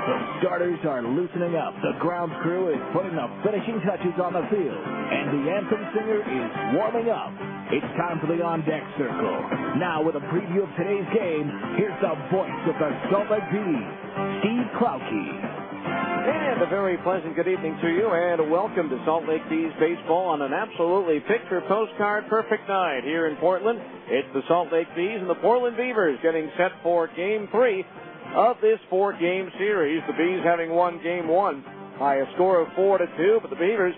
The starters are loosening up. The grounds crew is putting the finishing touches on the field. And the anthem singer is warming up. It's time for the on-deck circle. Now with a preview of today's game, here's the voice of the Salt Lake Beavers, Steve Klauke. And a very pleasant good evening to you, and welcome to Salt Lake Bees baseball on an absolutely picture postcard perfect night here in Portland. It's the Salt Lake Bees and the Portland Beavers getting set for Game 3 of this 4-game series. The Bees having won Game 1 by a score of 4-2, but the Beavers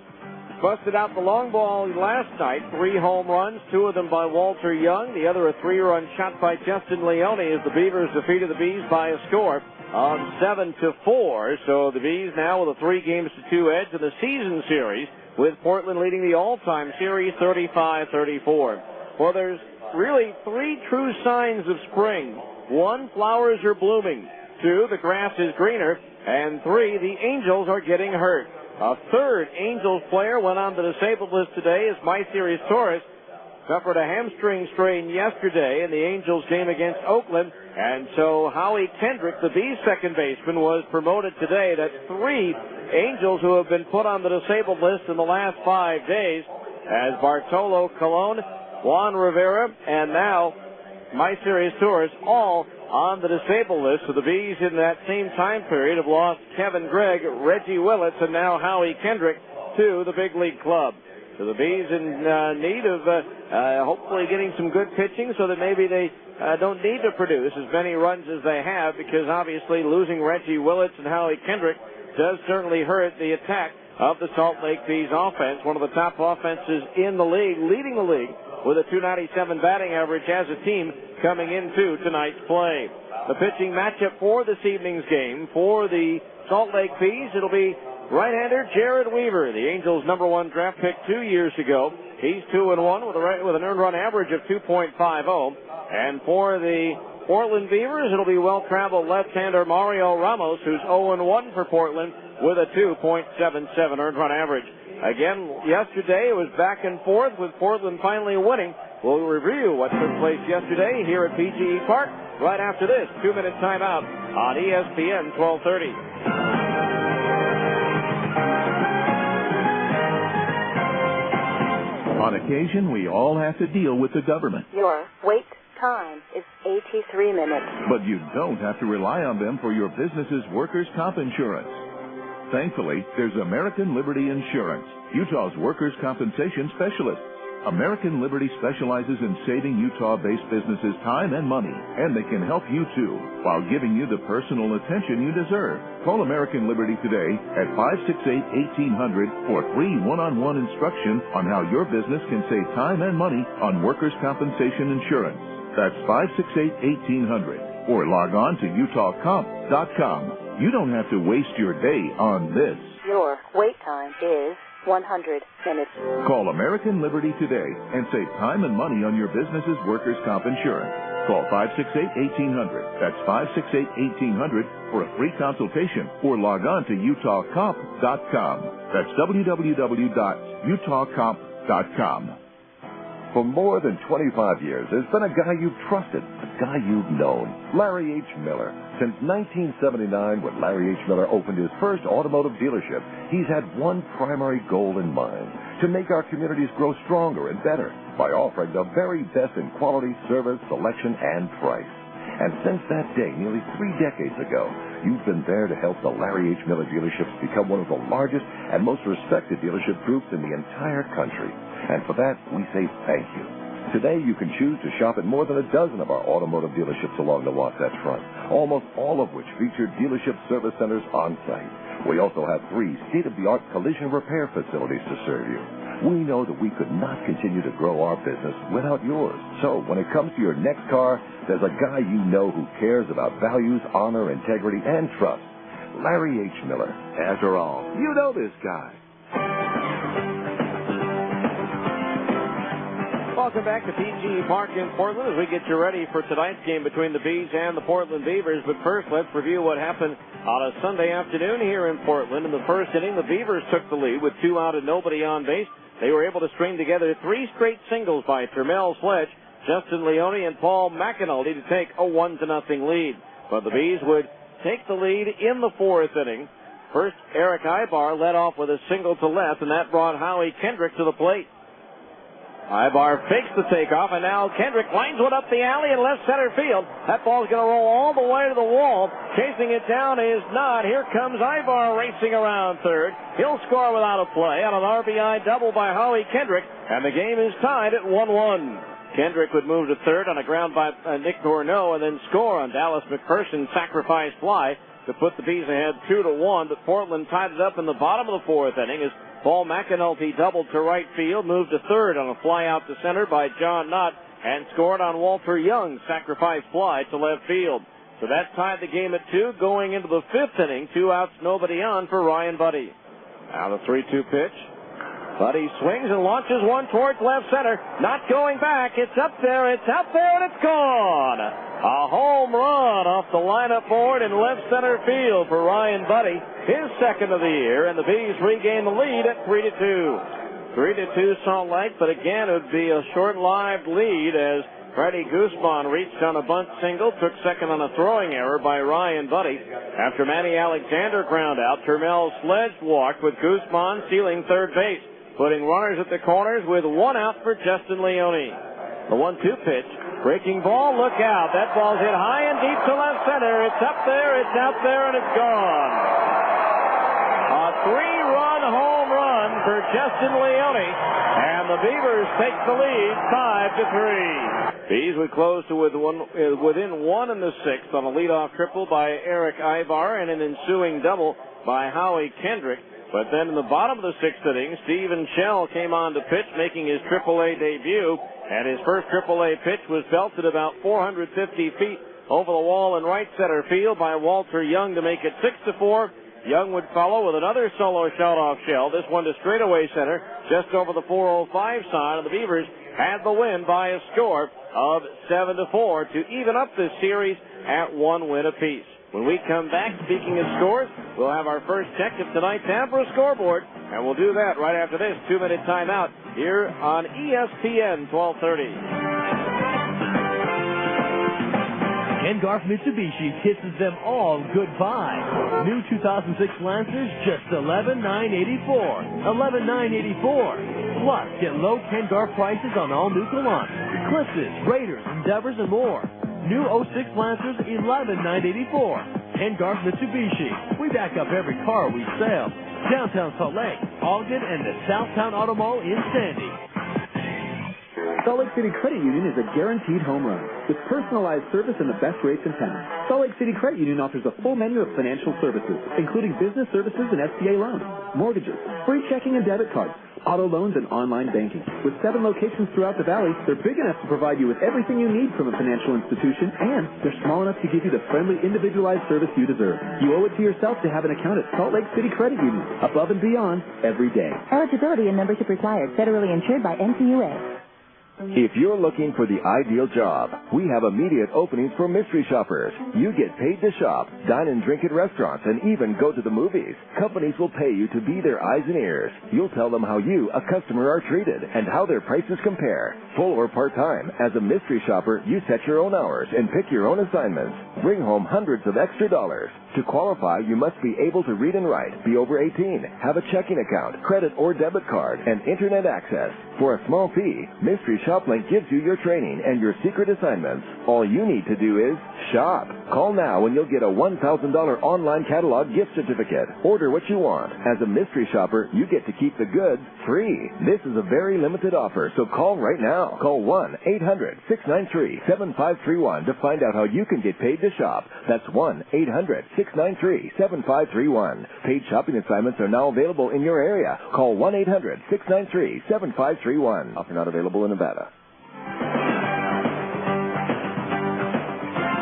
busted out the long ball last night. 3 home runs, 2 of them by Walter Young, the other a 3-run shot by Justin Leone as the Beavers defeated the Bees by a score of 7-4. So the Bees now with a 3-2 edge in the season series, with Portland leading the all-time series 35-34. Well, there's really 3 true signs of spring. 1, flowers are blooming. 2, the grass is greener. And 3, the Angels are getting hurt. A third Angels player went on the disabled list today as Mycerius Torres suffered a hamstring strain yesterday in the Angels game against Oakland. And so Howie Kendrick, the Bees second baseman, was promoted today. That's 3 Angels who have been put on the disabled list in the last 5 days, as Bartolo Colon, Juan Rivera, and now Mycerius Torres all on the disabled list. So the Bees in that same time period have lost Kevin Gregg, Reggie Willits, and now Howie Kendrick to the big league club. So the Bees in need of hopefully getting some good pitching so that maybe they don't need to produce as many runs as they have, because obviously losing Reggie Willits and Howie Kendrick does certainly hurt the attack of the Salt Lake Bees offense, one of the top offenses in the league, leading the league with a .297 batting average as a team coming into tonight's play. The pitching matchup for this evening's game for the Salt Lake Bees, it'll be right-hander Jared Weaver, the Angels' number 1 draft pick 2 years ago. He's 2-1 with an earned run average of 2.50. And for the Portland Beavers, it'll be well-traveled left-hander Mario Ramos, who's 0-1 for Portland with a 2.77 earned run average. Again, yesterday it was back and forth with Portland finally winning. We'll review what took place yesterday here at PGE Park right after this 2-minute timeout on ESPN 1230. On occasion, we all have to deal with the government. Your wait time is 83 minutes. But you don't have to rely on them for your business's workers' comp insurance. Thankfully, there's American Liberty Insurance, Utah's workers' compensation specialist. American Liberty specializes in saving Utah-based businesses time and money, and they can help you too, while giving you the personal attention you deserve. Call American Liberty today at 568-1800 for free one-on-one instruction on how your business can save time and money on workers' compensation insurance. That's 568-1800, or log on to utahcomp.com. You don't have to waste your day on this. Your wait time is 100 minutes. Call American Liberty today and save time and money on your business's workers' comp insurance. Call 568-1800. That's 568-1800 for a free consultation, or log on to utahcomp.com. That's www.utahcomp.com. For more than 25 years, there's been a guy you've trusted, a guy you've known, Larry H. Miller. Since 1979, when Larry H. Miller opened his first automotive dealership, he's had one primary goal in mind: to make our communities grow stronger and better by offering the very best in quality, service, selection, and price. And since that day, nearly 3 decades ago, you've been there to help the Larry H. Miller dealerships become one of the largest and most respected dealership groups in the entire country. And for that, we say thank you. Today, you can choose to shop at more than a dozen of our automotive dealerships along the Wasatch Front, almost all of which feature dealership service centers on site. We also have 3 state-of-the-art collision repair facilities to serve you. We know that we could not continue to grow our business without yours. So when it comes to your next car, there's a guy you know who cares about values, honor, integrity, and trust. Larry H. Miller. After all, you know this guy. Welcome back to PGE Park in Portland as we get you ready for tonight's game between the Bees and the Portland Beavers. But first, let's review what happened on a Sunday afternoon here in Portland. In the first inning, the Beavers took the lead with 2 out and nobody on base. They were able to string together 3 straight singles by Termel Sledge, Justin Leone, and Paul McAnulty to take a 1-0 lead. But the Bees would take the lead in the fourth inning. First, Eric Ibar led off with a single to left, and that brought Howie Kendrick to the plate. Ibar fakes the takeoff, and now Kendrick lines one up the alley in left center field. That ball's going to roll all the way to the wall. Chasing it down is not. Here comes Ibar racing around third. He'll score without a play on an RBI double by Howie Kendrick, and the game is tied at 1-1. Kendrick would move to third on a ground by Nick Gorneau and then score on Dallas McPherson's sacrifice fly to put the Bees ahead 2-1, but Portland tied it up in the bottom of the fourth inning as Paul McAnulty doubled to right field, moved to third on a fly out to center by John Knott, and scored on Walter Young's sacrifice fly to left field. So that tied the game at 2 going into the fifth inning. 2 outs, nobody on for Ryan Budde. Now the 3-2 pitch. Budde swings and launches one towards left center. Not going back. It's up there, and it's gone. A home run off the lineup board in left center field for Ryan Budde, his second of the year, and the Bees regain the lead at 3-2. 3-2 Salt Lake, but again it would be a short-lived lead as Freddie Guzman reached on a bunt single, took second on a throwing error by Ryan Budde. After Manny Alexander ground out, Termel Sledge walked with Guzman stealing third base, putting runners at the corners with 1 out for Justin Leone. The 1-2 pitch, breaking ball, look out. That ball's hit high and deep to left center. It's up there, it's out there, and it's gone. A 3-run home run for Justin Leone, and the Beavers take the lead 5-3. Bees would close to within 1 in the sixth on a leadoff triple by Eric Ibar and an ensuing double by Howie Kendrick. But then in the bottom of the sixth inning, Steven Shell came on to pitch, making his AAA debut, and his first AAA pitch was belted about 450 feet over the wall in right center field by Walter Young to make it 6-4. Young would follow with another solo shot off Shell, this one to straightaway center, just over the 405 sign, and the Beavers had the win by a score of 7-4 to even up this series at 1 win apiece. When we come back, speaking of scores, we'll have our first check of tonight's Ambra scoreboard, and we'll do that right after this 2-minute timeout here on ESPN 1230. Ken Garff Mitsubishi kisses them all goodbye. New 2006 Lancers, just $11,984. $11,984. Plus, get low Ken Garff prices on all new Gallant, Eclipses, Raiders, Endeavors, and more. New 06 Lancers, $11,984. Ken Garff Mitsubishi. We back up every car we sell. Downtown Salt Lake, Ogden, and the Southtown Auto Mall in Sandy. Salt Lake City Credit Union is a guaranteed home run with personalized service and the best rates in town. Salt Lake City Credit Union offers a full menu of financial services, including business services and SBA loans, mortgages, free checking and debit cards, auto loans, and online banking. With 7 locations throughout the valley, they're big enough to provide you with everything you need from a financial institution, and they're small enough to give you the friendly, individualized service you deserve. You owe it to yourself to have an account at Salt Lake City Credit Union, above and beyond, every day. Eligibility and membership required. Federally insured by NCUA. If you're looking for the ideal job, we have immediate openings for mystery shoppers. You get paid to shop, dine and drink at restaurants, and even go to the movies. Companies will pay you to be their eyes and ears. You'll tell them how you, a customer, are treated and how their prices compare. Full or part-time, as a mystery shopper, you set your own hours and pick your own assignments. Bring home hundreds of extra dollars. To qualify, you must be able to read and write, be over 18, have a checking account, credit or debit card, and internet access. For a small fee, Mystery ShopLink gives you your training and your secret assignments. All you need to do is shop. Call now and you'll get a $1,000 online catalog gift certificate. Order what you want. As a mystery shopper, you get to keep the goods free. This is a very limited offer, so call right now. Call 1-800-693-7531 to find out how you can get paid to shop. That's 1-800-693-7531. Paid shopping assignments are now available in your area. Call 1-800-693-7531. Offer not available in Nevada.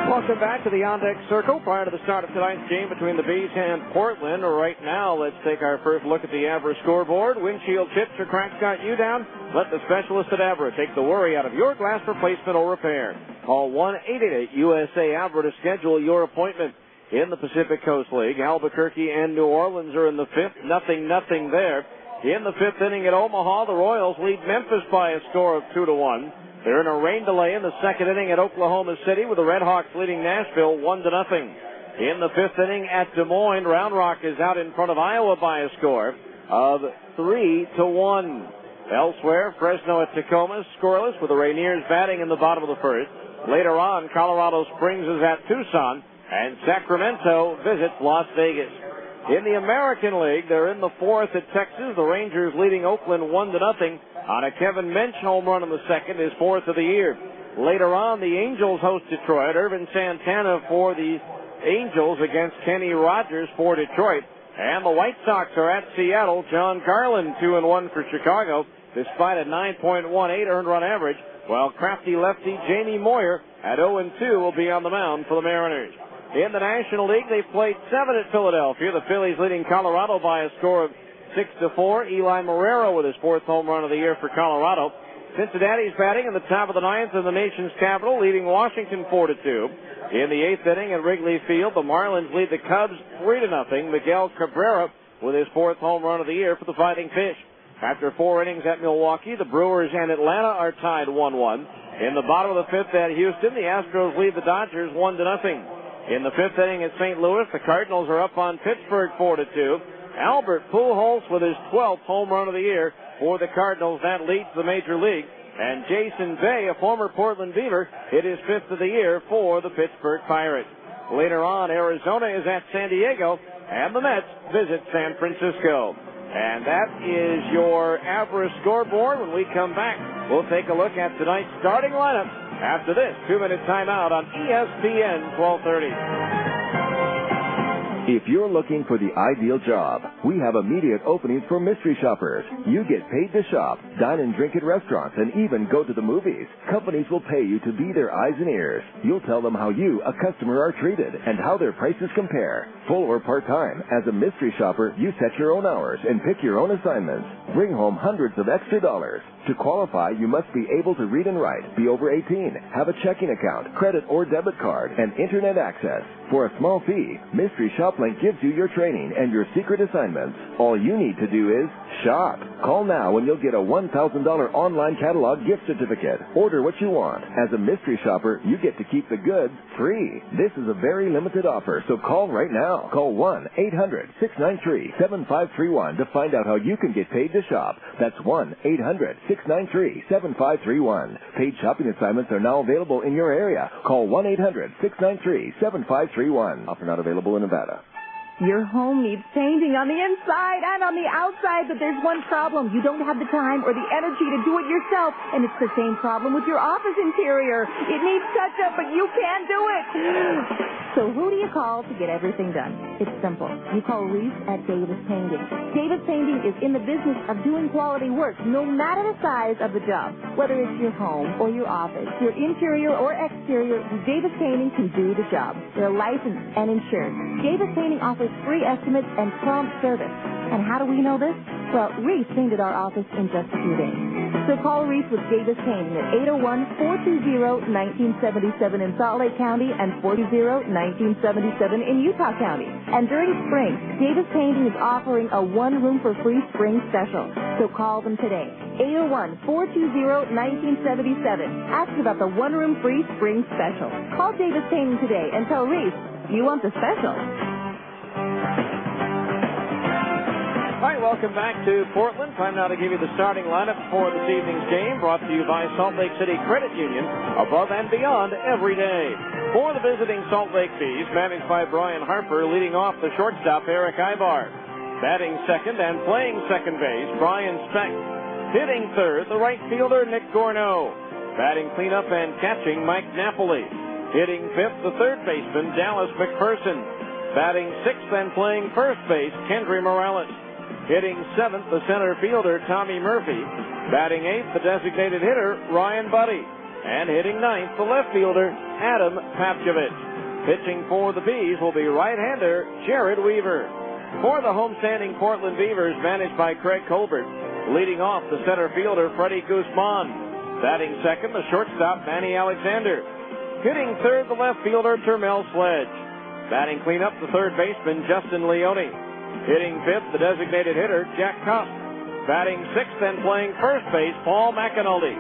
Welcome back to the On-Deck Circle prior to the start of tonight's game between the Bees and Portland. Right now, let's take our first look at the Abra scoreboard. Windshield chips or cracks got you down? Let the specialist at Abra take the worry out of your glass replacement or repair. Call 1-888-USA-ABRA to schedule your appointment. In the Pacific Coast League, Albuquerque and New Orleans are in the fifth. Nothing there. In the fifth inning at Omaha, the Royals lead Memphis by a score of 2-1. They're in a rain delay in the second inning at Oklahoma City with the Red Hawks leading Nashville 1-0. in the fifth inning at Des Moines. Round Rock is out in front of Iowa by a score of 3-1. Elsewhere, Fresno at Tacoma scoreless with the Rainiers batting in the bottom of the first. Later on, Colorado Springs is at Tucson, and Sacramento visits Las Vegas. In the American League, they're in the fourth at Texas. The Rangers leading Oakland 1-0 on a Kevin Mensch home run in the second, his fourth of the year. Later on, the Angels host Detroit. Irvin Santana for the Angels against Kenny Rogers for Detroit. And the White Sox are at Seattle. John Garland 2-1 for Chicago, despite a 9.18 earned run average, while crafty lefty Jamie Moyer at 0-2 will be on the mound for the Mariners. In the National League, they played 7 at Philadelphia. The Phillies leading Colorado by a score of 6-4. Eli Marrero with his fourth home run of the year for Colorado. Cincinnati's batting in the top of the ninth in the nation's capital, leading Washington 4-2. In the eighth inning at Wrigley Field, the Marlins lead the Cubs 3-0. Miguel Cabrera with his fourth home run of the year for the Fighting Fish. After 4 innings at Milwaukee, the Brewers and Atlanta are tied 1-1. In the bottom of the fifth at Houston, the Astros lead the Dodgers 1-0. In the fifth inning at St. Louis, the Cardinals are up on Pittsburgh 4-2. Albert Pujols with his 12th home run of the year for the Cardinals. That leads the major league. And Jason Bay, a former Portland Beaver, hit his 5th of the year for the Pittsburgh Pirates. Later on, Arizona is at San Diego, and the Mets visit San Francisco. And that is your average scoreboard. When we come back, we'll take a look at tonight's starting lineup after this 2-minute timeout on ESPN 1230. If you're looking for the ideal job, we have immediate openings for mystery shoppers. You get paid to shop, dine and drink at restaurants, and even go to the movies. Companies will pay you to be their eyes and ears. You'll tell them how you, a customer, are treated and how their prices compare. Full or part-time, as a mystery shopper, you set your own hours and pick your own assignments. Bring home hundreds of extra dollars. To qualify, you must be able to read and write, be over 18, have a checking account, credit or debit card, and internet access. For a small fee, Mystery ShopLink gives you your training and your secret assignments. All you need to do is shop. Call now and you'll get a $1,000 online catalog gift certificate. Order what you want. As a mystery shopper, you get to keep the goods free. This is a very limited offer, so call right now. Call 1-800-693-7531 to find out how you can get paid to shop. That's 1-800-693-7531. Paid shopping assignments are now available in your area. Call 1-800-693-7531. Offer not available in Nevada. Your home needs painting on the inside and on the outside, but there's one problem. You don't have the time or the energy to do it yourself, and it's the same problem with your office interior. It needs touch-up, but you can't do it. So who do you call to get everything done? It's simple. You call Reese at Davis Painting. Davis Painting is in the business of doing quality work, no matter the size of the job. Whether it's your home or your office, your interior or exterior, Davis Painting can do the job. They're licensed and insured. Davis Painting offers free estimates and prompt service. And how do we know this? Well, Reese painted our office in just a few days. So call Reese with Davis Painting at 801-420-1977 in Salt Lake County and 420-1977 in Utah County. And during spring, Davis Painting is offering a one-room for free spring special. So call them today. 801-420-1977. Ask about the one-room free spring special. Call Davis Painting today and tell Reese you want the special. All right, welcome back to Portland. Time now to give you the starting lineup for this evening's game, brought to you by Salt Lake City Credit Union, above and beyond every day. For the visiting Salt Lake Bees, managed by Brian Harper, leading off the shortstop, Eric Ibar. Batting second and playing second base, Brian Speck. Hitting third, the right fielder, Nick Gorno. Batting cleanup and catching, Mike Napoli. Hitting fifth, the third baseman, Dallas McPherson. Batting sixth and playing first base, Kendry Morales. Hitting seventh, the center fielder, Tommy Murphy. Batting eighth, the designated hitter, Ryan Buddy. And hitting ninth, the left fielder, Adam Papchevich. Pitching for the Bees will be right-hander, Jared Weaver. For the homestanding Portland Beavers, managed by Craig Colbert. Leading off, the center fielder, Freddie Guzman. Batting second, the shortstop, Manny Alexander. Hitting third, the left fielder, Termel Sledge. Batting cleanup, the third baseman, Justin Leone. Hitting fifth, the designated hitter, Jack Kopp. Batting sixth and playing first base, Paul McAnulty.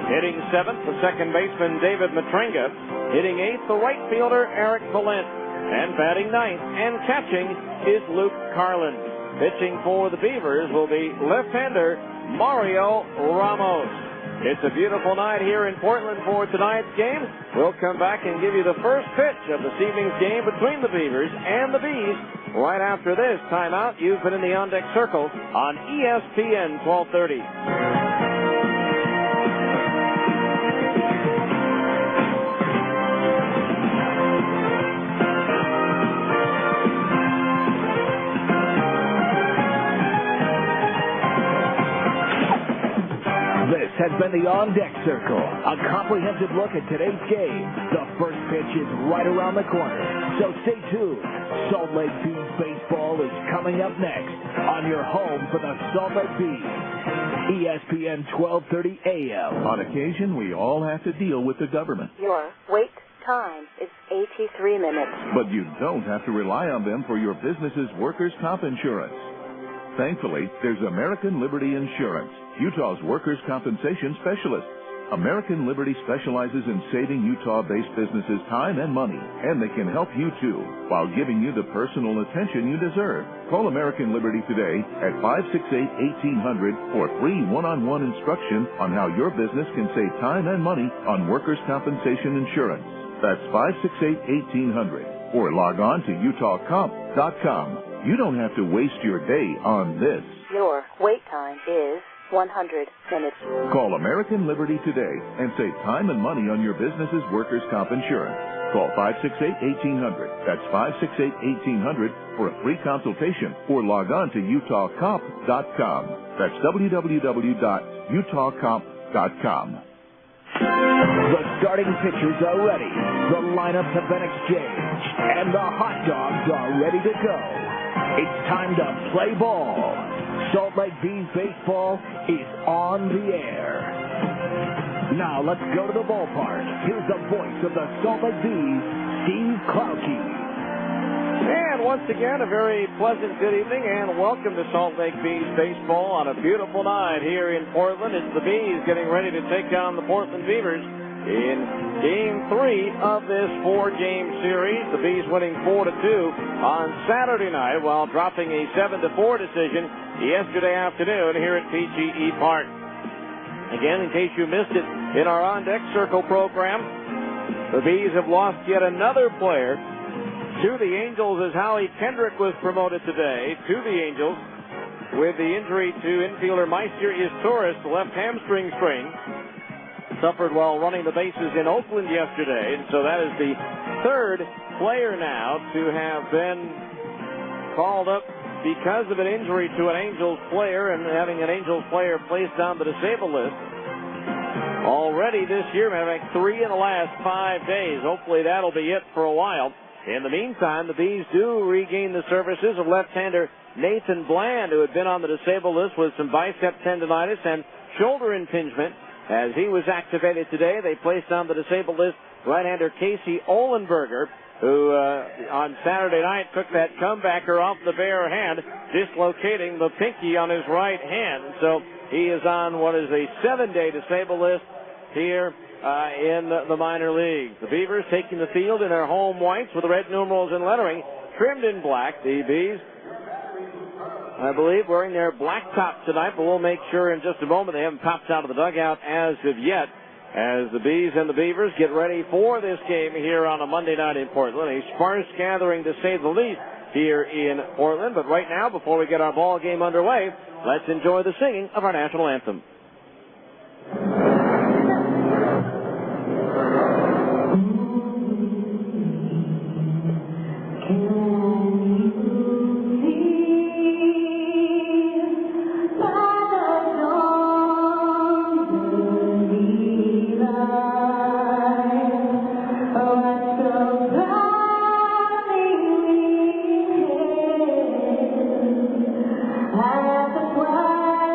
Hitting seventh, the second baseman, David Matrenga. Hitting eighth, the right fielder, Eric Valent. And batting ninth and catching is Luke Carlin. Pitching for the Beavers will be left-hander Mario Ramos. It's a beautiful night here in Portland for tonight's game. We'll come back and give you the first pitch of this evening's game between the Beavers and the Bees right after this timeout. You've been in the On Deck Circle on ESPN 1230. This has been the On Deck Circle, a comprehensive look at today's game. The first pitch is right around the corner, so stay tuned. Salt Lake Bees baseball is coming up next on your home for the Salt Lake Bees. ESPN 1230 AM. On occasion, we all have to deal with the government. Your wait time is 83 minutes. But you don't have to rely on them for your business's workers' comp insurance. Thankfully, there's American Liberty Insurance, Utah's workers' compensation specialist. American Liberty specializes in saving Utah-based businesses time and money, and they can help you too, while giving you the personal attention you deserve. Call American Liberty today at 568-1800 for free one-on-one instruction on how your business can save time and money on workers' compensation insurance. That's 568-1800, or log on to utahcomp.com. You don't have to waste your day on this. Your wait time is 100 minutes. Call American Liberty today and save time and money on your business's workers' comp insurance. Call 568-1800. That's 568-1800 for a free consultation, or log on to utahcomp.com. That's www.utahcomp.com. The starting pitchers are ready. The lineups have been exchanged, and the hot dogs are ready to go. It's time to play ball. Salt Lake Bees baseball is on the air. Now let's go to the ballpark. Here's the voice of the Salt Lake Bees, Steve Klauke. And once again, a very pleasant good evening and welcome to Salt Lake Bees baseball on a beautiful night here in Portland. It's the Bees getting ready to take on the Portland Beavers in Game 3 of this 4-game series. The Bees winning 4-2 on Saturday night while dropping a 7-4 decision yesterday afternoon here at PGE Park. Again, in case you missed it in our On Deck Circle program, the Bees have lost yet another player to the Angels as Howie Kendrick was promoted today to the Angels with the injury to infielder Meister Torres, the left hamstring strain. Suffered while running the bases in Oakland yesterday, and so that is the third player now to have been called up because of an injury to an Angels player and having an Angels player placed on the disabled list. Already this year, matter of fact, 3 in the last 5 days. Hopefully that'll be it for a while. In the meantime, the Bees do regain the services of left-hander Nathan Bland, who had been on the disabled list with some bicep tendonitis and shoulder impingement. As he was activated today, they placed on the disabled list right-hander Casey Ohlenberger, who on Saturday night took that comebacker off the bare hand, dislocating the pinky on his right hand. So he is on what is a 7-day disabled list here in the minor leagues. The Beavers taking the field in their home whites with the red numerals and lettering trimmed in black. The Bees, I believe, wearing their black tops tonight, but we'll make sure in just a moment they haven't popped out of the dugout as of yet, as the Bees and the Beavers get ready for this game here on a Monday night in Portland. A sparse gathering, to say the least, here in Portland. But right now, before we get our ball game underway, let's enjoy the singing of our national anthem. As the twilight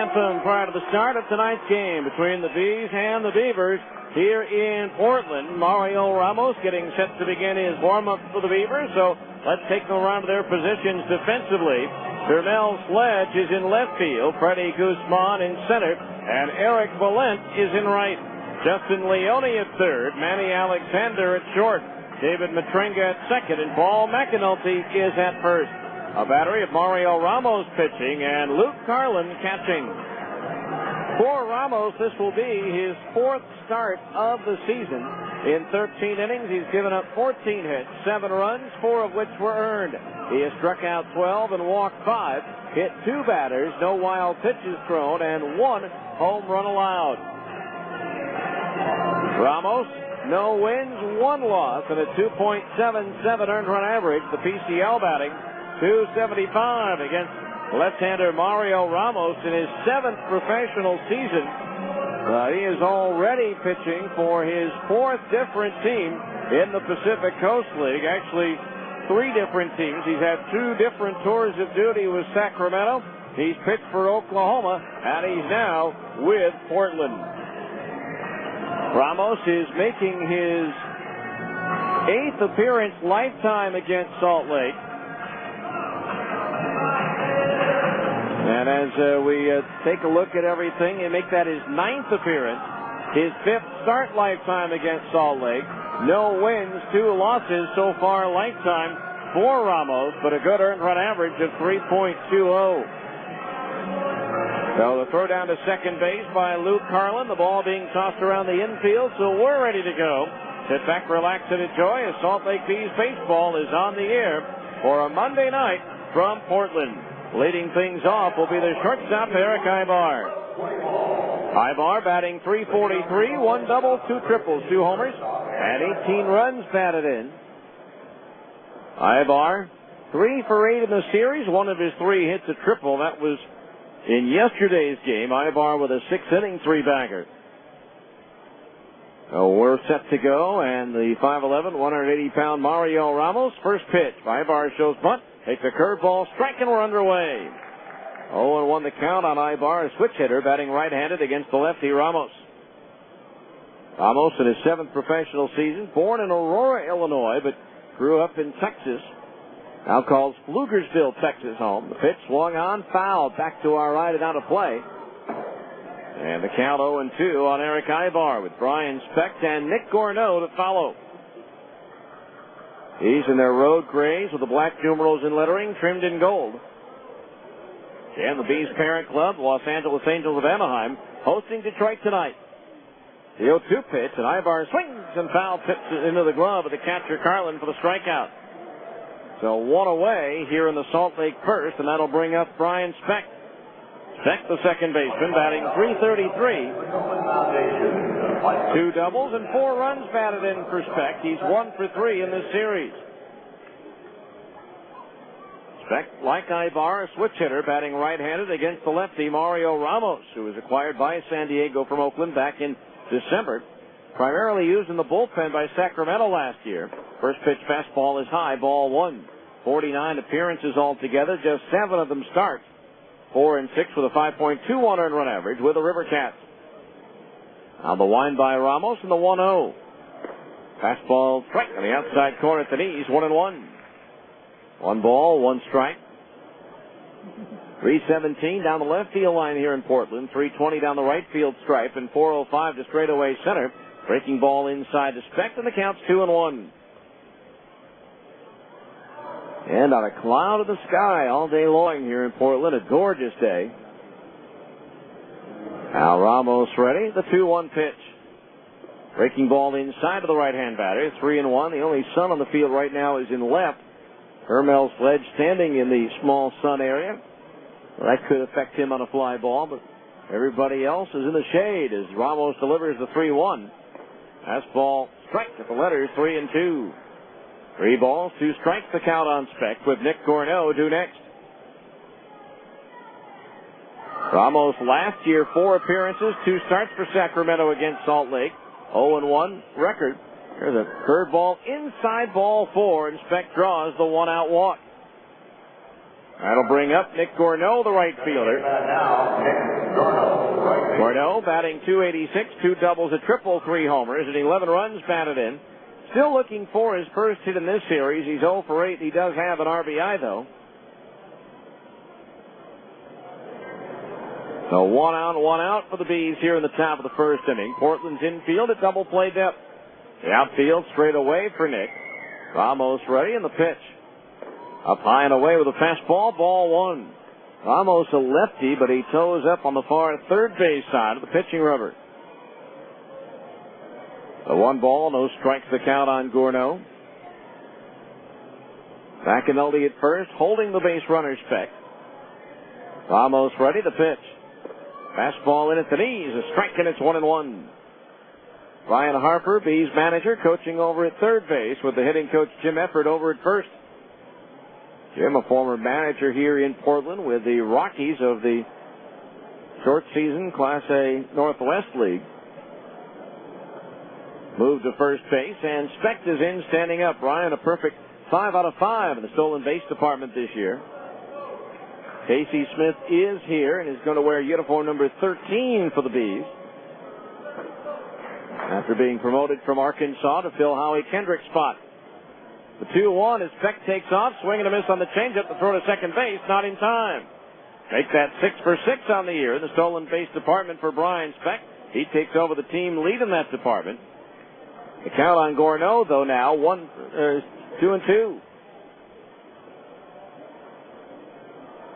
anthem prior to the start of tonight's game between the Bees and the Beavers here in Portland. Mario Ramos getting set to begin his warm-up for the Beavers, so let's take them around to their positions defensively. Termel Sledge is in left field, Freddie Guzman in center, and Eric Valent is in right. Justin Leone at third, Manny Alexander at short, David Matrenga at second, and Paul McAnulty is at first. A battery of Mario Ramos pitching and Luke Carlin catching. For Ramos, this will be his fourth start of the season. In 13 innings, he's given up 14 hits, 7 runs, 4 of which were earned. He has struck out 12 and walked 5, hit 2 batters, no wild pitches thrown, and 1 home run allowed. Ramos, no wins, 1 loss, and a 2.77 earned run average. The PCL batting, .275 against left-hander Mario Ramos in his 7th professional season. He is already pitching for his 4th different team in the Pacific Coast League. Actually, 3 different teams. He's had 2 different tours of duty with Sacramento. He's pitched for Oklahoma, and he's now with Portland. Ramos is making his 8th appearance lifetime against Salt Lake. And as we take a look at everything and make that his 9th appearance, his 5th start lifetime against Salt Lake. No wins, 2 losses so far lifetime for Ramos, but a good earned run average of 3.20. So the throw down to second base by Luke Carlin. The ball being tossed around the infield, so we're ready to go. Sit back, relax, and enjoy as Salt Lake Bees baseball is on the air for a Monday night from Portland. Leading things off will be the shortstop, Eric Ibar. Ibar batting .343, 1 double, 2 triples, 2 homers, and 18 runs batted in. Ibar, 3 for 8 in the series. 1 of his 3 hits a triple. That was in yesterday's game. Ibar with a 6-inning 3-bagger. So we're set to go, and the 5'11", 180-pound Mario Ramos. First pitch. Ibar shows bunt. Takes a curveball, strike, and we're underway. 0-1 the count on Ibar, a switch hitter, batting right-handed against the lefty Ramos. Ramos in his 7th professional season, born in Aurora, Illinois, but grew up in Texas. Now calls Pflugersville, Texas home. The pitch swung on, fouled, back to our right and out of play. And the count 0-2 on Eric Ibar with Brian Specht and Nick Gorneau to follow. He's in their road grays with the black numerals and lettering trimmed in gold. And the Bees parent club, Los Angeles Angels of Anaheim, hosting Detroit tonight. The 0-2 pitch, and Ibar swings and foul tips into the glove of the catcher Carlin for the strikeout. So 1 away here in the Salt Lake first, and that'll bring up Brian Specht. Specht, the second baseman, batting .333. 2 doubles and 4 runs batted in for Specht. He's 1 for 3 in this series. Specht, like Ibar, a switch hitter, batting right-handed against the lefty Mario Ramos, who was acquired by San Diego from Oakland back in December. Primarily used in the bullpen by Sacramento last year. First pitch fastball is high, ball 1. 49 appearances altogether, just 7 of them starts. 4 and 6 with a 5.21 earned run average with the River Cats. Now the wind by Ramos and the 1-0. Fastball strike on the outside corner at the knees, 1-1. 1 ball, 1 strike. 317 down the left field line here in Portland. 320 down the right field stripe, and 405 to straightaway center. Breaking ball inside to Specht, and the count's 2-1. And on a cloud of the sky all day long here in Portland, a gorgeous day. Now Ramos ready, the 2-1 pitch. Breaking ball inside of the right-hand batter, 3-1. The only sun on the field right now is in left. Termel Sledge standing in the small sun area. Well, that could affect him on a fly ball, but everybody else is in the shade as Ramos delivers the 3-1. Fastball strike at the letters, 3-2. 3 balls, 2 strikes, the count on Specht with Nick Gorneau due next. Ramos last year 4 appearances, 2 starts for Sacramento against Salt Lake. 0-1 record. There's a curveball inside ball 4, and Specht draws the 1-out walk. That'll bring up Nick Gourneau, the right fielder. Gourneau batting .286, 2 doubles, a triple, 3 homers, and 11 runs batted in. Still looking for his first hit in this series. He's 0 for 8. He does have an RBI, though. So 1 out for the Bees here in the top of the first inning. Portland's infield at double play depth. The outfield straight away for Nick. Ramos ready in the pitch. Up high and away with a fastball, ball 1. Ramos a lefty, but he toes up on the far third base side of the pitching rubber. The 1 ball, no strikes the count on Gourneau. McAnulty at first, holding the base runner Speck. Ramos ready to pitch. Fastball in at the knees, a strike, and it's 1-1. Ryan Harper, Bees manager, coaching over at third base with the hitting coach Jim Efford over at first. Jim, a former manager here in Portland with the Rockies of the short season Class A Northwest League. Moved to first base, and Specht is in, standing up. Ryan, a perfect 5 out of 5 in the stolen base department this year. Casey Smith is here and is going to wear uniform number 13 for the Bees, after being promoted from Arkansas to fill Howie Kendrick's spot. The 2-1 as Specht takes off, swing and a miss on the changeup to throw to second base, not in time. Make that 6 for 6 on the year in the stolen base department for Brian Specht. He takes over the team lead in that department. The count on Gourneau, though, now 2-2.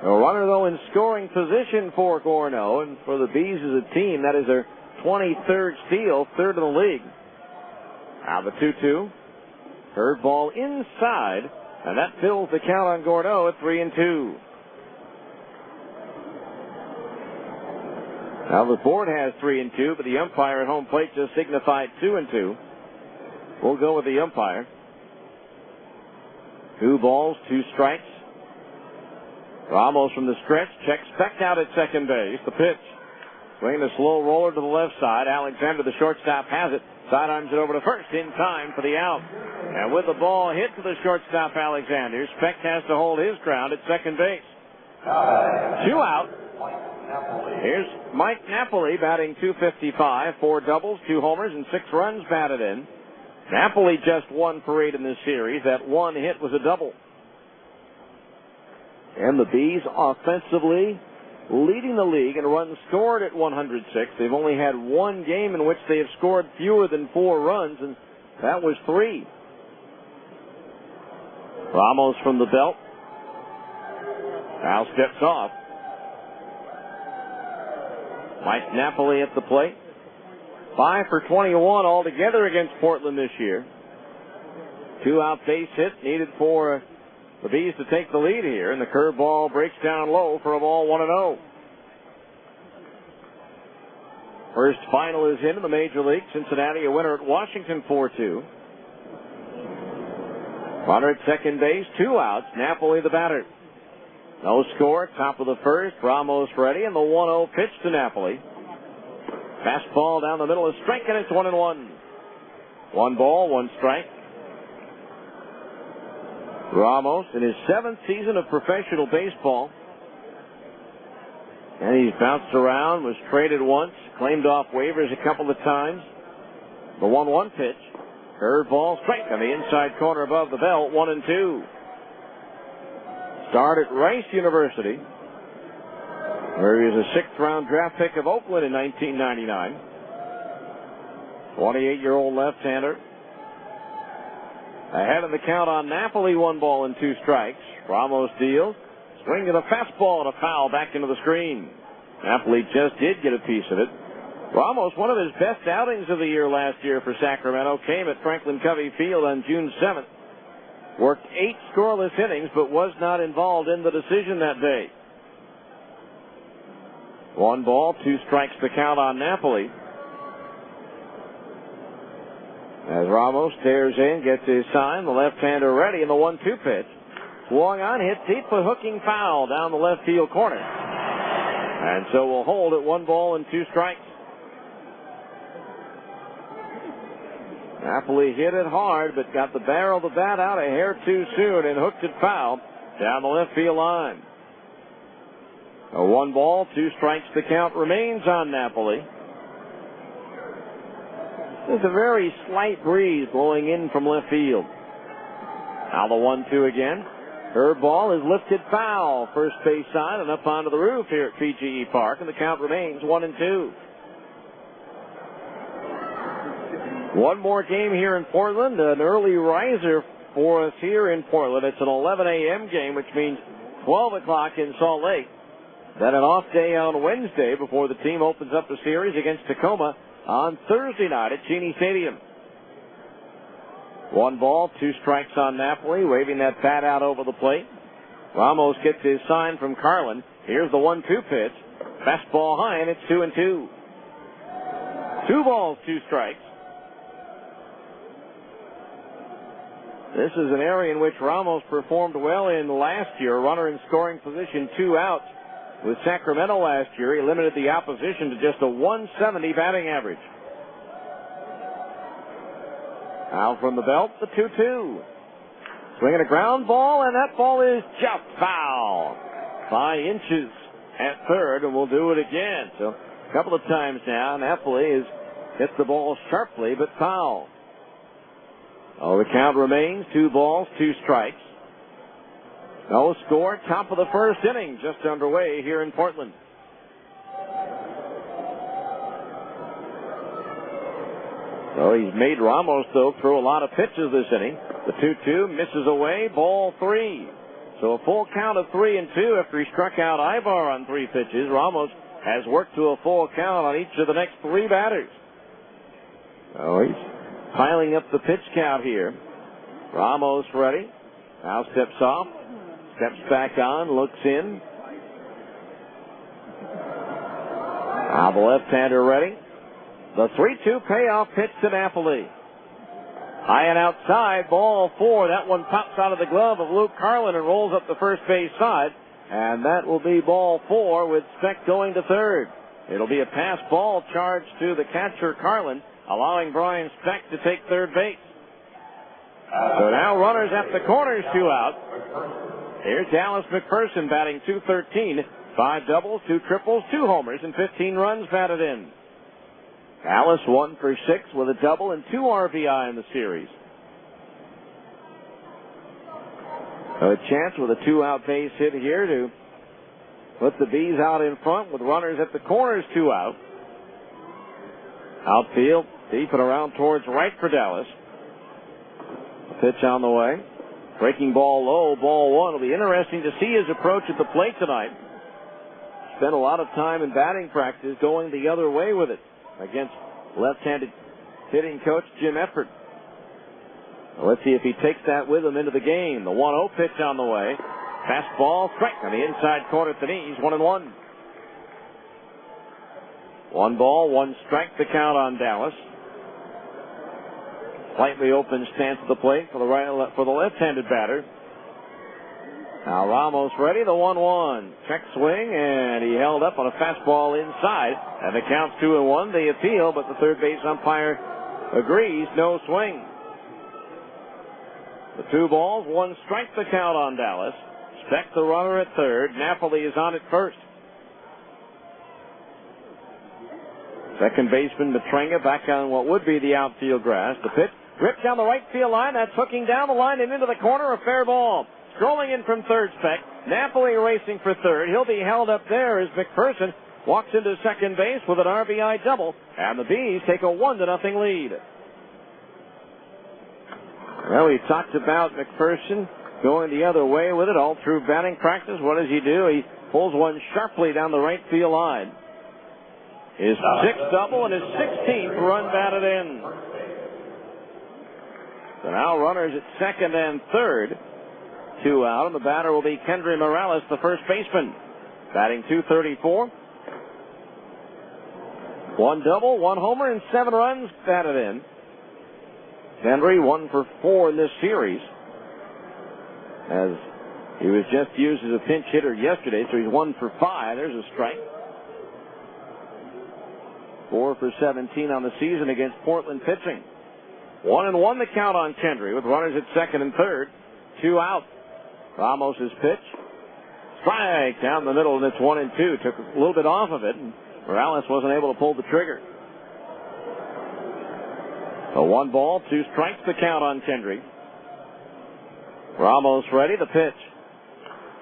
A runner, though, in scoring position for Gourneau, and for the Bees as a team, that is their 23rd steal, 3rd in the league. Now the 2-2. Third ball inside, and that fills the count on Gourneau at 3-2. Now the board has 3-2, but the umpire at home plate just signified 2-2. We'll go with the umpire. 2 balls, 2 strikes. Ramos from the stretch checks Specht out at second base. The pitch. Swinging a slow roller to the left side. Alexander, the shortstop, has it. Sidearms it over to first in time for the out. And with the ball hit to the shortstop, Alexander, Specht has to hold his ground at second base. 2 out. Here's Mike Napoli batting .255, 4 doubles, 2 homers, and 6 runs batted in. Napoli just 1 for 8 in this series. That 1 hit was a double. And the Bees offensively leading the league in runs scored at 106. They've only had 1 game in which they have scored fewer than 4 runs, and that was 3. Ramos from the belt. Now steps off. Mike Napoli at the plate. 5 for 21 altogether against Portland this year. 2 out base hit needed for the Bees to take the lead here, and the curveball breaks down low for a ball 1-0. First final is in the Major League. Cincinnati a winner at Washington 4-2. Runner at second base, 2 outs. Napoli the batter. No score, top of the first. Ramos ready, and the 1-0 pitch to Napoli. Fastball down the middle, a strike, and it's 1-1. 1 ball, 1 strike. Ramos in his 7th season of professional baseball. And he's bounced around, was traded once, claimed off waivers a couple of times. The 1-1 pitch. Curveball, strike on the inside corner above the belt, 1-2. Started at Rice University, where he was a 6th-round draft pick of Oakland in 1999. 28-year-old left-hander. Ahead of the count on Napoli, 1 ball and 2 strikes. Ramos deals. Swing to the fastball and a foul back into the screen. Napoli just did get a piece of it. Ramos, one of his best outings of the year last year for Sacramento, came at Franklin Covey Field on June 7th. Worked 8 scoreless innings, but was not involved in the decision that day. 1 ball, 2 strikes the count on Napoli. As Ramos tears in, gets his sign, the left-hander ready, and the 1-2 pitch. Swung on, hit deep, a hooking foul down the left field corner. And so we'll hold at 1 ball and 2 strikes. Napoli hit it hard, but got the barrel of the bat out a hair too soon and hooked it foul down the left field line. A 1 ball, 2 strikes. The count remains on Napoli. There's a very slight breeze blowing in from left field. Now the 1-2 again. Her ball is lifted foul. First base side and up onto the roof here at PGE Park, and the count remains 1-2. One more game here in Portland. An early riser for us here in Portland. It's an 11 a.m. game, which means 12 o'clock in Salt Lake. Then an off day on Wednesday before the team opens up the series against Tacoma on Thursday night at Cheney Stadium. 1 ball, 2 strikes on Napoli, waving that bat out over the plate. Ramos gets his sign from Carlin. Here's the 1-2 pitch. Fastball high, and it's 2-2. 2 balls, 2 strikes. This is an area in which Ramos performed well in last year. Runner in scoring position, 2 outs. With Sacramento last year, he limited the opposition to just a 170 batting average. Now from the belt, the 2-2. Swinging a ground ball, and that ball is just foul by inches at third, and we'll do it again. So a couple of times now, Napoli has hit the ball sharply, but foul. Oh, the count remains 2 balls, 2 strikes. No score, top of the first inning, just underway here in Portland. So he's made Ramos, though, throw a lot of pitches this inning. The 2-2 misses away, ball 3. So a full count of 3-2 after he struck out Ibar on 3 pitches. Ramos has worked to a full count on each of the next 3 batters. Oh, he's piling up the pitch count here. Ramos ready. Now steps off. Steps back on. Looks in. Now the left-hander ready. The 3-2 payoff pitch to Napoli. High and outside. Ball 4. That one pops out of the glove of Luke Carlin and rolls up the first base side. And that will be ball 4 with Speck going to third. It'll be a pass ball charged to the catcher Carlin, allowing Brian Speck to take third base. So now runners at the corners, 2 out. Here's Dallas McPherson batting .213. 5 doubles, 2 triples, 2 homers, and 15 runs batted in. Dallas 1 for 6 with a double and 2 RBI in the series. So a chance with a 2-out base hit here to put the Bees out in front with runners at the corners, 2 out. Outfield, deep and around towards right for Dallas. Pitch on the way. Breaking ball low, ball 1. It'll be interesting to see his approach at the plate tonight. Spent a lot of time in batting practice going the other way with it against left-handed hitting coach Jim Efford. Let's see if he takes that with him into the game. The 1-0 pitch on the way. Fastball, strike on the inside corner at the knees, 1-1. 1 ball, 1 strike, the count on Dallas. Slightly open stance at the plate for the left-handed batter. Now Ramos ready, the 1-1. Check swing, and he held up on a fastball inside. And the count's 2-1. They appeal, but the third base umpire agrees, no swing. The 2 balls, 1 strike, the count on Dallas. Speck the runner at third. Napoli is on at first. Second baseman Matrenga back on what would be the outfield grass. The pitch ripped down the right field line. That's hooking down the line and into the corner. A fair ball. Strolling in from third, Speck. Napoli racing for third. He'll be held up there as McPherson walks into second base with an RBI double. And the Bees take a 1-0 lead. Well, we talked about McPherson going the other way with it all through batting practice. What does he do? He pulls one sharply down the right field line. His 6th double and his 16th run batted in. So now runners at second and third. 2 out, and the batter will be Kendry Morales, the first baseman. Batting .234. 1 double, 1 homer, and 7 runs batted in. Kendry 1 for 4 in this series, as he was just used as a pinch hitter yesterday, so he's 1 for 5. There's a strike. 4 for 17 on the season against Portland pitching. 1-1 the count on Kendry with runners at second and third. 2 out. Ramos' pitch. Strike down the middle, and it's 1-2. Took a little bit off of it, and Morales wasn't able to pull the trigger. So 1 ball, 2 strikes the count on Kendry. Ramos ready to pitch.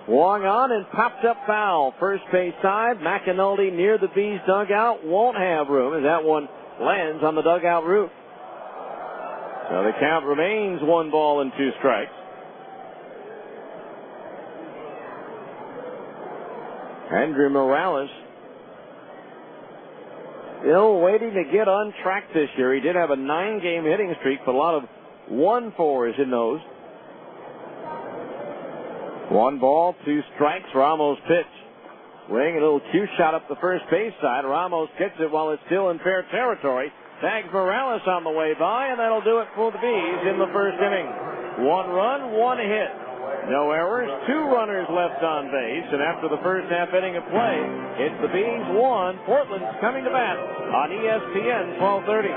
Swung on and popped up foul. First base side. McAnulty near the Bees dugout. Won't have room as that one lands on the dugout roof. So the count remains 1 ball and 2 strikes. Andrew Morales still waiting to get on track this year. He did have a 9-game hitting streak, but a lot of 1-4s in those. 1 ball, 2 strikes. Ramos pitch. Swing, a little cue shot up the first base side. Ramos gets it while it's still in fair territory. Tags Morales on the way by, and that'll do it for the Bees in the first inning. 1 run, 1 hit. No errors, 2 runners left on base, and after the first half inning of play, it's the Bees 1. Portland's coming to bat on ESPN 1230.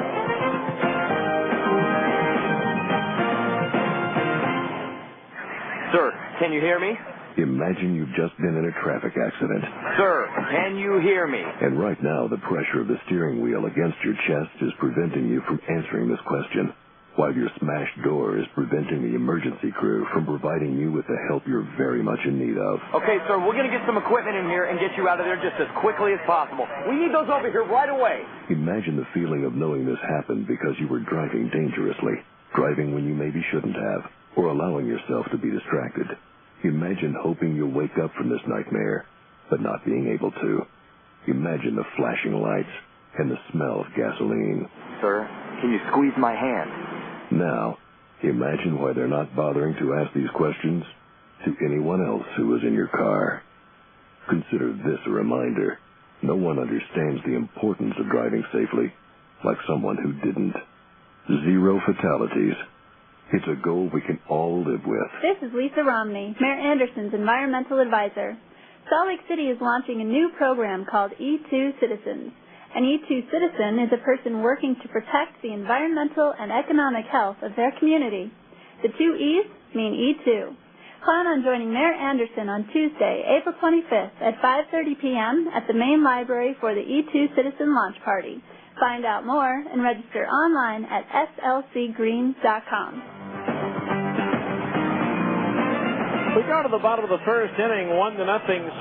Sir, can you hear me? Imagine you've just been in a traffic accident. Sir, can you hear me? And right now, the pressure of the steering wheel against your chest is preventing you from answering this question, while your smashed door is preventing the emergency crew from providing you with the help you're very much in need of. Okay, sir, we're going to get some equipment in here and get you out of there just as quickly as possible. We need those over here right away. Imagine the feeling of knowing this happened because you were driving dangerously, driving when you maybe shouldn't have, or allowing yourself to be distracted. Imagine hoping you'll wake up from this nightmare, but not being able to. Imagine the flashing lights and the smell of gasoline. Sir, can you squeeze my hand? Now, imagine why they're not bothering to ask these questions to anyone else who was in your car. Consider this a reminder. No one understands the importance of driving safely like someone who didn't. 0 fatalities. It's a goal we can all live with. This is Lisa Romney, Mayor Anderson's environmental advisor. Salt Lake City is launching a new program called E2 Citizens. An E2 citizen is a person working to protect the environmental and economic health of their community. The 2 E's mean E2. Plan on joining Mayor Anderson on Tuesday, April 25th at 5:30 p.m. at the main library for the E2 Citizen Launch Party. Find out more and register online at slcgreen.com. We go to the bottom of the first inning, 1-0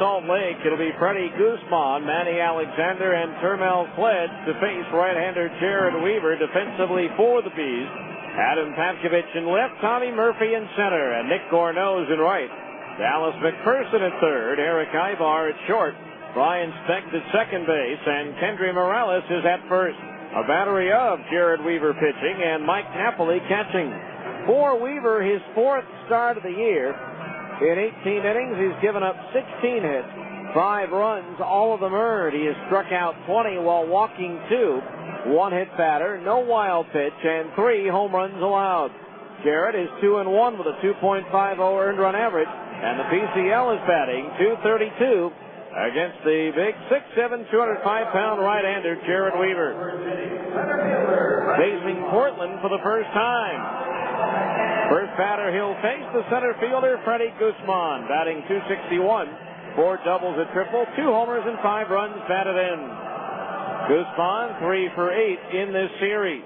Salt Lake. It'll be Freddie Guzman, Manny Alexander, and Termel Pledge to face right-hander Jared Weaver defensively for the Bees. Adam Patkovich in left, Tommy Murphy in center, and Nick Gornoz in right. Dallas McPherson at third, Eric Ibar at short, Brian Specht at second base, and Kendry Morales is at first. A battery of Jared Weaver pitching and Mike Napoli catching. For Weaver, his 4th start of the year. In 18 innings, he's given up 16 hits, 5 runs, all of them earned. He has struck out 20 while walking 2, 1 hit batter, no wild pitch, and 3 home runs allowed. Jared is 2-1 with a 2.50 earned run average, and the PCL is batting .232 against the big 6'7", 205-pound right-hander Jared Weaver. Facing Portland for the first time. First batter he'll face, the center fielder Freddie Guzman, batting .261, 4 doubles, a triple, 2 homers, and 5 runs batted in. Guzman 3 for 8 in this series.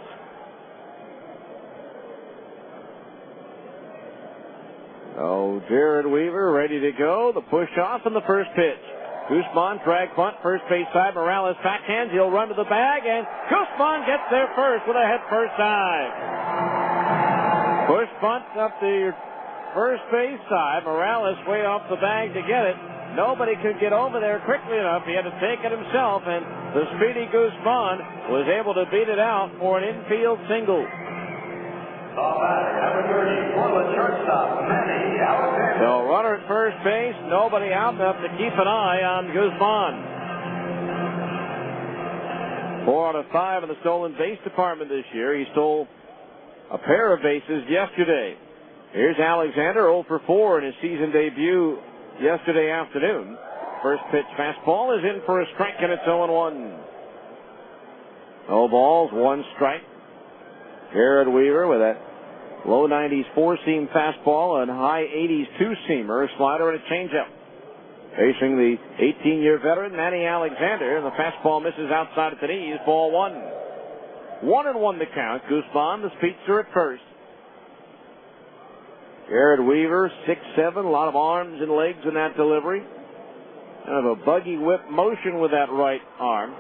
Oh, Jared Weaver ready to go. The push off and the first pitch. Guzman drag bunt, first base side. Morales backhands. He'll run to the bag, and Guzman gets there first with a head first dive. Push bunt up the first base side. Morales way off the bag to get it. Nobody could get over there quickly enough. He had to take it himself, and the speedy Guzman was able to beat it out for an infield single. So runner at first base, nobody out enough to keep an eye on Guzman. 4 out of 5 in the stolen base department this year. He stole a pair of bases yesterday. Here's Alexander, 0 for 4 in his season debut yesterday afternoon. First pitch fastball is in for a strike, and it's 0-1. No balls, 1 strike. Jared Weaver with that low 90s 4-seam fastball and high 80s 2-seamer, a slider, and a changeup. facing the 18-year veteran, Manny Alexander, and the fastball misses outside at the knees, ball one. 1-1 the count. Guzman, the speedster at first. Garrett Weaver, 6'7", a lot of arms and legs in that delivery. Kind of a buggy whip motion with that right arm.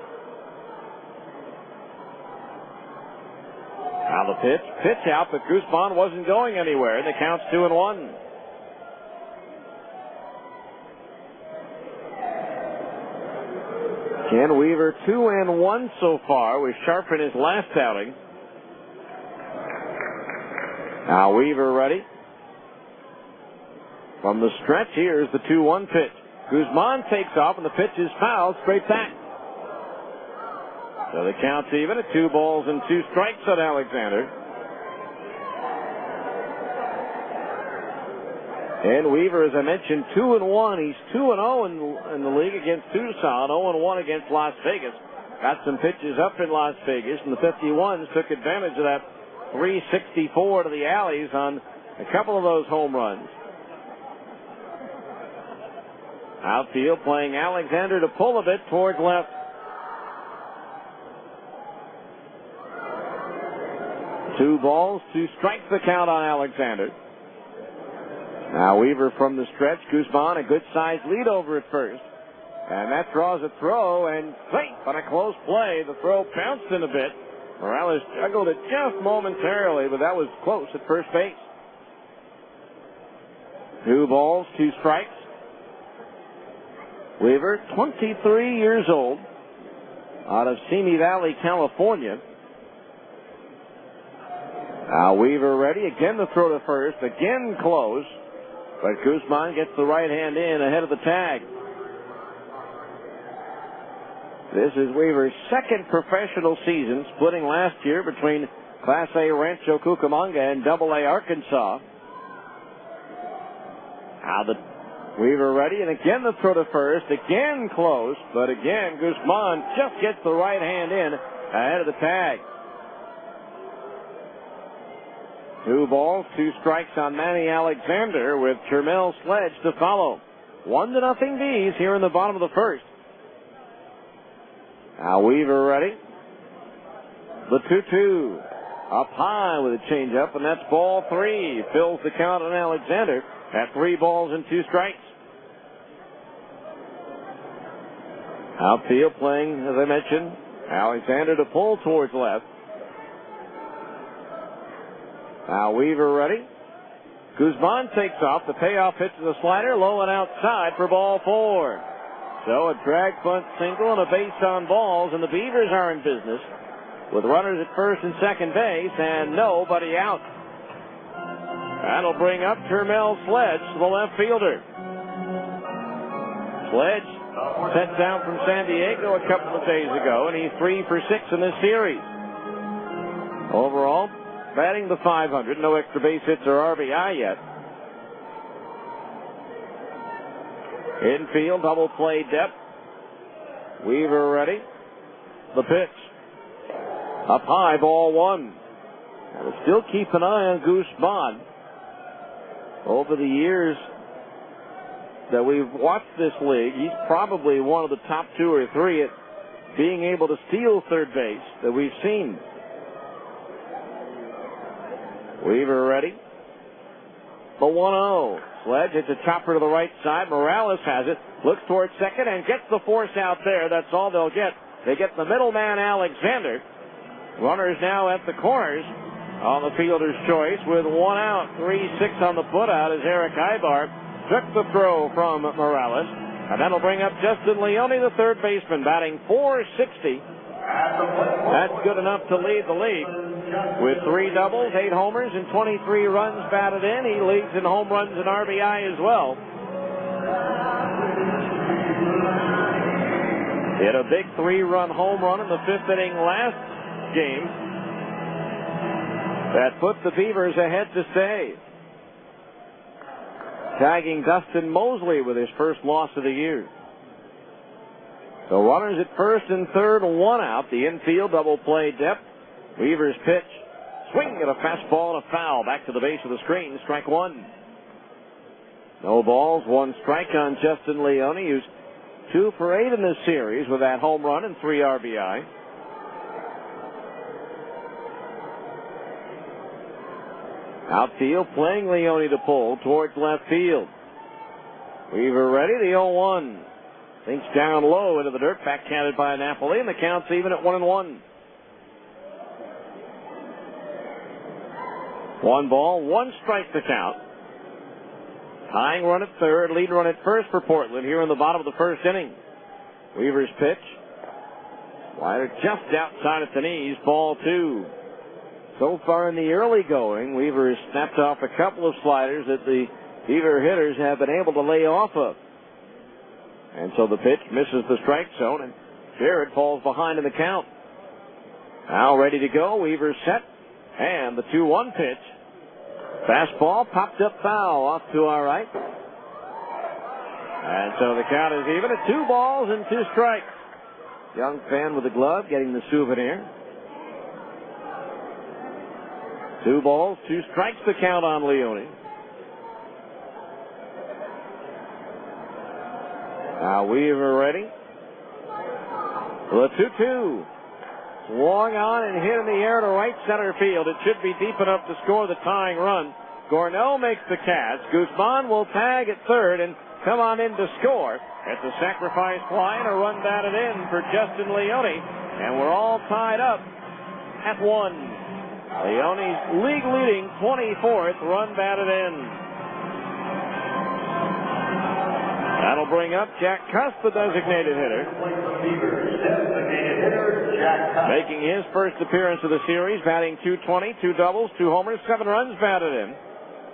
Now the pitch out, but Guzman wasn't going anywhere, and the count's 2-1. Ken Weaver 2-1 so far, was sharp in his last outing. Now Weaver ready. From the stretch, here's the 2-1 pitch. Guzman takes off, and the pitch is fouled straight back. So the count's even at 2 balls and 2 strikes on Alexander. And Weaver, as I mentioned, 2-1. He's 2-0 in the league against Tucson, 0-1 against Las Vegas. Got some pitches up in Las Vegas, and the 51s took advantage of that 364 to the alleys on a couple of those home runs. Outfield playing Alexander to pull a bit towards left. 2 balls, 2 strikes the count on Alexander. Now Weaver from the stretch. Guzman, a good-sized lead over at first. And that draws a throw, and on a close play, the throw bounced in a bit. Morales struggled it just momentarily, but that was close at first base. 2 balls, 2 strikes. Weaver, 23 years old, out of Simi Valley, California. Now Weaver ready. Again the throw to first. Again close. But Guzman gets the right hand in ahead of the tag. This is Weaver's second professional season, splitting last year between Class A Rancho Cucamonga and Double A Arkansas. Now the Weaver ready, and again the throw to first. Again close, but again Guzman just gets the right hand in ahead of the tag. 2 balls, 2 strikes on Manny Alexander with Termel Sledge to follow. 1-0 Bees here in the bottom of the first. Now Weaver ready. The 2-2. Up high with a changeup, and that's ball 3. Fills the count on Alexander at 3 balls and 2 strikes. Outfield playing, as I mentioned, Alexander to pull towards left. Now Weaver ready. Guzman takes off. The payoff pitch to the slider, low and outside for ball 4. So a drag bunt single and a base on balls, and the Beavers are in business with runners at first and second base and nobody out. That'll bring up Termel Sledge, the left fielder. Sledge set down from San Diego a couple of days ago, and he's 3 for 6 in this series. Overall, batting the .500, no extra base hits or RBI yet. Infield, double play depth. Weaver ready. The pitch. Up high, ball 1. And we'll still keep an eye on Guzman. Over the years that we've watched this league, he's probably one of the top 2 or 3 at being able to steal third base that we've seen. Weaver ready. The 1-0. Sledge hits a chopper to the right side. Morales has it. Looks towards second and gets the force out there. That's all they'll get. They get the middleman, Alexander. Runners now at the corners on the fielder's choice with 1 out. 3-6 on the putout as Eric Ibar took the throw from Morales. And that'll bring up Justin Leone, the third baseman, batting .460. That's good enough to lead the league. With 3 doubles, 8 homers, and 23 runs batted in. He leads in home runs and RBI as well. He had a big 3-run home run in the 5th inning last game that put the Beavers ahead to stay. Tagging Dustin Mosley with his first loss of the year. So runners at first and third, 1 out. The infield double play depth. Weaver's pitch. Swing at a fastball and a foul. Back to the base of the screen. Strike 1. No balls, 1 strike on Justin Leone, who's 2 for 8 in this series with that home run and 3 RBI. Outfield playing Leone to pull towards left field. Weaver ready, the 0-1. Thinks down low into the dirt, backhanded by Napoli, and the count's even at 1-1. 1 ball, 1 strike to count. Tying run at third, lead run at first for Portland here in the bottom of the first inning. Weaver's pitch. Slider just outside at the knees, ball 2. So far in the early going, Weaver has snapped off a couple of sliders that the Beaver hitters have been able to lay off of. And so the pitch misses the strike zone, and Jared falls behind in the count. Now ready to go, Weaver set, and the 2-1 pitch. Fastball popped up foul off to our right. And so the count is even at 2 balls and 2 strikes. Young fan with the glove getting the souvenir. 2 balls, 2 strikes to count on Leone. Now Weaver ready. The 2-2. Swung on and hit in the air to right center field. It should be deep enough to score the tying run. Gornell makes the catch. Guzman will tag at third and come on in to score. It's a sacrifice fly and a run batted in for Justin Leone. And we're all tied up at 1. Leone's league-leading 24th run batted in. That'll bring up Jack Cuss, the designated hitter. Making his first appearance of the series, batting .220, 2 doubles, 2 homers, 7 runs batted in.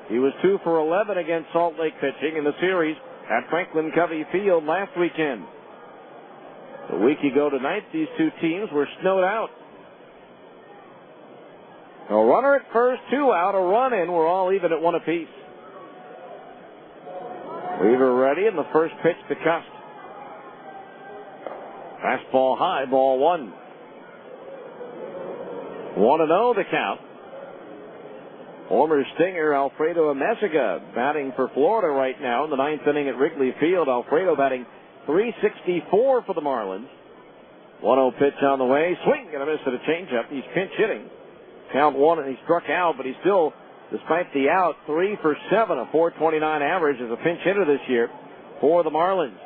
He was 2 for 11 against Salt Lake pitching in the series at Franklin Covey Field last weekend. A week ago tonight, these 2 teams were snowed out. A runner at first, 2 out, a run in. We're all even at 1 apiece. Weaver ready, and the first pitch to Cust. Fastball high, ball 1. 1-0 the count. Former Stinger Alfredo Amesiga batting for Florida right now in the 9th inning at Wrigley Field. Alfredo batting .364 for the Marlins. 1-0 pitch on the way. Swing and a miss at a changeup. He's pinch hitting. Count 1, and he struck out, but he still, despite the out, 3 for 7, a .429 average as a pinch hitter this year for the Marlins.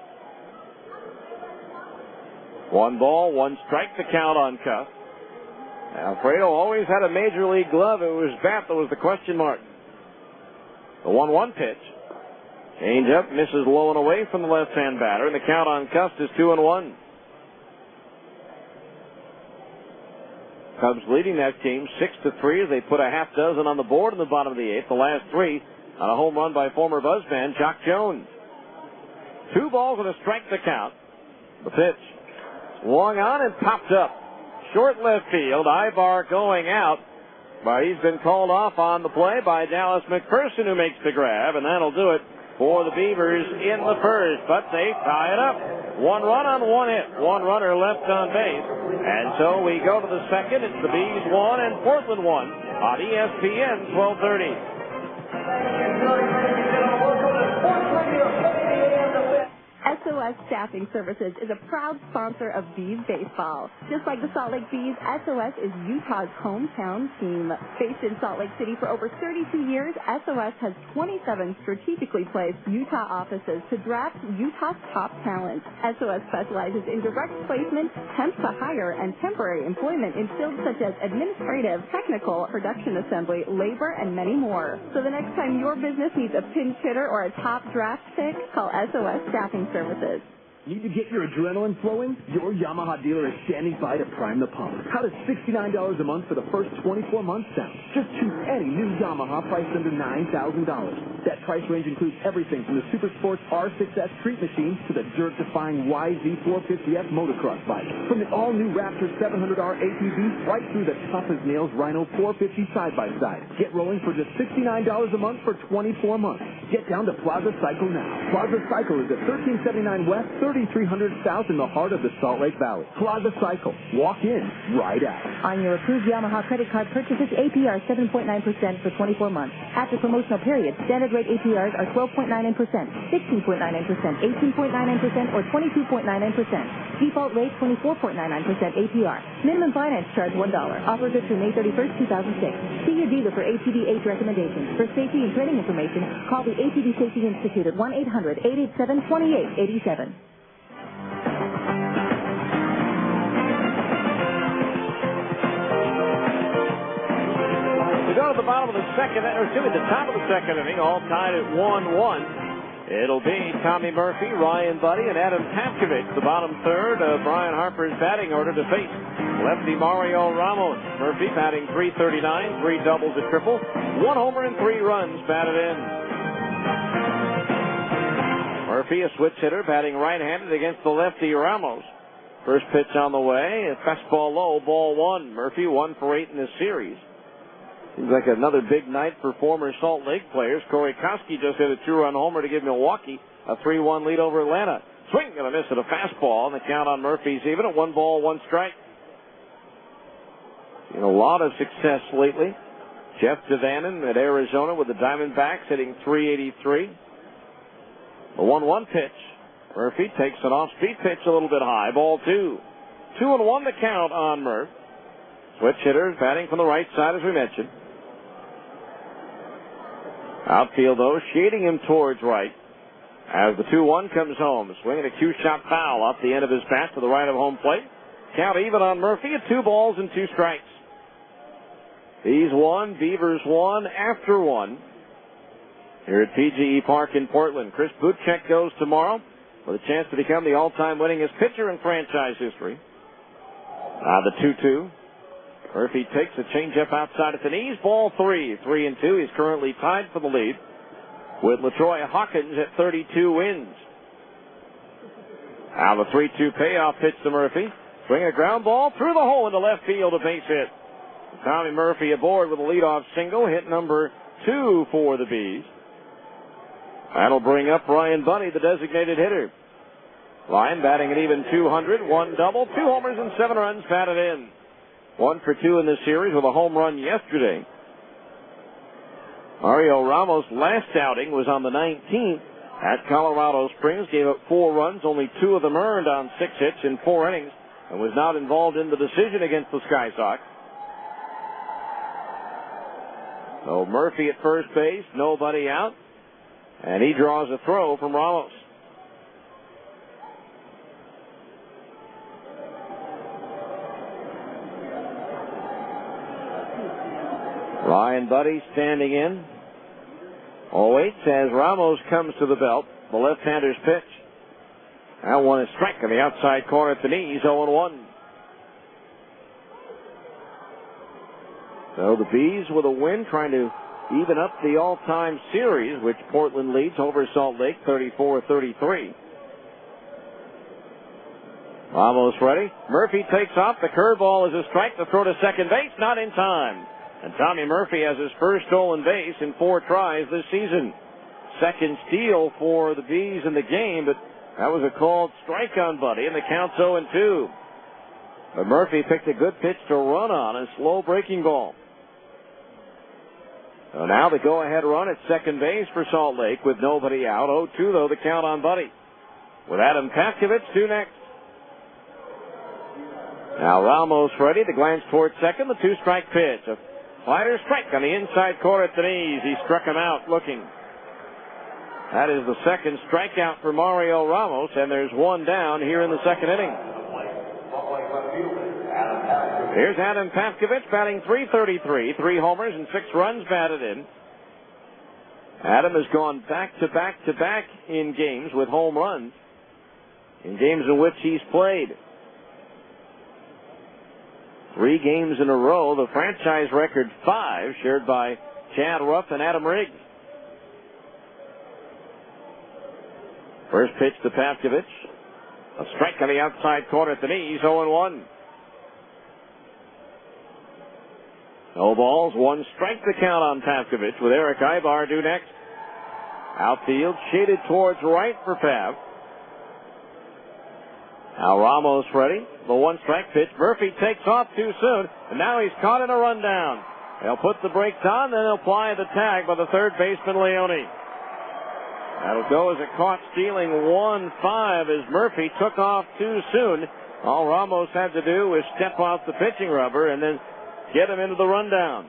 1 ball, 1 strike to count on Cuff. Alfredo always had a major league glove. It was bat that was the question mark. The 1-1 pitch. Change up, misses low and away from the left-hand batter, and the count on Cuff is 2-1. Cubs leading that game 6-3 as they put a half dozen on the board in the bottom of the 8th. The last 3 on a home run by former buzzman Jock Jones. 2 balls and a strike to count. The pitch swung on and popped up. Short left field. Ibar going out. But he's been called off on the play by Dallas McPherson, who makes the grab, and that'll do it for the Beavers in the first. But they tie it up. 1 run on 1 hit. 1 runner left on base. And so we go to the second. It's the Bees 1 and Portland 1 on ESPN 1230. SOS Staffing Services is a proud sponsor of Bees baseball. Just like the Salt Lake Bees, SOS is Utah's hometown team. Based in Salt Lake City for over 32 years, SOS has 27 strategically placed Utah offices to draft Utah's top talent. SOS specializes in direct placement, temp to hire, and temporary employment in fields such as administrative, technical, production assembly, labor, and many more. So the next time your business needs a pinch hitter or a top draft pick, call SOS Staffing Services. Need to get your adrenaline flowing? Your Yamaha dealer is standing by to prime the pump. How does $69 a month for the first 24 months sound? Just choose any new Yamaha priced under $9,000. That price range includes everything from the Super Sports R6S street machine to the dirt-defying YZ450F motocross bike. From the all-new Raptor 700R ATV right through the tough-as-nails Rhino 450 side-by-side. Get rolling for just $69 a month for 24 months. Get down to Plaza Cycle now. Plaza Cycle is at 1379 West, 3300 South in the heart of the Salt Lake Valley. Plaza Cycle. Walk in, ride out. On your approved Yamaha credit card purchases, APR 7.9% for 24 months. After promotional period, standard rate APRs are 12.99%, 16.99%, 18.99%, or 22.99%. Default rate 24.99% APR. Minimum finance charge $1. Offer good through May 31st, 2006. See your dealer for ATV age recommendations. For safety and training information, call the ATV Safety Institute at 1-800-887-2887. We go to the bottom of the second, or excuse me, the top of the second inning, all tied at 1-1. It'll be Tommy Murphy, Ryan Buddy, and Adam Papkovich, the bottom third of Brian Harper's batting order to face lefty Mario Ramos. Murphy batting .339, 3 doubles, a triple, 1 homer and 3 runs batted in. Murphy, a switch hitter, batting right-handed against the lefty Ramos. First pitch on the way, a fastball low, ball 1. Murphy 1 for 8 in this series. Seems like another big night for former Salt Lake players. Corey Koski just hit a 2-run homer to give Milwaukee a 3-1 lead over Atlanta. Swing and a miss at a fastball, and the count on Murphy's even at 1 ball, 1 strike. Seen a lot of success lately. Jeff Devannon at Arizona with the Diamondbacks hitting .383. The 1-1 pitch. Murphy takes an off-speed pitch a little bit high. Ball 2. 2-1 the count on Murph. Switch hitters batting from the right side as we mentioned. Outfield, though, shading him towards right. As the 2-1 comes home, swinging a cue-shot foul off the end of his bat to the right of home plate. Count even on Murphy at 2 balls and 2 strikes. He's 1, Beavers 1 after 1. Here at PGE Park in Portland, Chris Butchek goes tomorrow with a chance to become the all-time winningest pitcher in franchise history. The 2-2. Murphy takes a changeup outside at the knees. Ball 3. 3-2. He's currently tied for the lead with LaTroy Hawkins at 32 wins. Now the 3-2 payoff pitch to Murphy. Swinging a ground ball through the hole into left field, a base hit. Tommy Murphy aboard with a leadoff single, hit number 2 for the Bees. That'll bring up Ryan Bunny, the designated hitter. Ryan batting at even 200, 1 double, 2 homers and 7 runs batted in. 1 for 2 in this series with a home run yesterday. Mario Ramos' last outing was on the 19th at Colorado Springs. Gave up 4 runs, only 2 of them earned on 6 hits in 4 innings, and was not involved in the decision against the Sky Sox. So Murphy at first base, nobody out, and he draws a throw from Ramos. Ryan Buddy standing in. 0-8 as Ramos comes to the belt. The left-hander's pitch. That one is strike on the outside corner at the knees, 0-1. So the Bees with a win, trying to even up the all-time series, which Portland leads over Salt Lake 34-33. Ramos ready. Murphy takes off. The curveball is a strike. The throw to second base, not in time. And Tommy Murphy has his first stolen base in 4 tries this season. Second steal for the Bees in the game, but that was a called strike on Buddy, and the count's 0-2. But Murphy picked a good pitch to run on, a slow breaking ball. So now the go-ahead run at second base for Salt Lake with nobody out. 0-2, though, the count on Buddy. With Adam Papkovich due next. Now Ramos ready to glance towards second. The 2-strike pitch. A slider strike on the inside corner at the knees. He struck him out looking. That is the second strikeout for Mario Ramos, and there's 1 down here in the second inning. Here's Adam Papkovich batting .333, 3 homers and 6 runs batted in. Adam has gone back-to-back in games with home runs, in games in which he's played. 3 games in a row, the franchise record 5, shared by Chad Ruff and Adam Riggs. First pitch to Papkovich. A strike on the outside corner at the knees, 0-1. No balls, 1 strike to count on Papkovich with Eric Ibar due next. Outfield shaded towards right for Pav. Now Ramos ready. The one-strike pitch. Murphy takes off too soon, and now he's caught in a rundown. They'll put the brakes on, then they'll apply the tag by the third baseman, Leone. That'll go as a caught stealing 1-5 as Murphy took off too soon. All Ramos had to do was step off the pitching rubber and then get him into the rundown.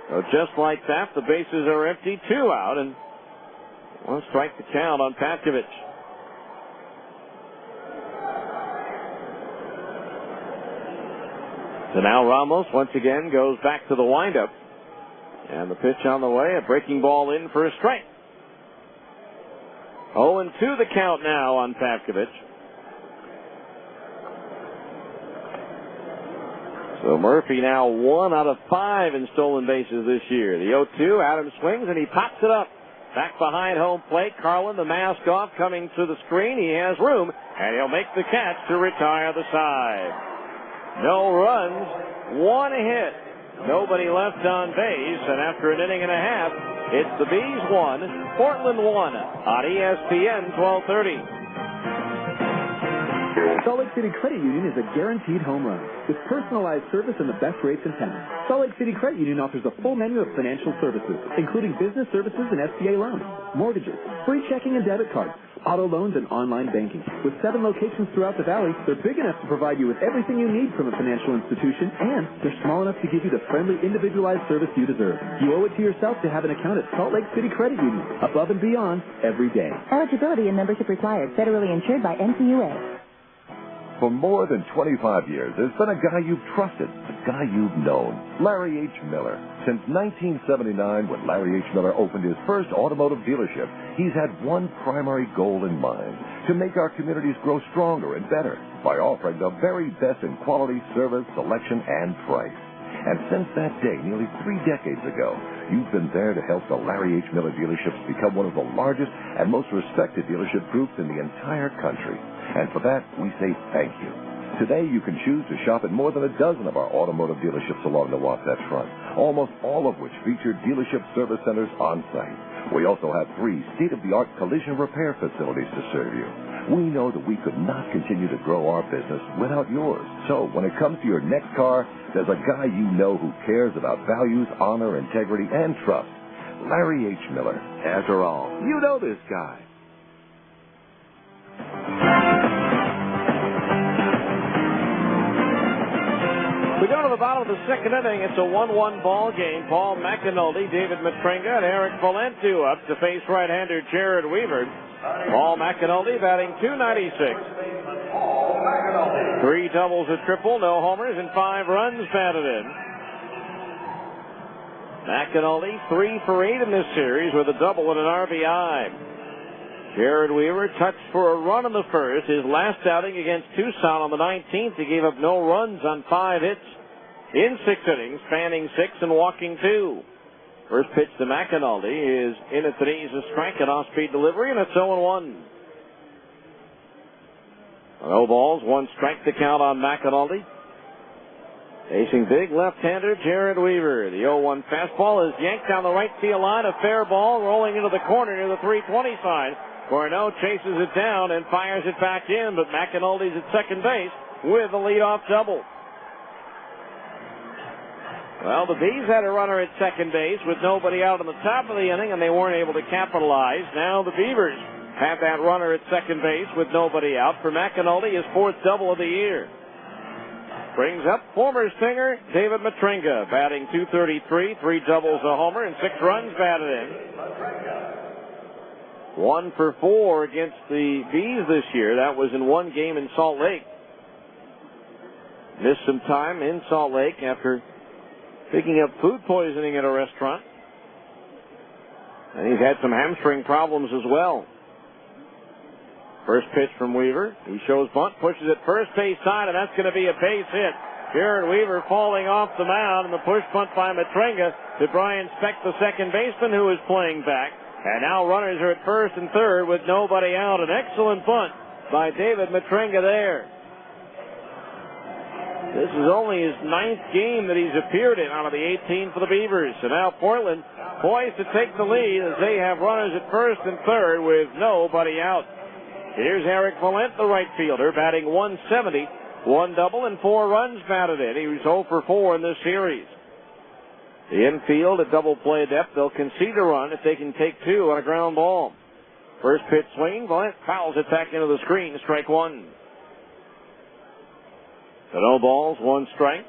So just like that, the bases are empty, 2 out, and one strike to count on Patkovich. So now Ramos once again goes back to the windup. And the pitch on the way, a breaking ball in for a strike. 0-2 the count now on Patkovich. So Murphy now 1 out of 5 in stolen bases this year. The 0-2, Adams swings and he pops it up. Back behind home plate, Carlin, the mask off, coming to the screen. He has room, and he'll make the catch to retire the side. No runs, 1 hit. Nobody left on base, and after an inning and a half, it's the Bees 1, Portland 1 on ESPN 1230. Salt Lake City Credit Union is a guaranteed home run with personalized service and the best rates in town. Salt Lake City Credit Union offers a full menu of financial services, including business services and SBA loans, mortgages, free checking and debit cards, auto loans, and online banking. With 7 locations throughout the valley, they're big enough to provide you with everything you need from a financial institution, and they're small enough to give you the friendly, individualized service you deserve. You owe it to yourself to have an account at Salt Lake City Credit Union, above and beyond every day. Eligibility and membership required. Federally insured by NCUA. For more than 25 years, there's been a guy you've trusted, a guy you've known, Larry H. Miller. Since 1979, when Larry H. Miller opened his first automotive dealership, he's had one primary goal in mind, to make our communities grow stronger and better by offering the very best in quality, service, selection, and price. And since that day, nearly 3 decades ago, you've been there to help the Larry H. Miller dealerships become one of the largest and most respected dealership groups in the entire country. And for that, we say thank you. Today, you can choose to shop at more than a dozen of our automotive dealerships along the Wasatch Front, almost all of which feature dealership service centers on site. We also have 3 state-of-the-art collision repair facilities to serve you. We know that we could not continue to grow our business without yours. So when it comes to your next car, there's a guy you know who cares about values, honor, integrity, and trust. Larry H. Miller. After all, you know this guy. We go to the bottom of the second inning. It's a 1-1 ball game. Paul McAnulty, David Matringa, and Eric Valentu up to face right-hander Jared Weaver. Paul McAnulty batting .296. 3 doubles, a triple, no homers, and 5 runs batted in. McAnulty 3 for 8 in this series with a double and an RBI. Jared Weaver touched for a run in the first. His last outing against Tucson on the 19th, he gave up no runs on 5 hits in 6 innings, spanning 6 and walking 2. First pitch to McAnulty is in at today's a strike, an off-speed delivery, and it's 0-1. No balls, 1 strike to count on McAnulty. Facing big left-hander Jared Weaver. The 0-1 fastball is yanked down the right field line. A fair ball rolling into the corner near the 320 sign. Cornell chases it down and fires it back in, but McAnulty's at second base with a leadoff double. Well, the Bees had a runner at second base with nobody out on the top of the inning, and they weren't able to capitalize. Now the Beavers have that runner at second base with nobody out. For McAnulty, his 4th double of the year. Brings up former Stinger David Matringa, batting .233, 3 doubles, a homer, and 6 runs batted in. 1 for 4 against the Bees this year. That was in 1 game in Salt Lake. Missed some time in Salt Lake after picking up food poisoning at a restaurant. And he's had some hamstring problems as well. First pitch from Weaver. He shows bunt, pushes it first base side, and that's going to be a base hit. Jared Weaver falling off the mound, and the push bunt by Matringa to Brian Speck, the second baseman, who is playing back. And now runners are at first and third with nobody out. An excellent bunt by David Matringa there. This is only his 9th game that he's appeared in out of the 18 for the Beavers. So now Portland poised to take the lead as they have runners at first and third with nobody out. Here's Eric Valent, the right fielder, batting .170, 1 double and 4 runs batted in. He was 0 for 4 in this series. The infield at double play depth, they'll concede a run if they can take 2 on a ground ball. First pitch swing, Valent fouls it back into the screen, strike 1. So no balls, 1 strike.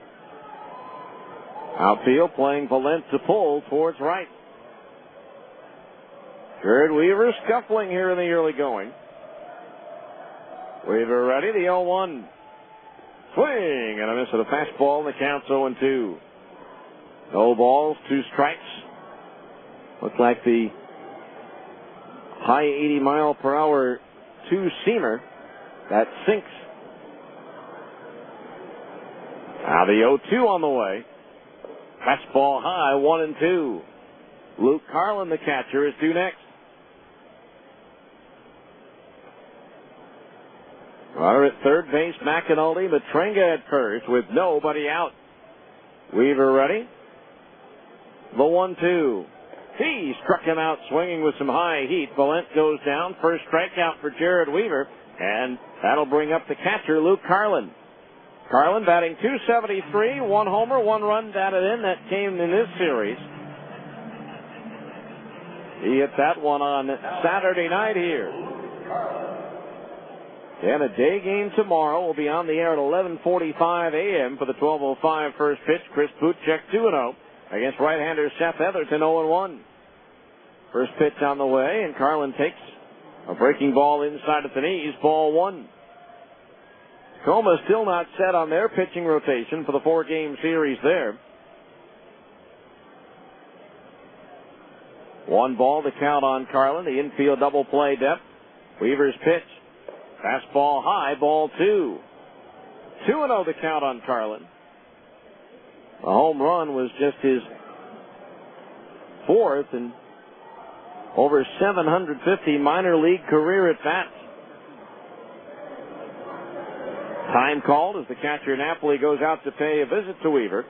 Outfield playing Valent to pull towards right. Jared Weaver scuffling here in the early going. Weaver ready, the 0-1. Swing and a miss at a fastball, and the count's 0-2. No balls, 2 strikes. Looks like the high 80-mile-per-hour 2-seamer that sinks. Now the 0-2 on the way. Fastball high, 1-2. Luke Carlin, the catcher, is due next. Runner at third base, McAnulty, Matrenga at first with nobody out. Weaver ready. The 1-2. He struck him out swinging with some high heat. Valent goes down. First strikeout for Jared Weaver, and that'll bring up the catcher, Luke Carlin. Carlin batting .273, 1 homer, 1 run batted in. That came in this series. He hit that one on Saturday night here. And a day game tomorrow. Will be on the air at 11:45 a.m. for the 12:05 first pitch. Chris Butchek 2-0 against right-hander Seth Etherton 0-1. First pitch on the way, and Carlin takes a breaking ball inside at the knees, ball 1. Tacoma still not set on their pitching rotation for the 4-game series there. 1 ball to count on Carlin. The infield double play depth. Weaver's pitch. Fastball high, ball 2. 2-0 to count on Carlin. The home run was just his 4th and over 750 minor league career at bats. Time called as the catcher Napoli goes out to pay a visit to Weaver,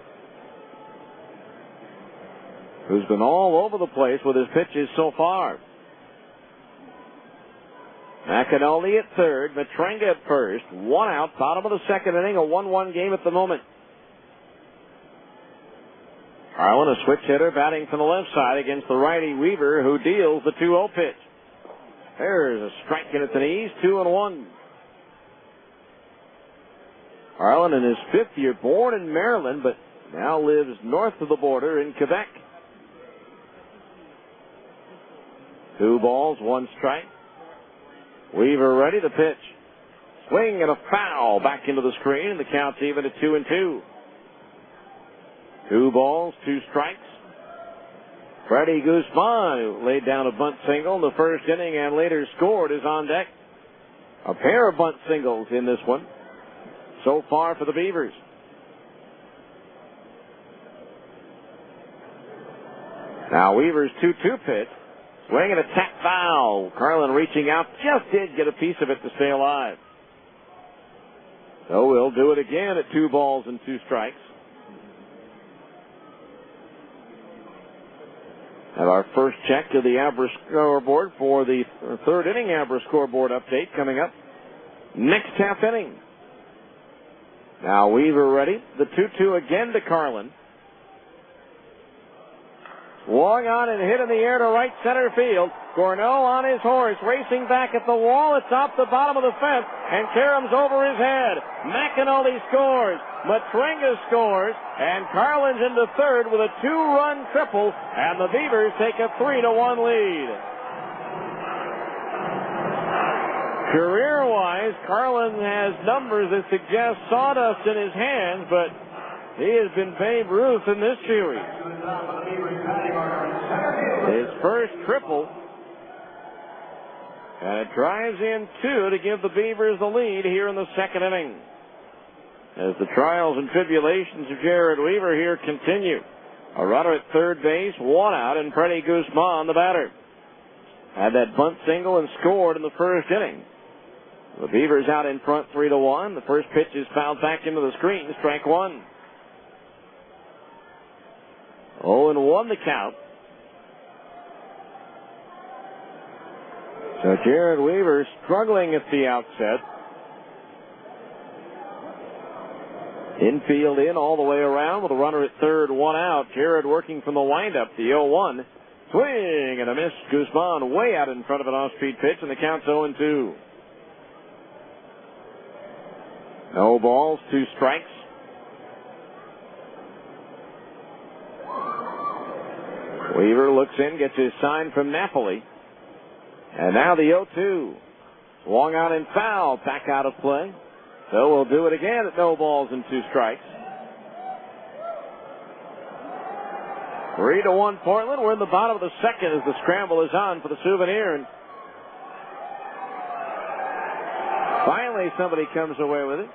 who's been all over the place with his pitches so far. McAnulty at third, Matrenga at first, 1 out, bottom of the 2nd inning, a 1-1 game at the moment. Carlin, a switch hitter, batting from the left side against the righty Weaver, who deals the 2-0 pitch. There's a strike in at the knees, 2-1. Carlin in his 5th year, born in Maryland, but now lives north of the border in Quebec. 2 balls, 1 strike. Weaver ready to pitch. Swing and a foul back into the screen, and the count's even at 2-2. 2 balls, 2 strikes. Freddie Guzman, who laid down a bunt single in the first inning and later scored, is on deck. A pair of bunt singles in this one so far for the Beavers. Now Weaver's 2-2 pitch. Swing and a tap foul. Carlin reaching out, just did get a piece of it to stay alive. So we'll do it again at 2 balls and 2 strikes. Have our first check to the Abra scoreboard for the 3rd inning Abra scoreboard update coming up next half inning. Now Weaver ready. The 2-2 again to Carlin. Swung on and hit in the air to right center field. Gorneau on his horse, racing back at the wall. It's off the bottom of the fence, and Karem's over his head. McAnulty scores. Matrenga scores, and Carlin's into third with a 2-run triple, and the Beavers take a 3-1 lead. Career-wise, Carlin has numbers that suggest sawdust in his hands, but he has been Babe Ruth in this series. His first triple, and it drives in 2 to give the Beavers the lead here in the 2nd inning. As the trials and tribulations of Jared Weaver here continue. A runner at third base, 1 out, and Freddie Guzman, the batter. Had that bunt single and scored in the first inning. The Beavers out in front 3-1. The first pitch is fouled back into the screen. Strike one. 0-1 the count. So Jared Weaver struggling at the outset. Infield in all the way around with a runner at third, one out. Jared working from the windup. The 0-1. Swing and a miss. Guzman way out in front of an off-speed pitch, and the count's 0-2. No balls, 2 strikes. Weaver looks in, gets his sign from Napoli. And now the 0-2. Swung out and foul. Back out of play. So we'll do it again at no balls and 2 strikes. 3-1 Portland. We're in the bottom of the second as the scramble is on for the Souvenir. And finally somebody comes away with it.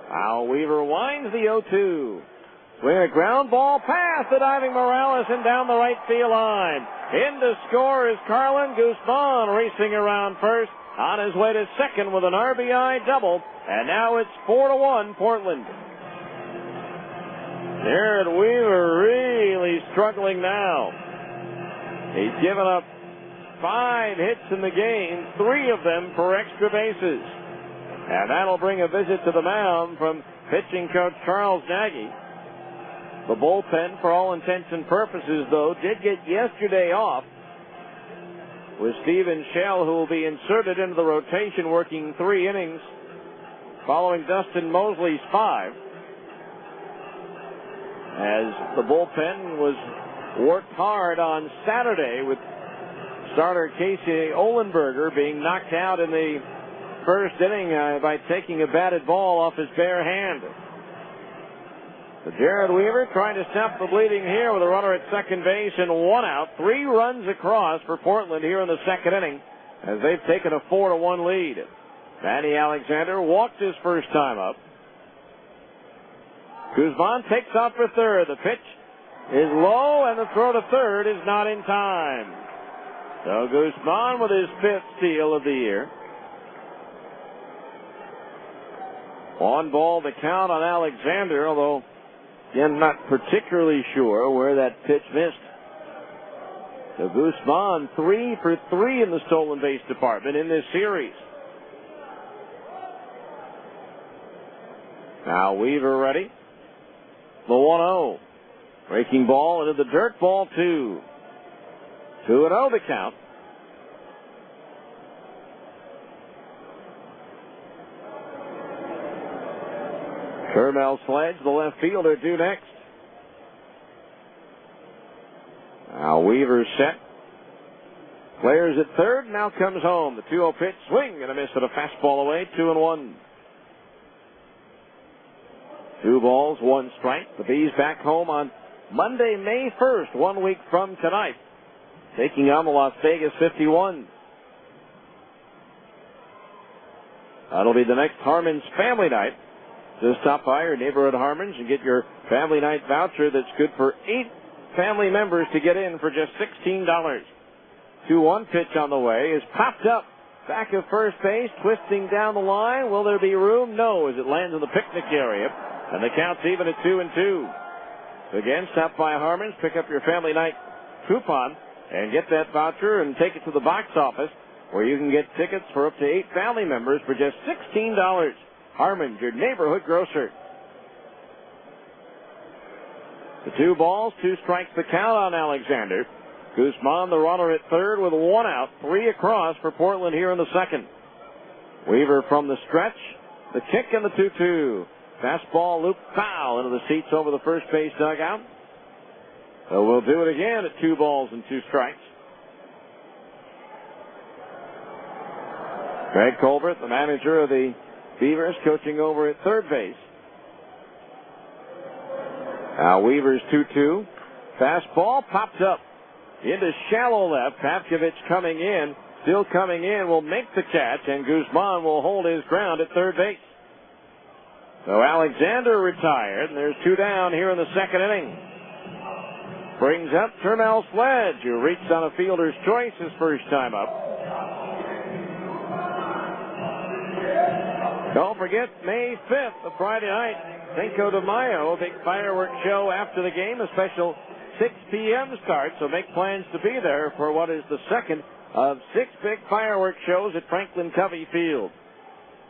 Now Weaver winds the 0-2. Swing a ground ball past the diving Morales and down the right field line. In to score is Carlin Guzman racing around first. On his way to second with an RBI double. And now it's 4-1 Portland. Jared Weaver really struggling now. He's given up 5 hits in the game, 3 of them for extra bases. And that'll bring a visit to the mound from pitching coach Charles Nagy. The bullpen, for all intents and purposes, though, did get yesterday off with Steven Shell, who will be inserted into the rotation, working 3 innings following Dustin Mosley's 5. As the bullpen was worked hard on Saturday with starter Casey Olenberger being knocked out in the first inning by taking a batted ball off his bare hand. So Jared Weaver trying to stop the bleeding here with a runner at second base and 1 out. 3 runs across for Portland here in the second inning as they've taken a 4-1 lead. Manny Alexander walked his first time up. Guzman takes off for third. The pitch is low and the throw to third is not in time. So Guzman with his 5th steal of the year. 1 ball to count on Alexander, although again, not particularly sure where that pitch missed. So Guzman 3 for 3 in the stolen base department in this series. Now Weaver ready. The 1-0. Breaking ball into the dirt, ball 2. 2-0 the count. Termel Sledge, the left fielder, due next. Now Weaver's set. Players at third, now comes home. The 2-0 pitch, swing and a miss at a fastball away, 2-1. 2 balls, 1 strike. The Bees back home on Monday, May 1st, 1 week from tonight, taking on the Las Vegas 51. That'll be the next Harmon's Family Night. Just stop by your neighborhood Harmon's and get your Family Night voucher that's good for 8 family members to get in for just $16. 2-1 pitch on the way is popped up. Back of first base, twisting down the line. Will there be room? No, as it lands in the picnic area. And the count's even at 2-2. So again, stop by Harmon's, pick up your Family Night coupon, and get that voucher and take it to the box office where you can get tickets for up to 8 family members for just $16. Harmon's, your neighborhood grocer. The 2 balls, 2 strikes the count on Alexander. Guzman, the runner at third with 1 out, 3 across for Portland here in the second. Weaver from the stretch, the kick and the 2-2. Fastball loop foul into the seats over the first base dugout. So we'll do it again at 2 balls and 2 strikes. Greg Colbert, the manager of the Beavers, coaching over at third base. Now Weaver's 2-2. Fastball popped up into shallow left. Pavkovich coming in, still coming in, will make the catch, and Guzman will hold his ground at third base. So Alexander retired, and there's 2 down here in the second inning. Brings up Termel Sledge, who reached on a fielder's choice his first time up. Don't forget, May 5th, a Friday night, Cinco de Mayo, big fireworks show after the game, a special 6 p.m. start, so make plans to be there for what is the second of 6 big fireworks shows at Franklin Covey Field.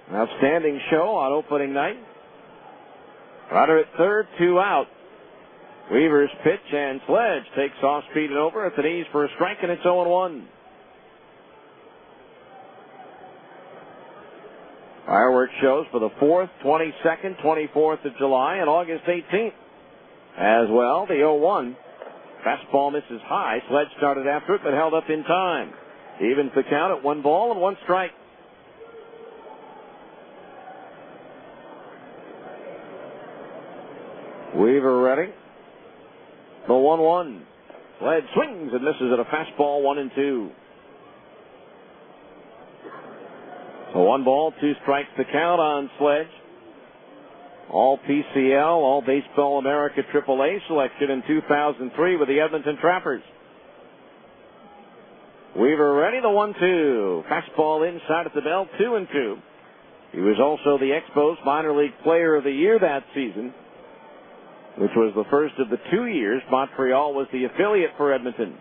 An outstanding show on opening night. Runner at third, 2 out. Weaver's pitch and Sledge takes off speed and over at the knees for a strike, and it's 0-1. Fireworks shows for the 4th, 22nd, 24th of July, and August 18th. As well, the 0-1. Fastball misses high. Sledge started after it, but held up in time. Evens the count at 1 ball and 1 strike. Weaver ready. The 1-1. Sledge swings and misses at a fastball, 1-2. So 1 ball, 2 strikes the count on Sledge. All PCL, All Baseball America AAA selection in 2003 with the Edmonton Trappers. Weaver ready, the 1-2. Fastball inside at the belt, 2-2. He was also the Expos Minor League Player of the Year that season, which was the first of the 2 years Montreal was the affiliate for Edmonton.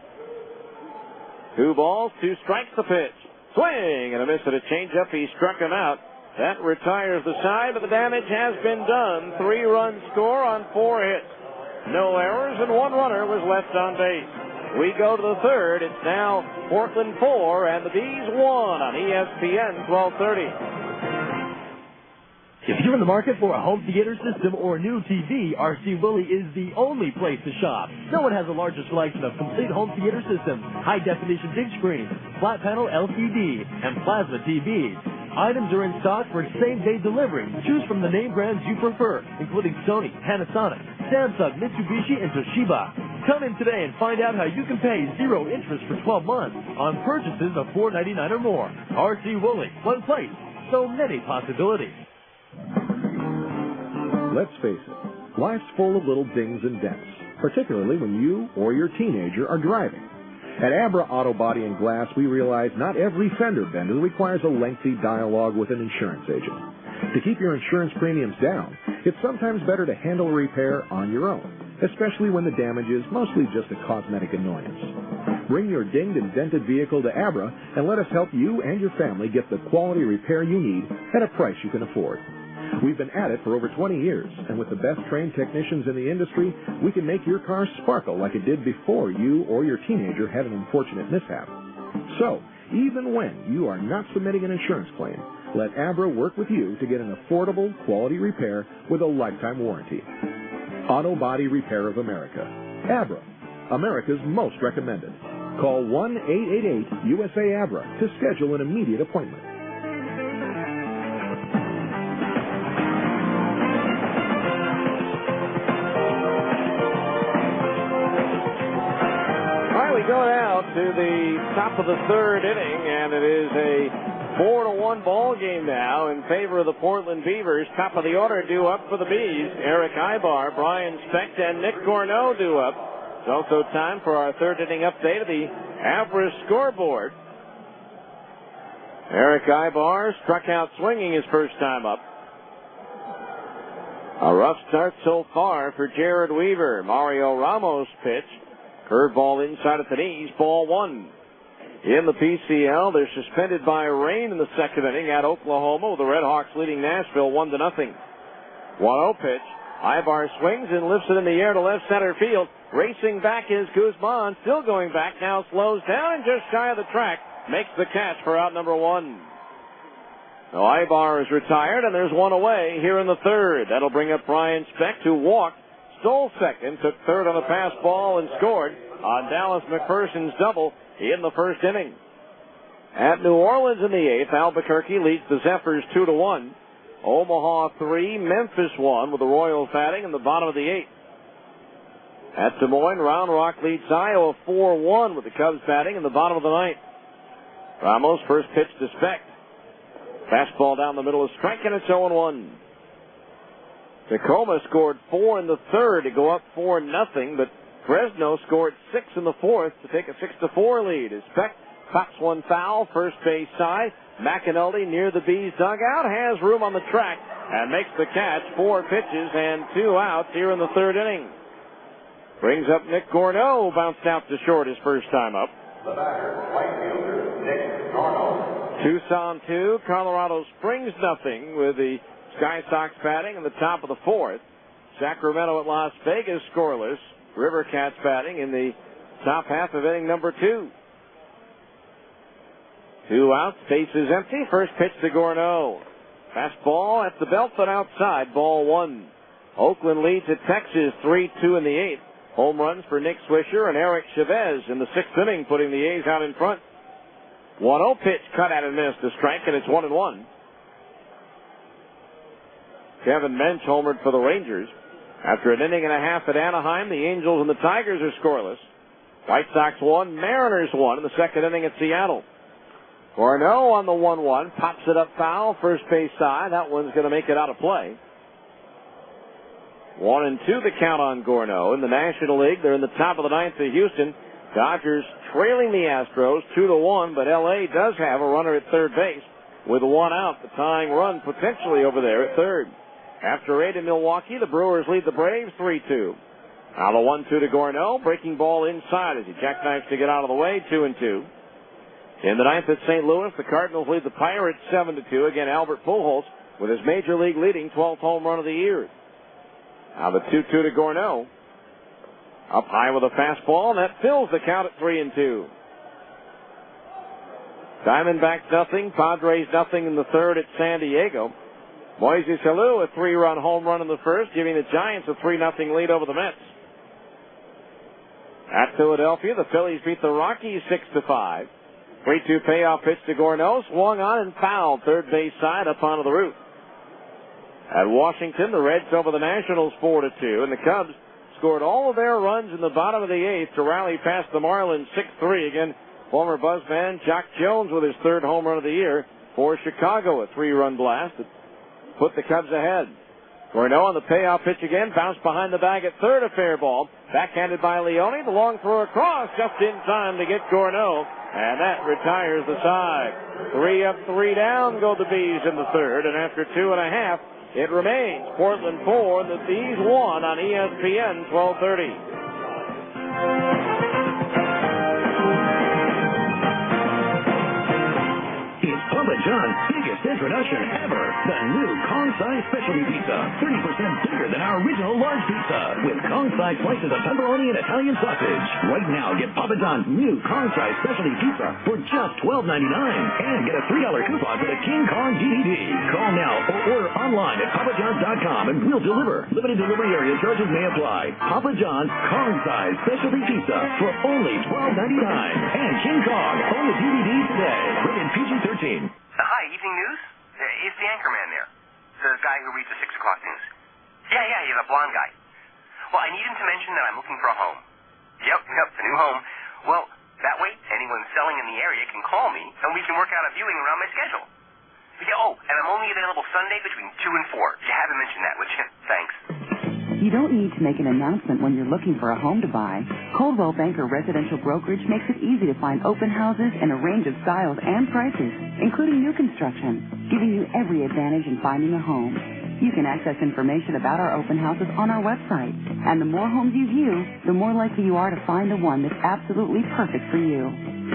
2 balls, 2 strikes the pitch. Swing and a miss at a changeup. He struck him out. That retires the side, but the damage has been done. 3-run score on 4 hits. No errors, and 1 runner was left on base. We go to the third. It's now Portland 4 and the Bees 1 on ESPN 1230. If you're in the market for a home theater system or new TV, RC Willey is the only place to shop. No one has a larger selection of complete home theater systems, high-definition big screen, flat-panel LCD, and plasma TVs. Items are in stock for same-day delivery. Choose from the name brands you prefer, including Sony, Panasonic, Samsung, Mitsubishi, and Toshiba. Come in today and find out how you can pay 0 interest for 12 months on purchases of $4.99 or more. RC Willey, one place, so many possibilities. Let's face it, life's full of little dings and dents, particularly when you or your teenager are driving. At Abra Auto Body and Glass, we realize not every fender bender requires a lengthy dialogue with an insurance agent. To keep your insurance premiums down, it's sometimes better to handle a repair on your own, especially when the damage is mostly just a cosmetic annoyance. Bring your dinged and dented vehicle to Abra and let us help you and your family get the quality repair you need at a price you can afford. We've been at it for over 20 years, and with the best trained technicians in the industry, we can make your car sparkle like it did before you or your teenager had an unfortunate mishap. So, even when you are not submitting an insurance claim, let Abra work with you to get an affordable, quality repair with a lifetime warranty. Auto Body Repair of America. Abra, America's most recommended. Call 1-888-USA-ABRA to schedule an immediate appointment. We go now to the top of the third inning, and it is a 4-1 ball game now in favor of the Portland Beavers. Top of the order due up for the Bees. Eric Ibar, Brian Specht, and Nick Gorneau due up. It's also time for our third inning update of the Abra scoreboard. Eric Ibar struck out swinging his first time up. A rough start so far for Jared Weaver. Mario Ramos pitch. Curveball inside at the knees, ball 1. In the PCL, they're suspended by rain in the second inning at Oklahoma, with the Red Hawks leading Nashville 1-0. 1-0 pitch. Ibar swings and lifts it in the air to left center field. Racing back is Guzman, still going back, now slows down and just shy of the track, makes the catch for out number 1. Now Ibar is retired, and there's 1 away here in the third. That'll bring up Brian Specht, who walked, stole second, took third on a pass ball, and scored on Dallas McPherson's double in the first inning. At New Orleans in the 8th, Albuquerque leads the Zephyrs 2-1. Omaha 3, Memphis 1, with the Royals batting in the bottom of the 8th. At Des Moines, Round Rock leads Iowa 4-1 with the Cubs batting in the bottom of the 9th. Ramos first pitch to Specht. Fastball down the middle is strike, and it's 0-1. Tacoma scored 4 in the third to go up 4-0, but Fresno scored 6 in the fourth to take a 6-4 lead as Specht pops one foul, first base side. McAnulty near the Bees dugout, has room on the track, and makes the catch. 4 pitches and 2 outs here in the third inning. Brings up Nick Gorneau, bounced out to short his first time up. The batter, right fielder, Nick Gorneau. Tucson 2, Colorado Springs nothing with the Sky Sox batting in the top of the fourth. Sacramento at Las Vegas scoreless. River Cats batting in the top half of inning number 2. 2 outs, bases empty. First pitch to Gorneau. Fastball at the belt but outside, ball 1. Oakland leads at Texas 3-2 in the 8th. Home runs for Nick Swisher and Eric Chavez in the 6th inning, putting the A's out in front. 1-0 pitch, cut at and missed to strike, and it's 1-1. Kevin Mensch homered for the Rangers. After an inning and a half at Anaheim, the Angels and the Tigers are scoreless. White Sox 1, Mariners 1 in the 2nd inning at Seattle. Gorneau on the 1-1, pops it up foul, first base side. That one's going to make it out of play. 1-2 the count on Gorneau. In the National League, they're in the top of the 9th at Houston. Dodgers trailing the Astros 2-1, but L.A. does have a runner at third base with 1 out, the tying run potentially over there at third. After 8 in Milwaukee, the Brewers lead the Braves 3-2. Now the 1-2 to Gorneau, breaking ball inside as he jackknifes to get out of the way, 2-2. In the 9th at St. Louis, the Cardinals lead the Pirates 7-2. Again, Albert Pujols with his major league leading 12th home run of the year. Now the 2-2 to Gorneau. Up high with a fastball, and that fills the count at 3-2. Diamondbacks nothing, Padres nothing in the 3rd at San Diego. Moises Alou, a 3-run home run in the 1st, giving the Giants a 3-0 lead over the Mets. At Philadelphia, the Phillies beat the Rockies 6-5. 3-2 payoff pitch to Gorneau, swung on and fouled third base side up onto the roof. At Washington, the Reds over the Nationals 4-2, and the Cubs scored all of their runs in the bottom of the 8th to rally past the Marlins 6-3. Again, former Buzzman Jock Jones with his 3rd home run of the year for Chicago, a 3-run blast that put the Cubs ahead. Gorneau on the payoff pitch again, bounced behind the bag at third, a fair ball. Backhanded by Leone, the long throw across just in time to get Gorneau, and that retires the side. 3 up, 3 down go the Bees in the 3rd, and after 2.5, it remains Portland 4, the Bees 1 on ESPN 1230. Papa John's biggest introduction ever. The new Kong-size specialty pizza. 30% bigger than our original large pizza. With Kong-size slices of pepperoni and Italian sausage. Right now, get Papa John's new Kong-size specialty pizza for just $12.99. And get a $3 coupon for the King Kong DVD. Call now or order online at papajohns.com and we'll deliver. Limited delivery area charges may apply. Papa John's Kong-size specialty pizza for only $12.99. And King Kong, own the DVD today. Rated PG-13. Hi, evening news? Is the anchorman there? The guy who reads the 6 o'clock news. Yeah, he's a blonde guy. Well, I need him to mention that I'm looking for a home. Yep, a new home. Well, that way, anyone selling in the area can call me, and we can work out a viewing around my schedule. Yeah, and I'm only available Sunday between 2 and 4. You haven't mentioned that, would you? Thanks. You don't need to make an announcement when you're looking for a home to buy. Coldwell Banker Residential Brokerage makes it easy to find open houses in a range of styles and prices, including new construction, giving you every advantage in finding a home. You can access information about our open houses on our website. And the more homes you view, the more likely you are to find the one that's absolutely perfect for you.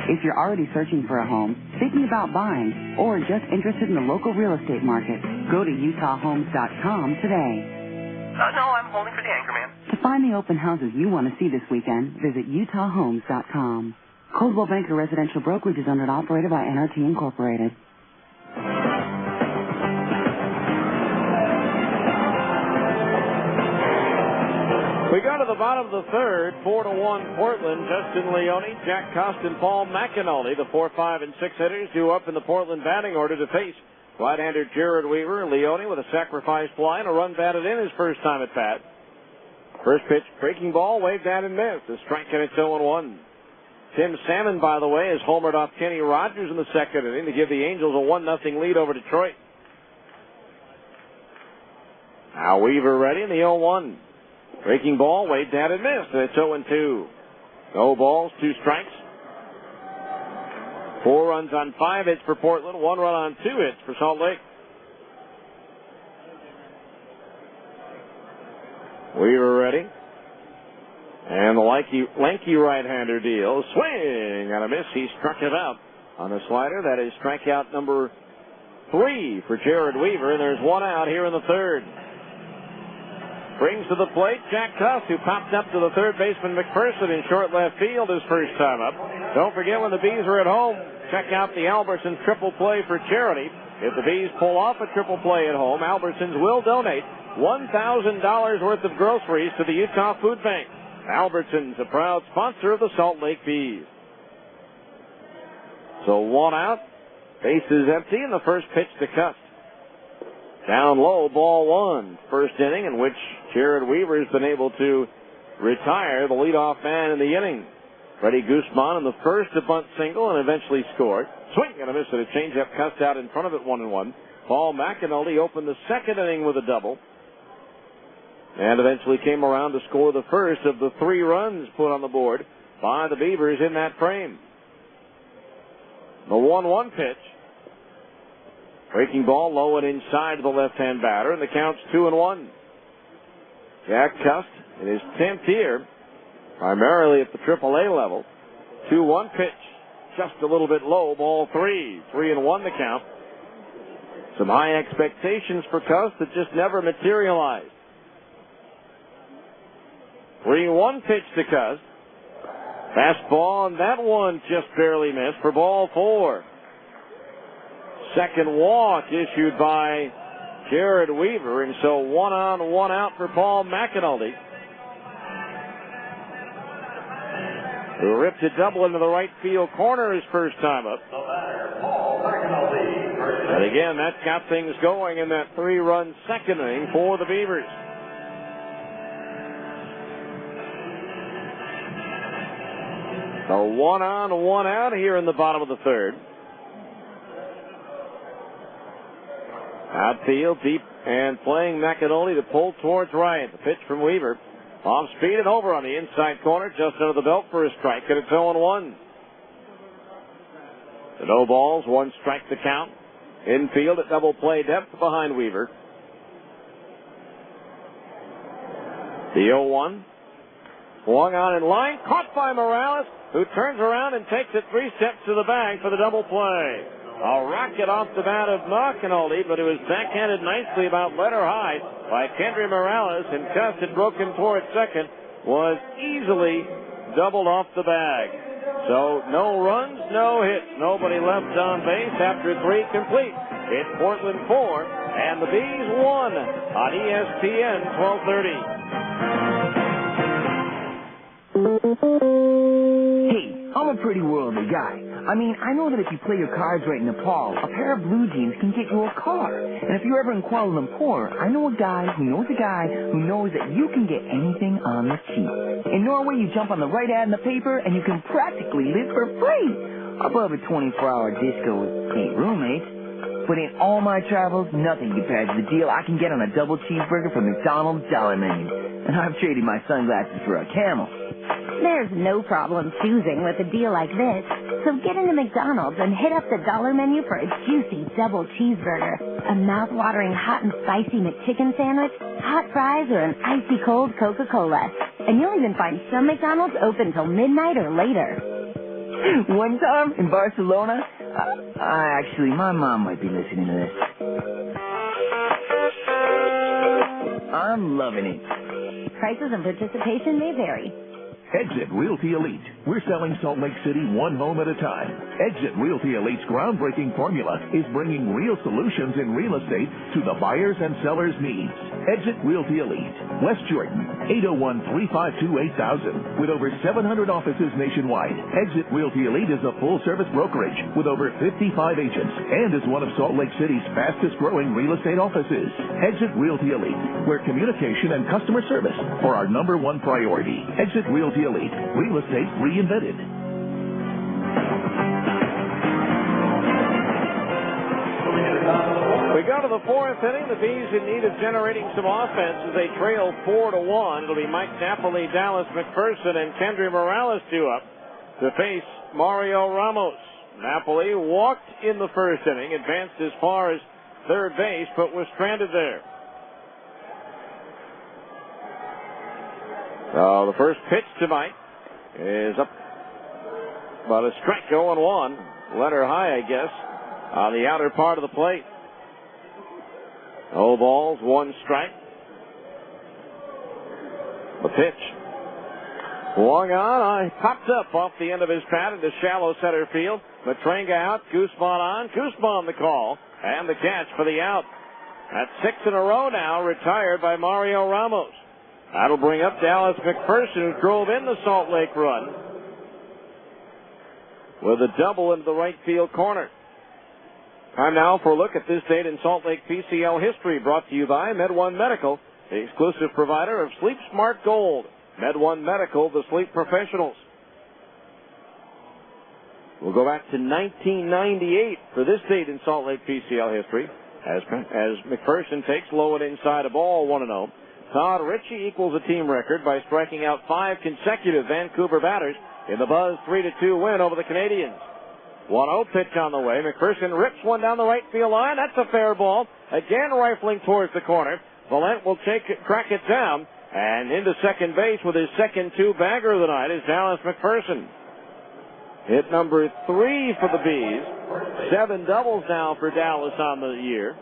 If you're already searching for a home, thinking about buying, or just interested in the local real estate market, go to utahhomes.com today. No, I'm holding for the anchorman. To find the open houses you want to see this weekend, visit utahhomes.com. Coldwell Banker Residential Brokerage is owned and operated by NRT Incorporated. We go to the bottom of the 3rd, 4-1 Portland. Justin Leone, Jack Costin, Paul McAnulty, the 4, 5, and 6 hitters due up in the Portland batting order to face right-hander Jared Weaver. Leone with a sacrifice fly and a run batted in his first time at bat. First pitch, breaking ball, waved at and missed. A strike and it's 0-1. Tim Salmon, by the way, has homered off Kenny Rogers in the 2nd inning to give the Angels a 1-0 lead over Detroit. Now Weaver ready in the 0-1. Breaking ball, waved at and missed. And it's 0-2. No balls, 2 strikes. 4 runs on 5 hits for Portland, 1 run on 2 hits for Salt Lake. Weaver ready. And the lanky right-hander deal. Swing and a miss. He struck it out on the slider. That is strikeout number 3 for Jared Weaver. And there's 1 out here in the 3rd. Brings to the plate Jack Tuss, who popped up to the third baseman McPherson in short left field his first time up. Don't forget, when the Bees are at home, check out the Albertsons triple play for charity. If the Bees pull off a triple play at home, Albertsons will donate $1,000 worth of groceries to the Utah Food Bank. Albertsons, a proud sponsor of the Salt Lake Bees. So 1 out, bases empty, and the first pitch to Cust. Down low, ball 1. First inning in which Jared Weaver has been able to retire the leadoff man in the inning. Freddie Guzman in the first, a bunt single, and eventually scored. Swing and a miss at a changeup. Cust out in front of it, 1-1. Paul McAnulty opened the second inning with a double, and eventually came around to score the first of the 3 runs put on the board by the Beavers in that frame. The 1-1 pitch. Breaking ball low and inside the left-hand batter, and the count's 2-1. Jack Cust in his 10th year, primarily at the AAA level. 2-1 pitch, just a little bit low, ball 3. 3-1 the count. Some high expectations for Cust that just never materialized. 3-1 pitch to Cust. Fastball, and that one just barely missed for ball 4. Second walk issued by Jared Weaver, and so 1 on, 1 out for Paul McAnulty, who ripped a double into the right field corner his first time up. And again, that got things going in that 3-run second inning for the Beavers. So 1 on, 1 out here in the bottom of the 3rd. Outfield, deep, and playing McAnulty to pull towards right. The pitch from Weaver. Off speed and over on the inside corner, just under the belt for a strike, and it's 0-1. The no balls, 1 strike to count. Infield at double play depth behind Weaver. The 0-1. Swung on in line, caught by Morales, who turns around and takes it 3 steps to the bag for the double play. A rocket off the bat of McAnulty, but it was backhanded nicely about letter high by Kendry Morales, and Cust had broken towards second, was easily doubled off the bag. So no runs, no hits, nobody left on base after 3 complete. It's Portland 4 and the Bees 1 on ESPN 1230. Hey, I'm a pretty worldly guy. I mean, I know that if you play your cards right in Nepal, a pair of blue jeans can get you a car. And if you're ever in Kuala Lumpur, I know a guy who knows that you can get anything on the cheap. In Norway, you jump on the right ad in the paper, and you can practically live for free. Above a 24-hour disco with 8 roommates. But in all my travels, nothing compares to the deal I can get on a double cheeseburger from McDonald's Dollar Menu. And I've traded my sunglasses for a Camel. There's no problem choosing with a deal like this. So get into McDonald's and hit up the Dollar Menu for a juicy double cheeseburger, a mouth-watering hot and spicy McChicken sandwich, hot fries, or an icy cold Coca-Cola. And you'll even find some McDonald's open till midnight or later. One time in Barcelona, actually, my mom might be listening to this. I'm loving it. Prices and participation may vary. Exit Realty Elite. We're selling Salt Lake City one home at a time. Exit Realty Elite's groundbreaking formula is bringing real solutions in real estate to the buyers and sellers' needs. Exit Realty Elite, West Jordan, 801-352-8000. With over 700 offices nationwide, Exit Realty Elite is a full-service brokerage with over 55 agents and is one of Salt Lake City's fastest-growing real estate offices. Exit Realty Elite, where communication and customer service are our #1 priority. Exit Realty Elite, real estate reinvented. We go to the 4th inning. The Bees in need of generating some offense as they trail 4-1. It'll be Mike Napoli, Dallas McPherson, and Kendry Morales due up to face Mario Ramos. Napoli walked in the first inning, advanced as far as third base, but was stranded there. So the first pitch tonight is up about a strike, 0-1. Letter high, I guess, on the outer part of the plate. 0 balls, 1 strike. The pitch. Swung on, popped up off the end of his bat into shallow center field. Matranga out, Guzman on. Guzman the call, and the catch for the out. That's 6 in a row now, retired by Mario Ramos. That'll bring up Dallas McPherson, who drove in the Salt Lake run with a double into the right field corner. Time now for a look at this date in Salt Lake PCL history, brought to you by MedOne Medical, the exclusive provider of Sleep Smart Gold. MedOne Medical, the sleep professionals. We'll go back to 1998 for this date in Salt Lake PCL history, as McPherson takes low and inside a ball, 1-0. Todd Ritchie equals a team record by striking out 5 consecutive Vancouver batters in the Buzz 3-2 win over the Canadians. 1-0 pitch on the way. McPherson rips one down the right field line. That's a fair ball. Again rifling towards the corner. Valent will crack it down. And into second base with his second 2-bagger of the night is Dallas McPherson. Hit number 3 for the Bees. 7 doubles now for Dallas on the year.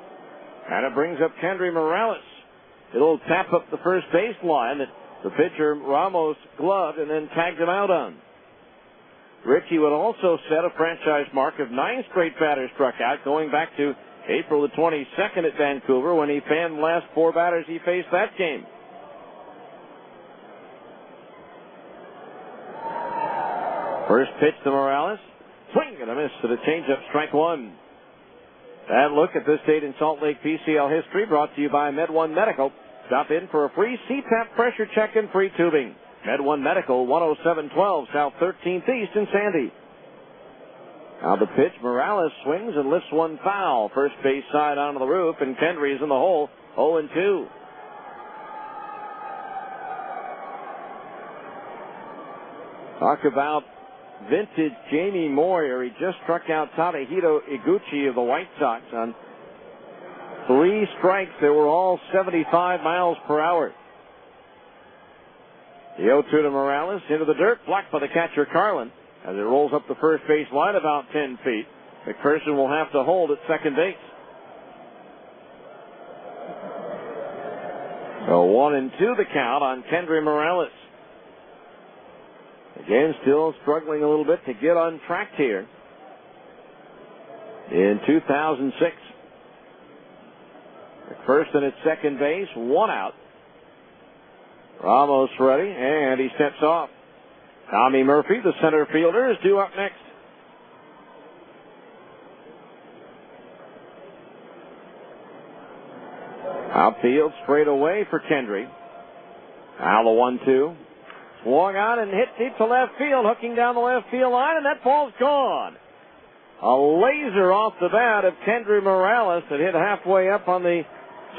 And it brings up Kendry Morales. It'll tap up the first base line that the pitcher Ramos gloved and then tagged him out on. Ritchie would also set a franchise mark of 9 straight batters struck out, going back to April the 22nd at Vancouver when he fanned the last 4 batters he faced that game. First pitch to Morales. Swing and a miss to the changeup, strike 1. That look at this date in Salt Lake PCL history, brought to you by MedOne Medical. Stop in for a free CPAP pressure check and free tubing. MedOne Medical, 10712 South 13th East in Sandy. Now the pitch, Morales swings and lifts one foul. First base side onto the roof, and Kendry is in the hole, 0-2. Talk about vintage Jamie Moyer. He just struck out Tadahito Iguchi of the White Sox on 3 strikes. They were all 75 miles per hour. The 0-2 to Morales, into the dirt, blocked by the catcher Carlin as it rolls up the first base line about 10 feet. McPherson will have to hold at second base. So 1-2 the count on Kendry Morales. Again, still struggling a little bit to get on track here. In 2006, McPherson at second base, 1 out. Ramos ready, and he steps off. Tommy Murphy, the center fielder, is due up next. Outfield straight away for Kendry. Now the 1-2. Swung on and hit deep to left field, hooking down the left field line, and that ball's gone. A laser off the bat of Kendry Morales that hit halfway up on the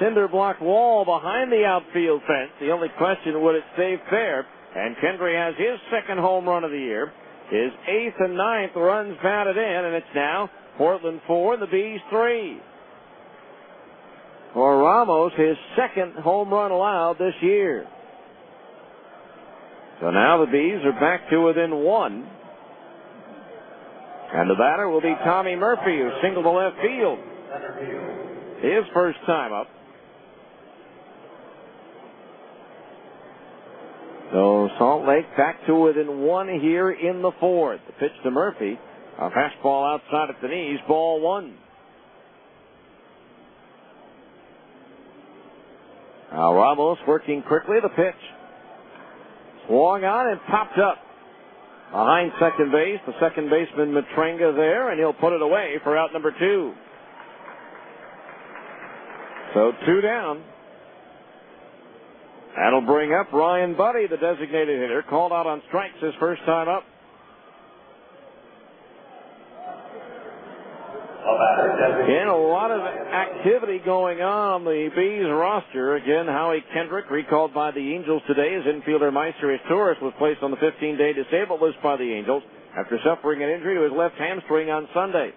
cinder block wall behind the outfield fence. The only question, would it stay fair? And Kendry has his second home run of the year, his 8th and 9th runs batted in, and it's now Portland 4 and the Bees 3. For Ramos, his second home run allowed this year. So now the Bees are back to within 1. And the batter will be Tommy Murphy, who singled to left field. His first time up. So Salt Lake back to within 1 here in the 4th. The pitch to Murphy. A fastball outside at the knees, ball 1. Now Ramos working quickly, the pitch. Swung on and popped up behind second base. The second baseman Matranga there, and he'll put it away for out number 2. So 2 down. That'll bring up Ryan Buddy, the designated hitter, called out on strikes his first time up. Again, a lot of activity going on the Bees roster. Again, Howie Kendrick, recalled by the Angels today as infielder Meister Torres was placed on the 15-day disabled list by the Angels. after suffering an injury to his left hamstring on Sunday.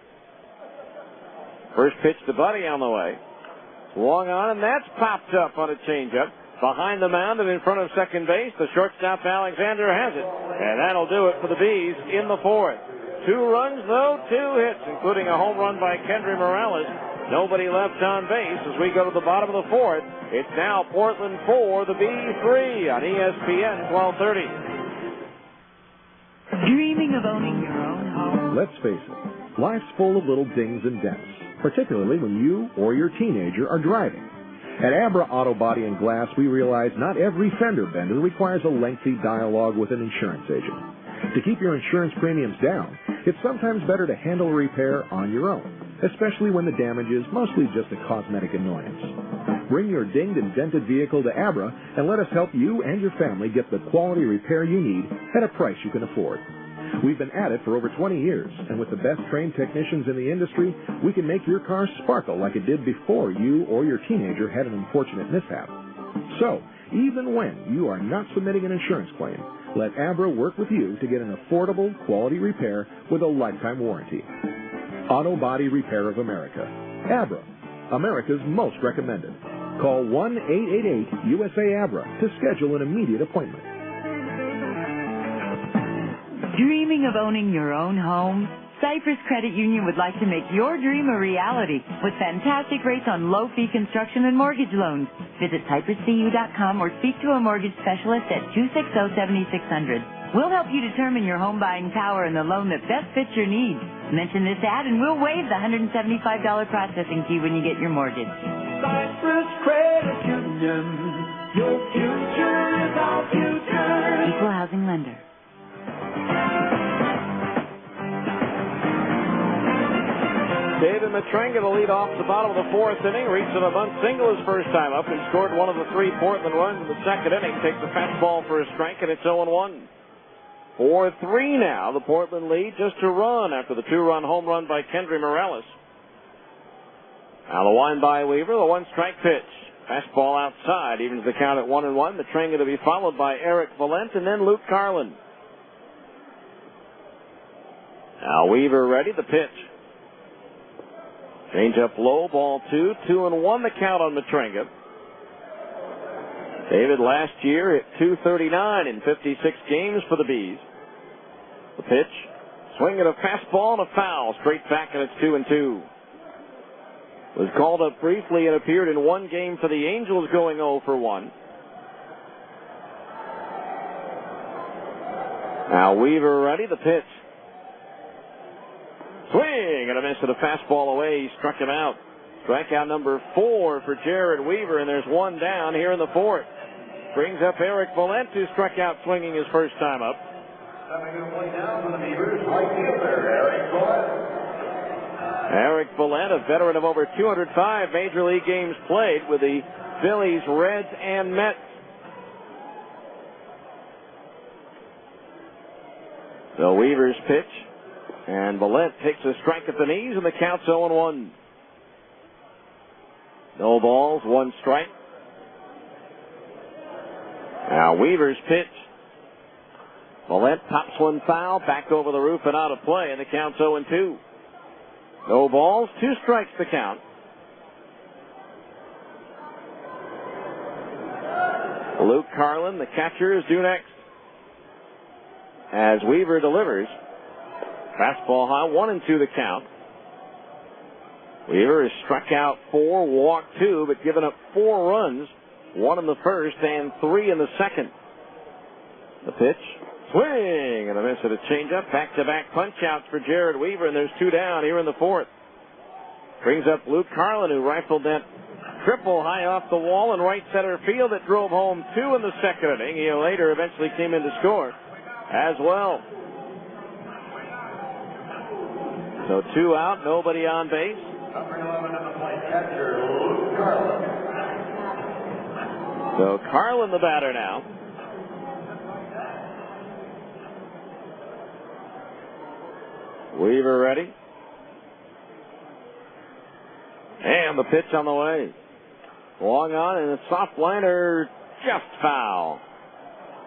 First pitch to Buddy on the way. Swung on, and that's popped up on a changeup. Behind the mound and in front of second base, the shortstop Alexander has it. And that'll do it for the Bees in the fourth. 2 runs, though, 2 hits, including a home run by Kendry Morales. Nobody left on base as we go to the bottom of the fourth. It's now Portland 4, the Bees 3 on ESPN 1230. Dreaming of owning your own home? Let's face it, life's full of little dings and dents, particularly when you or your teenager are driving. At Abra Auto Body and Glass, we realize not every fender bender requires a lengthy dialogue with an insurance agent. To keep your insurance premiums down, it's sometimes better to handle a repair on your own, especially when the damage is mostly just a cosmetic annoyance. Bring your dinged and dented vehicle to Abra and let us help you and your family get the quality repair you need at a price you can afford. We've been at it for over 20 years, and with the best trained technicians in the industry, we can make your car sparkle like it did before you or your teenager had an unfortunate mishap. So, even when you are not submitting an insurance claim, let Abra work with you to get an affordable, quality repair with a lifetime warranty. Auto Body Repair of America. Abra, America's most recommended. Call 1-888-USA-ABRA to schedule an immediate appointment. Dreaming of owning your own home? Cypress Credit Union would like to make your dream a reality with fantastic rates on low-fee construction and mortgage loans. Visit cypresscu.com or speak to a mortgage specialist at 260-7600. We'll help you determine your home buying power and the loan that best fits your needs. Mention this ad and we'll waive the $175 processing fee when you get your mortgage. Cypress Credit Union, your future is our future. Equal housing lender. David Matrenga to lead off the bottom of the fourth inning, reached a bunt single his first time up and scored one of the 3 Portland runs in the second inning. Takes a fastball for a strike, and it's 0-1. 4-3 now. The Portland lead just a run after the 2-run home run by Kendry Morales. Now the wind by Weaver, the 1-strike pitch. Fastball outside, evens the count at 1-1. Matrenga to be followed by Eric Valent and then Luke Carlin. Now Weaver ready, the pitch. Change up low, ball 2, 2-1 the count on Matrenga. David last year hit .239 in 56 games for the Bees. The pitch, swing at a fastball and a foul, straight back, and it's 2-2. Was called up briefly and appeared in one game for the Angels, going 0-1. Now Weaver ready, the pitch. Swing and a miss at a fastball away. He struck him out. Strikeout number 4 for Jared Weaver, and there's one down here in the fourth. Brings up Eric Valent, who struck out swinging his first time up. Eric Valent, a veteran of over 205 Major League games played with the Phillies, Reds, and Mets. So Weaver's pitch. And Valent takes a strike at the knees, and the count's 0-1. No balls, 1 strike. Now Weaver's pitch. Valent pops one foul, back over the roof and out of play, and the count's 0-2. No balls, 2 strikes the count. Luke Carlin, the catcher, is due next. As Weaver delivers. Fastball high, 1-2 the count. Weaver has struck out 4, walked 2, but given up 4 runs, 1 in the first and 3 in the second. The pitch, swing, and a miss at a changeup. Back-to-back punch-outs for Jared Weaver, and there's 2 down here in the fourth. Brings up Luke Carlin, who rifled that triple high off the wall in right center field that drove home 2 in the second inning. He later eventually came in to score as well. So 2 out, nobody on base. Number 11 in the plate, catcher, Luke Carlin. So Carlin the batter now. Weaver ready. And the pitch on the way. Long on, and a soft liner, just foul.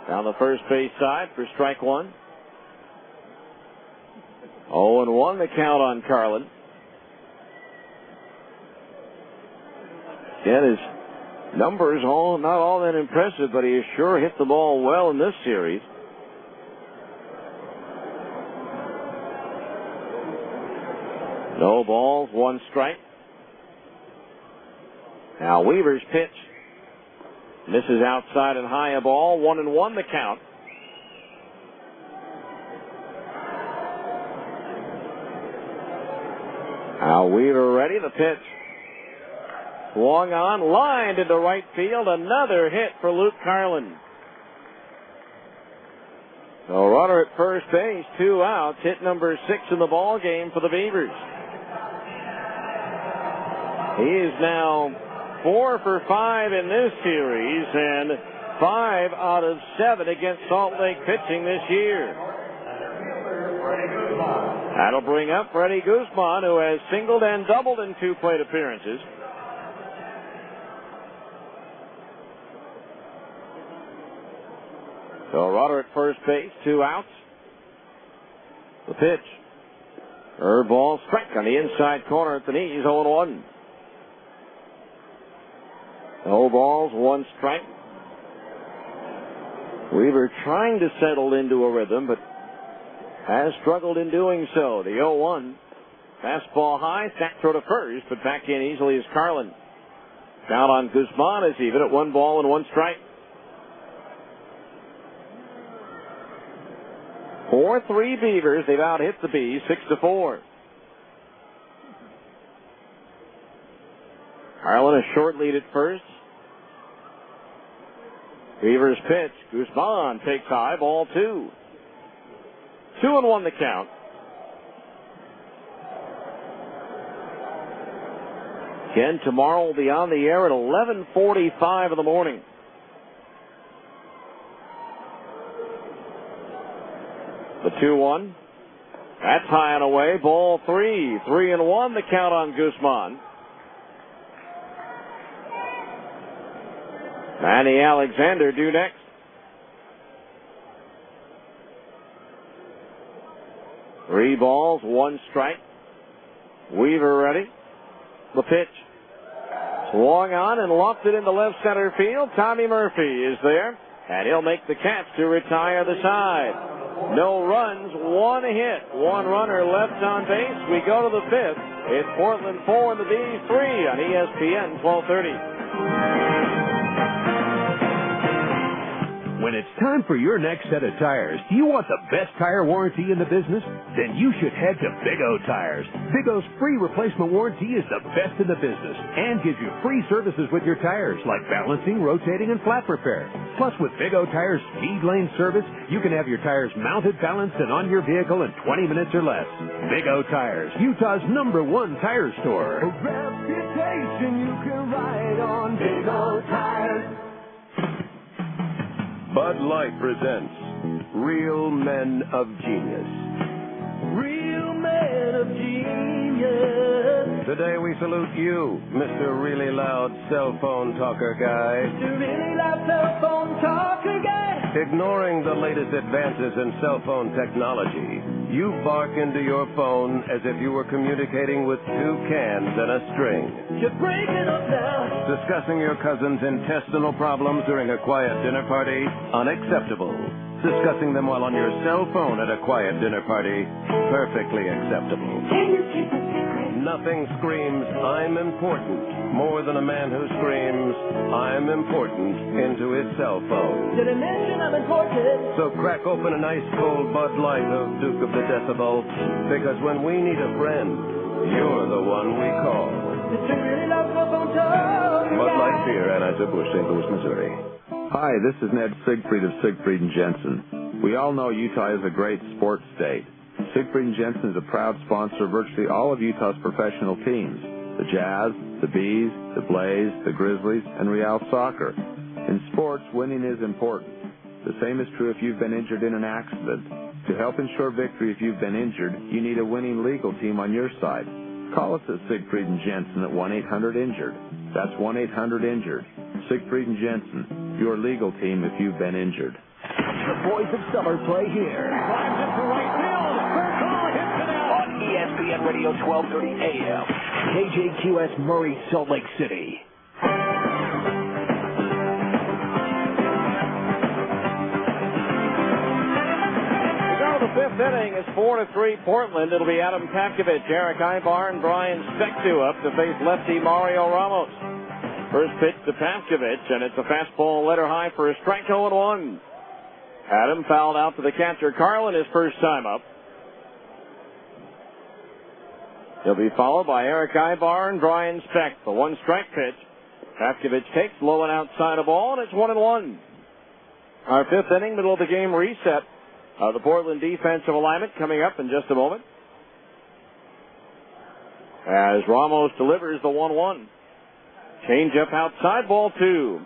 Down the first base side for strike 1. 0-1 the count on Carlin. Again, his numbers not all that impressive, but he has sure hit the ball well in this series. No balls, 1 strike. Now Weaver's pitch misses outside and high, a ball. 1-1 the count. Now Weaver ready, the pitch. Swung on, lined into right field. Another hit for Luke Carlin. So runner at first base, 2 outs. Hit number 6 in the ball game for the Beavers. He is now 4 for 5 in this series and 5 out of 7 against Salt Lake pitching this year. That'll bring up Freddie Guzman, who has singled and doubled in 2 plate appearances. So runner at first base, 2 outs. The pitch. Ball strike on the inside corner at the knees, 0-1. No balls, 1 strike. Weaver trying to settle into a rhythm, but has struggled in doing so. The 0-1. Fastball high, sack throw to first, but back in easily is Carlin. Count on Guzman is even at 1 ball and 1 strike. 4-3 Beavers. They've out-hit the Bees 6-4. Carlin a short lead at first. Beavers pitch. Guzman takes high, ball 2. 2-1 the count. Again, tomorrow will be on the air at 11:45 in the morning. The 2-1. That's high and away. Ball 3. 3-1 the count on Guzman. Manny Alexander due next. Three balls, 1 strike. Weaver ready. The pitch. Swung on and lofted into left center field. Tommy Murphy is there, and he'll make the catch to retire the side. No runs, 1 hit, 1 runner left on base. We go to the 5th. It's Portland 4 and the Bees 3 on ESPN 1230. When it's time for your next set of tires, do you want the best tire warranty in the business? Then you should head to Big O Tires. Big O's free replacement warranty is the best in the business and gives you free services with your tires like balancing, rotating, and flat repair. Plus, with Big O Tires speed lane service, you can have your tires mounted, balanced, and on your vehicle in 20 minutes or less. Big O Tires, Utah's #1 tire store. A reputation you can ride on. Big O Tires. Bud Light presents Real Men of Genius. Real men of genius. Today we salute you, Mr. Really Loud Cell Phone Talker Guy. Mr. Really Loud Cell Phone Talker Guy. Ignoring the latest advances in cell phone technology, you bark into your phone as if you were communicating with 2 cans and a string. You're breaking up now. Discussing your cousin's intestinal problems during a quiet dinner party? Unacceptable. Discussing them while on your cell phone at a quiet dinner party? Perfectly acceptable. Can you keep a secret? Nothing screams, I'm important, more than a man who screams, I'm important, into his cell phone. Did I mention I'm important? So crack open an ice cold Bud Light of Duke of the Decibel, because when we need a friend, you're the one we call. Mr. Really Loud Cell Phone Talker Guy. Bud Light Beer, Anheuser-Busch, St. Louis, Missouri. Hi, this is Ned Siegfried of Siegfried & Jensen. We all know Utah is a great sports state. Siegfried & Jensen is a proud sponsor of virtually all of Utah's professional teams, the Jazz, the Bees, the Blaze, the Grizzlies, and Real Soccer. In sports, winning is important. The same is true if you've been injured in an accident. To help ensure victory if you've been injured, you need a winning legal team on your side. Call us at Siegfried & Jensen at 1-800-INJURED. That's 1-800-INJURED. Siegfried & Jensen, your legal team if you've been injured. The boys of summer play here. Drives it to right field. Burkle hits it out. Internet Radio 1230 AM. KJQS Murray, Salt Lake City. The fifth inning is 4-3 Portland. It'll be Adam Pavkovich, Eric Ibar, and Brian Spectu up to face lefty Mario Ramos. First pitch to Pavkovich, and it's a fastball letter high for a strike 0-1. Adam fouled out to the catcher Carlin his first time up. He'll be followed by Eric Ibar and Brian Speck. The one strike pitch. Pavkovich takes low and outside a ball, and it's 1-1. Our fifth inning, middle of the game reset. The Portland defensive alignment coming up in just a moment. As Ramos delivers the 1-1. Change up outside, ball 2.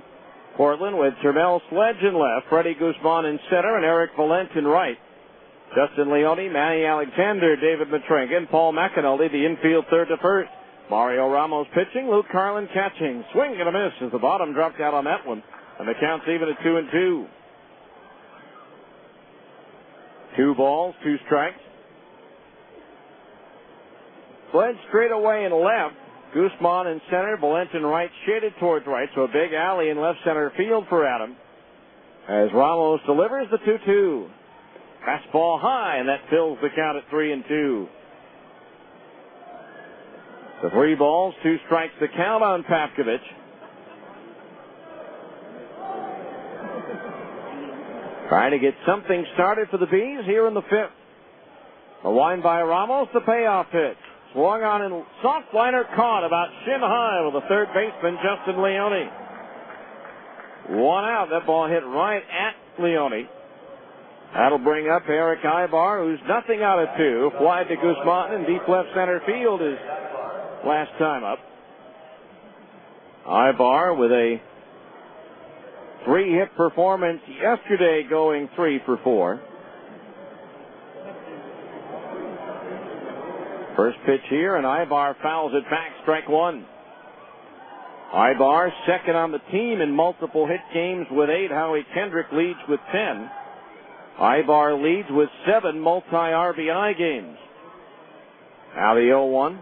Portland with Termel Sledge in left, Freddie Guzman in center, and Eric Valent in right. Justin Leone, Manny Alexander, David Matrenga, and Paul McAnulty, the infield third to first. Mario Ramos pitching, Luke Carlin catching. Swing and a miss as the bottom dropped out on that one. And the count's even at 2-2. 2 balls, 2 strikes. Sledge straight away and left. Guzman in center, Valent in right, shaded towards right, so a big alley in left center field for Adam. As Ramos delivers the 2-2. Fastball high, and that fills the count at 3-2. The 3 balls, 2 strikes the count on Pavkovich. Trying to get something started for the Bees here in the fifth. A wind by Ramos, the payoff pitch. Swung on and soft liner caught about shin high with the third baseman, Justin Leone. 1 out. That ball hit right at Leone. That'll bring up Eric Ibar, who's nothing out of 2. Fly to Guzman in deep left center field his last time up. Ibar with a 3-hit performance yesterday, going 3 for 4. First pitch here, and Ibar fouls it back, strike 1. Ibar second on the team in multiple hit games with 8. Howie Kendrick leads with 10. Ibar leads with 7 multi-RBI games. Now the 0-1.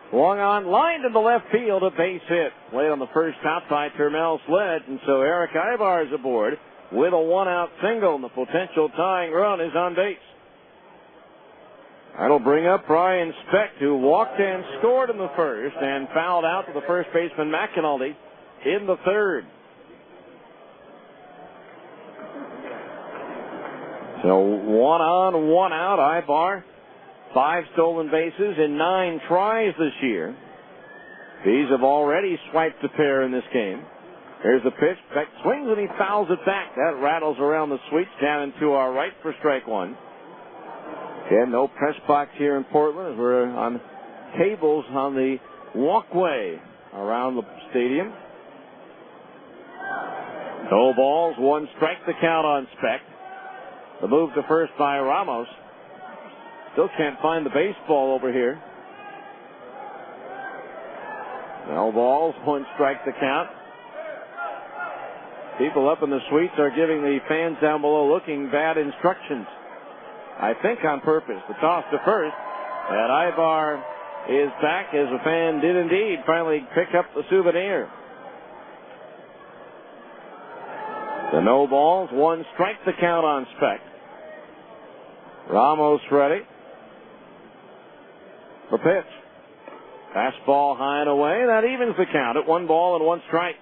Swung on, lined in the left field, a base hit. Played on the first top by Termel Sledge, and so Eric Ibar is aboard with a 1-out single, and the potential tying run is on base. That'll bring up Brian Speck, who walked and scored in the first and fouled out to the first baseman McAnulty in the third. So 1 on, 1 out. Ibar, 5 stolen bases in 9 tries this year. Bees have already swiped a pair in this game. Here's the pitch. Beck swings and he fouls it back. That rattles around the suites down into our right for strike 1. Again, no press box here in Portland as we're on tables on the walkway around the stadium. No balls, 1 strike, the count on Speck. The move to first by Ramos. Still can't find the baseball over here. No balls, 1 strike, the count. People up in the suites are giving the fans down below looking bad instructions. I think on purpose. The toss to first. And Ibar is back as a fan did indeed finally pick up the souvenir. The no balls, 1 strike, the count on Speck. Ramos ready. The pitch. Fastball high and away. That evens the count at 1 ball and 1 strike.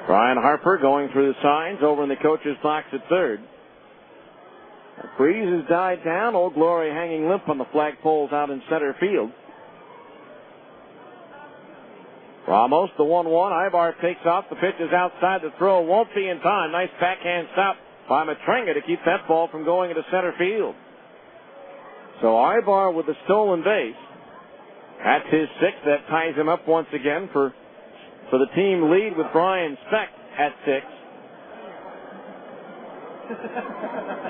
Brian Harper going through the signs over in the coach's box at third. The breeze has died down. Old Glory hanging limp on the flagpoles out in center field. Ramos, the 1-1. Ibar takes off. The pitch is outside. The throw won't be in time. Nice backhand stop by Matrenga to keep that ball from going into center field. So Ibar with the stolen base. That's his 6th. That ties him up once again for the team lead with Brian Speck at 6.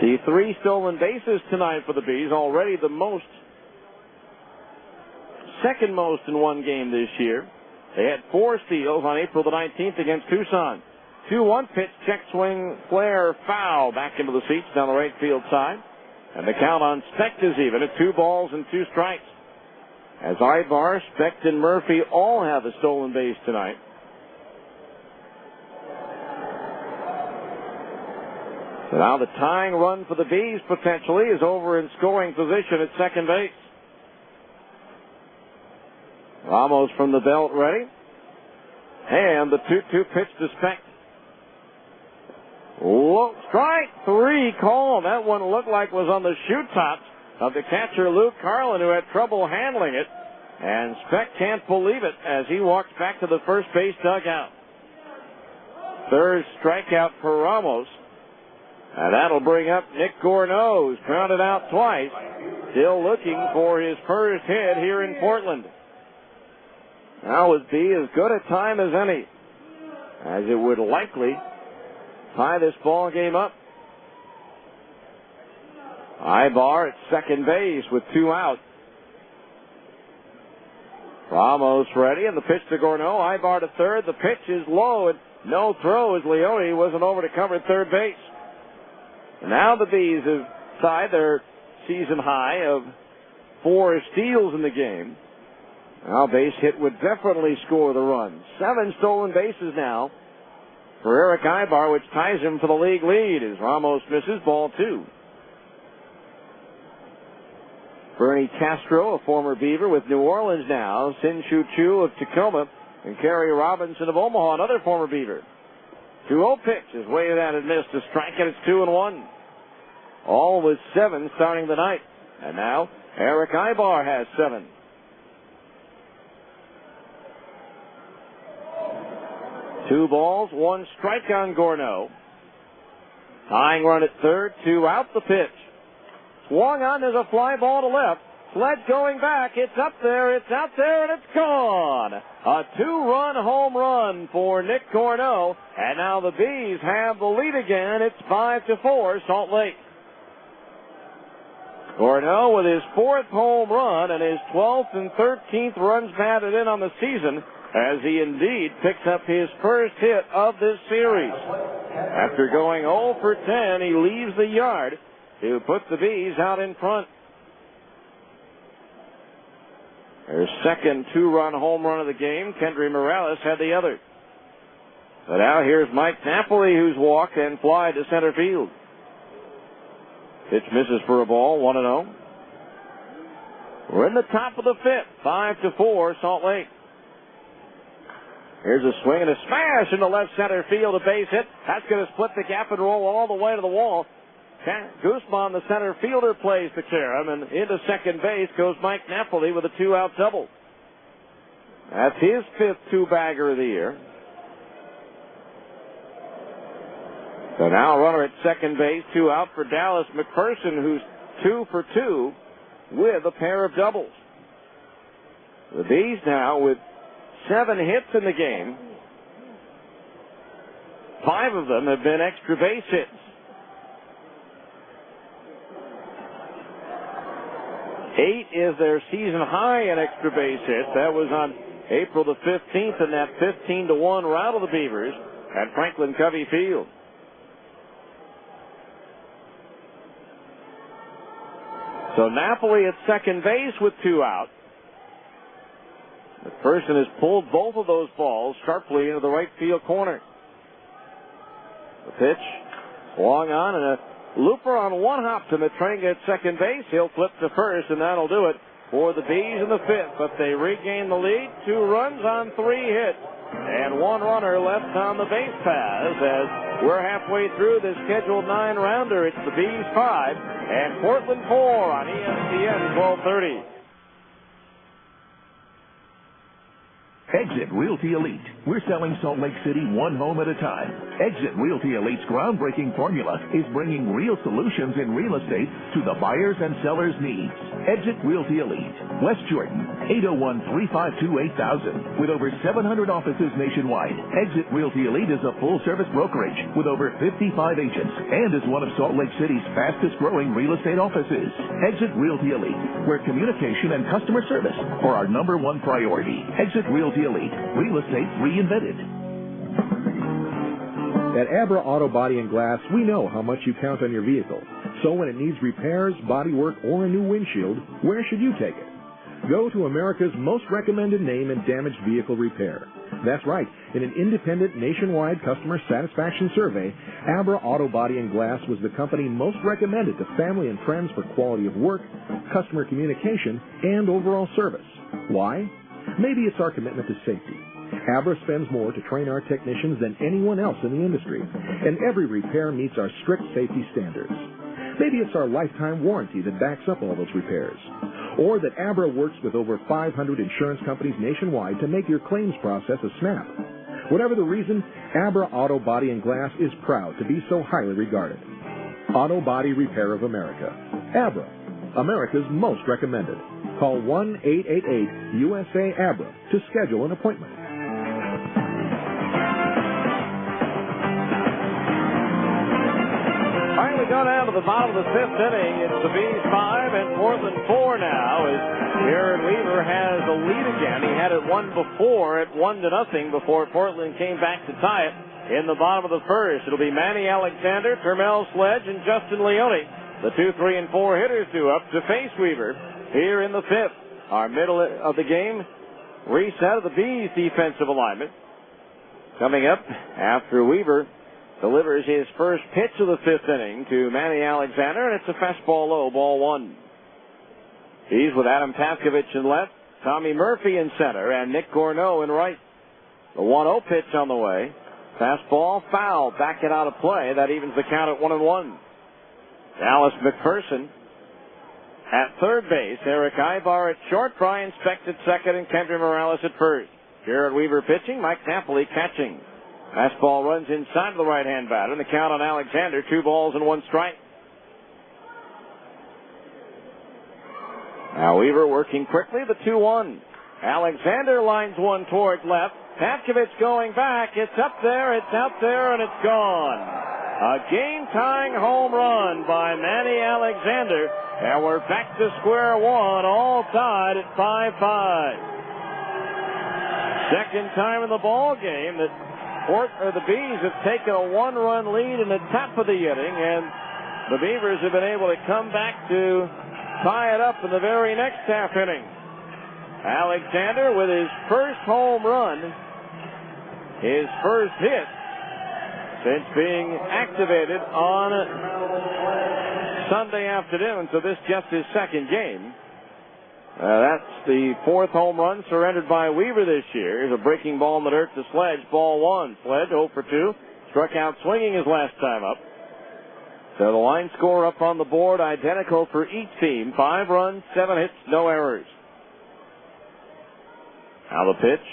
The 3 stolen bases tonight for the Bees, already the most, second most in one game this year. They had 4 steals on April the 19th against Tucson. 2-1 pitch, check swing, flare, foul, back into the seats down the right field side. And the count on Specht is even at 2 balls and 2 strikes. As Ibar, Specht, and Murphy all have a stolen base tonight. So now the tying run for the Bees potentially is over in scoring position at second base. Ramos from the belt ready. And the 2-2 pitch to Specht. Look, strike 3 called. That one looked like was on the shoe tops of the catcher Luke Carlin, who had trouble handling it. And Specht can't believe it as he walks back to the first base dugout. Third strikeout for Ramos. And that'll bring up Nick Gourneau, who's grounded out twice. Still looking for his first hit here in Portland. That would be as good a time as any, as it would likely tie this ball game up. Ibar at second base with 2 out. Ramos ready, and the pitch to Gourneau. Ibar to third. The pitch is low, and no throw as Leone wasn't over to cover third base. And now the Bees have tied their season high of 4 steals in the game. Now base hit would definitely score the run. 7 stolen bases now for Eric Ibar, which ties him for the league lead as Ramos misses ball 2. Bernie Castro, a former Beaver with New Orleans now. Sin-Shu Chu of Tacoma and Kerry Robinson of Omaha, another former Beaver. 2-0 pitch is way that and missed. A strike, and it's 2-1. All with 7 starting the night. And now Eric Ibar has 7. Two balls, 1 strike on Gourneau. Tying run at third, 2 out the pitch. Swung on, there's a fly ball to left. Sled going back, it's up there, it's out there, and it's gone. A 2-run home run for Nick Gourneau, and now the Bees have the lead again. It's 5-4 Salt Lake. Gourneau with his 4th home run and his 12th and 13th runs batted in on the season, as he indeed picks up his first hit of this series. After going 0 for 10, he leaves the yard to put the Bees out in front. Their second 2-run home run of the game. Kendry Morales had the other. But now here's Mike Napoli, who's walked and fly to center field. Pitch misses for a ball, 1-0. We're in the top of the 5th, 5-4 Salt Lake. Here's a swing and a smash into left center field, a base hit. That's going to split the gap and roll all the way to the wall. Guzman, the center fielder, plays to Karam, and into second base goes Mike Napoli with a 2-out double. That's his 5th 2-bagger of the year. So now a runner at second base, 2 out for Dallas McPherson, who's 2 for 2 with a pair of doubles. The Bees now with 7 hits in the game. 5 of them have been extra base hits. 8 is their season high in extra base hits. That was on April the 15th in that 15-1 rout of the Beavers at Franklin Covey Field. So Napoli at second base with 2 out. McPherson has pulled both of those balls sharply into the right field corner. The pitch, swung on, and a looper on 1 hop to Matranga at second base. He'll flip to first, and that'll do it for the Bees in the 5th. But they regain the lead. 2 runs on 3 hits, and 1 runner left on the base paths as we're halfway through this scheduled 9-rounder. It's the Bees 5 and Portland 4 on ESPN 1230. Exit Realty Elite. We're selling Salt Lake City one home at a time. Exit Realty Elite's groundbreaking formula is bringing real solutions in real estate to the buyers and sellers' needs. Exit Realty Elite. West Jordan, 801-352-8000. With over 700 offices nationwide, Exit Realty Elite is a full-service brokerage with over 55 agents and is one of Salt Lake City's fastest-growing real estate offices. Exit Realty Elite, where communication and customer service are our #1 priority. Exit Realty Elite. Real estate reinvented. At Abra Auto Body and Glass, we know how much you count on your vehicle. So when it needs repairs, bodywork, or a new windshield, where should you take it? Go to America's most recommended name in damaged vehicle repair. That's right. In an independent nationwide customer satisfaction survey, Abra Auto Body and Glass was the company most recommended to family and friends for quality of work, customer communication, and overall service. Why? Maybe it's our commitment to safety. Abra spends more to train our technicians than anyone else in the industry, and every repair meets our strict safety standards. Maybe it's our lifetime warranty that backs up all those repairs. Or that Abra works with over 500 insurance companies nationwide to make your claims process a snap. Whatever the reason, Abra Auto Body and Glass is proud to be so highly regarded. Auto Body Repair of America. Abra, America's most recommended. Call 1-888-USA-ABRA to schedule an appointment. All right, we go down to the bottom of the fifth inning. It's the Bees 5 and Portland 4 now as Jared Weaver has the lead again. He had it won before at 1-0 before Portland came back to tie it in the bottom of the first. It'll be Manny Alexander, Termel Sledge, and Justin Leone. The 2, 3, and 4 hitters due up to face Weaver here in the fifth. Our middle of the game reset of the Bees defensive alignment. Coming up after Weaver delivers his first pitch of the fifth inning to Manny Alexander, and it's a fastball low, ball one. He's with Adam Paskovich in left, Tommy Murphy in center, and Nick Gorneau in right. The 1-0 pitch on the way. Fastball foul, back it out of play. That evens the count at 1-1. Dallas McPherson at third base. Eric Ibar at short. Brian Specht at second, and Kendra Morales at first. Jared Weaver pitching, Mike Napoli catching. Fastball runs inside of the right-hand batter. The count on Alexander, 2 balls and 1 strike. Now Weaver working quickly, the 2-1. Alexander lines one towards left. Paskovich going back. It's up there, it's out there, and it's gone. A game-tying home run by Manny Alexander. And we're back to square one, all tied at 5-5. Second time in the ball game that the Bees have taken a 1-run lead in the top of the inning, and the Beavers have been able to come back to tie it up in the very next half inning. Alexander with his first home run, his first hit since being activated on Sunday afternoon, so this just his second game. That's the 4th home run surrendered by Weaver this year. Here's a breaking ball in the dirt to Sledge. Ball 1. Sledge 0 for 2. Struck out swinging his last time up. So the line score up on the board identical for each team. 5 runs, 7 hits, no errors. Now the pitch.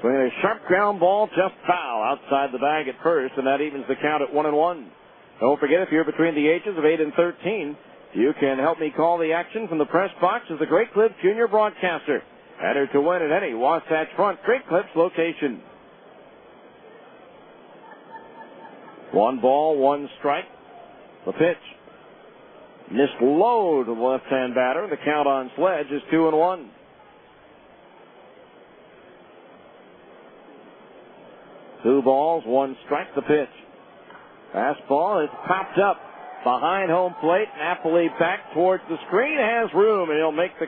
Swinging a sharp ground ball, just foul outside the bag at first, and that evens the count at 1-1. Don't forget, if you're between the ages of 8 and 13, you can help me call the action from the press box as the Great Clips Junior broadcaster. Enter to win at any Wasatch Front Great Clips location. 1 ball, 1 strike. The pitch. Missed low to the left-hand batter. The count on Sledge is 2-1. Two balls, 1 strike. The pitch. Fastball is popped up behind home plate. Napoli back towards the screen, has room, and he'll make the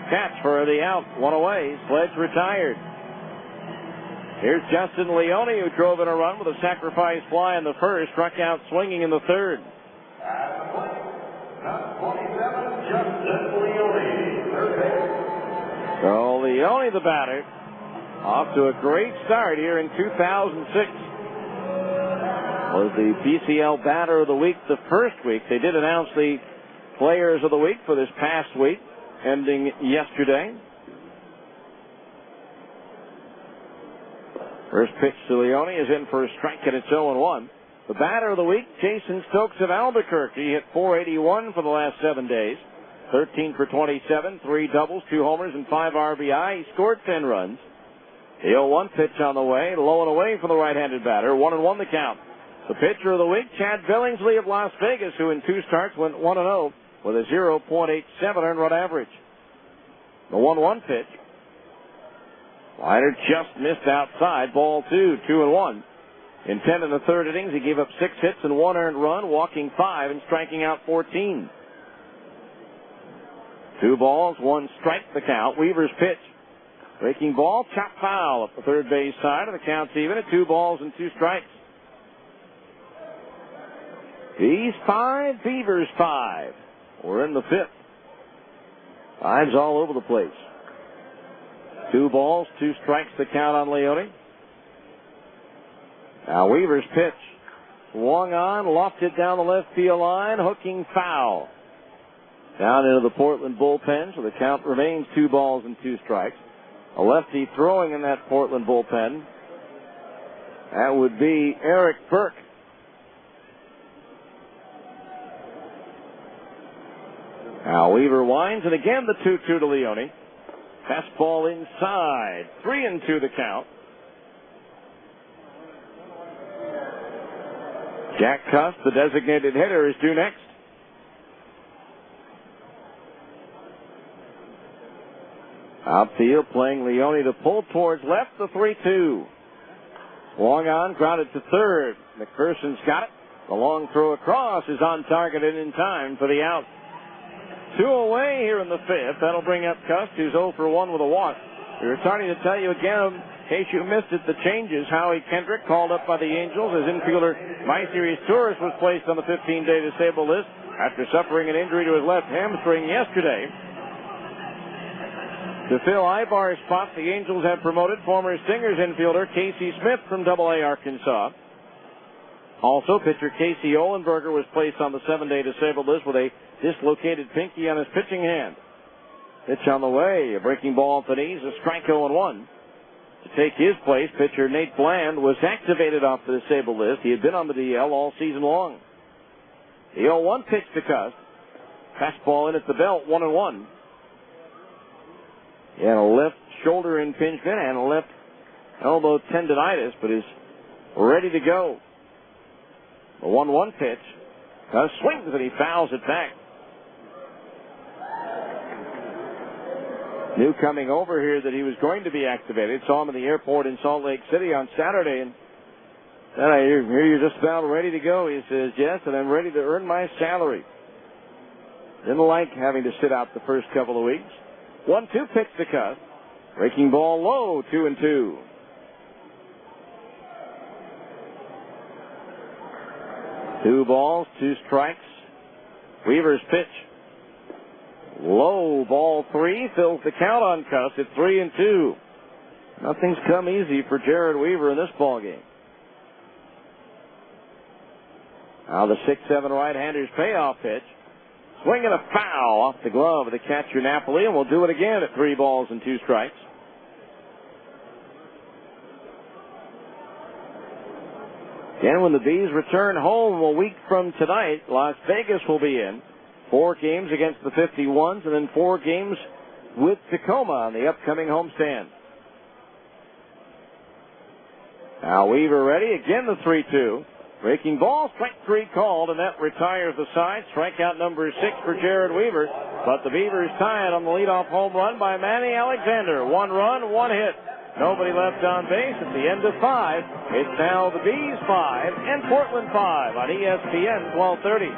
catch for the out. 1 away. Sledge retired. Here's Justin Leone, who drove in a run with a sacrifice fly in the first, struck out swinging in the third. So Leone, the batter, off to a great start here in 2006. Was the PCL Batter of the Week the first week. They did announce the Players of the Week for this past week, ending yesterday. First pitch to Leone is in for a strike, and it's 0-1. The Batter of the Week, Jason Stokes of Albuquerque, hit .481 for the last 7 days. 13 for 27, 3 doubles, 2 homers, and 5 RBI. He scored 10 runs. The 0-1 pitch on the way, low and away for the right-handed batter. 1-1 the count. The pitcher of the week, Chad Billingsley of Las Vegas, who in 2 starts went 1-0 with a 0.87 earned run average. The 1-1 pitch. Liner just missed outside. Ball 2, 2-1. In 10 and a third innings, he gave up 6 hits and 1 earned run, walking 5 and striking out 14. 2 balls, 1 strike the count. Weaver's pitch. Breaking ball, chop foul up the third base side, and the count's even at 2 balls and 2 strikes. He's 5, Beavers 5. We're in the 5th. 5's all over the place. 2 balls, 2 strikes the count on Leone. Now Weaver's pitch. Swung on, lofted down the left field line, hooking foul. Down into the Portland bullpen, so the count remains 2 balls and 2 strikes. A lefty throwing in that Portland bullpen. That would be Eric Burke. Now Weaver winds, and again the 2-2 to Leone. Fastball inside. 3-2 the count. Jack Cuss, the designated hitter, is due next. Outfield playing Leone to pull towards left, the 3-2. Swung on, grounded to third. McPherson's got it. The long throw across is on target and in time for the out. 2 away here in the 5th. That'll bring up Cuss, who's 0 for 1 with a walk. We were starting to tell you again, in case you missed it, the changes. Howie Kendrick called up by the Angels as infielder. My Series Tourist was placed on the 15-day disabled list after suffering an injury to his left hamstring yesterday. To fill Ibar's spot, the Angels have promoted former Stingers infielder Casey Smith from AA Arkansas. Also, pitcher Casey Olenberger was placed on the 7-day disabled list with a dislocated pinky on his pitching hand. Pitch on the way, a breaking ball off the knees, a strike 0-1. To take his place, pitcher Nate Bland was activated off the disabled list. He had been on the DL all season long. The 0-1 pitch to Cuss. Fastball in at the belt, 1-1. He had a left shoulder impingement and a left elbow tendonitis, but is ready to go. The 1-1 pitch. Cuss swings and he fouls it back. Knew coming over here that he was going to be activated. Saw him in the airport in Salt Lake City on Saturday, and said, "I hear you're just about ready to go." He says, "Yes, and I'm ready to earn my salary." Didn't like having to sit out the first couple of weeks. 1-2 pitch to Cuss. Breaking ball low, 2-2. Two balls, 2 strikes. Weaver's pitch. Low, ball 3, fills the count on Cuss at 3-2. Nothing's come easy for Jared Weaver in this ballgame. Now the 6-7 right-hander's payoff pitch. Swinging a foul off the glove of the catcher Napoli, and we'll do it again at 3 balls and 2 strikes. Again, when the Bees return home a week from tonight, Las Vegas will be in. 4 games against the 51s, and then 4 games with Tacoma on the upcoming homestand. Now Weaver ready. Again the 3-2. Breaking ball, strike 3 called, and that retires the side. Strikeout number 6 for Jared Weaver. But the Beavers tie it on the leadoff home run by Manny Alexander. 1 run, 1 hit. Nobody left on base at the end of 5. It's now the Bees 5 and Portland 5 on ESPN 1230.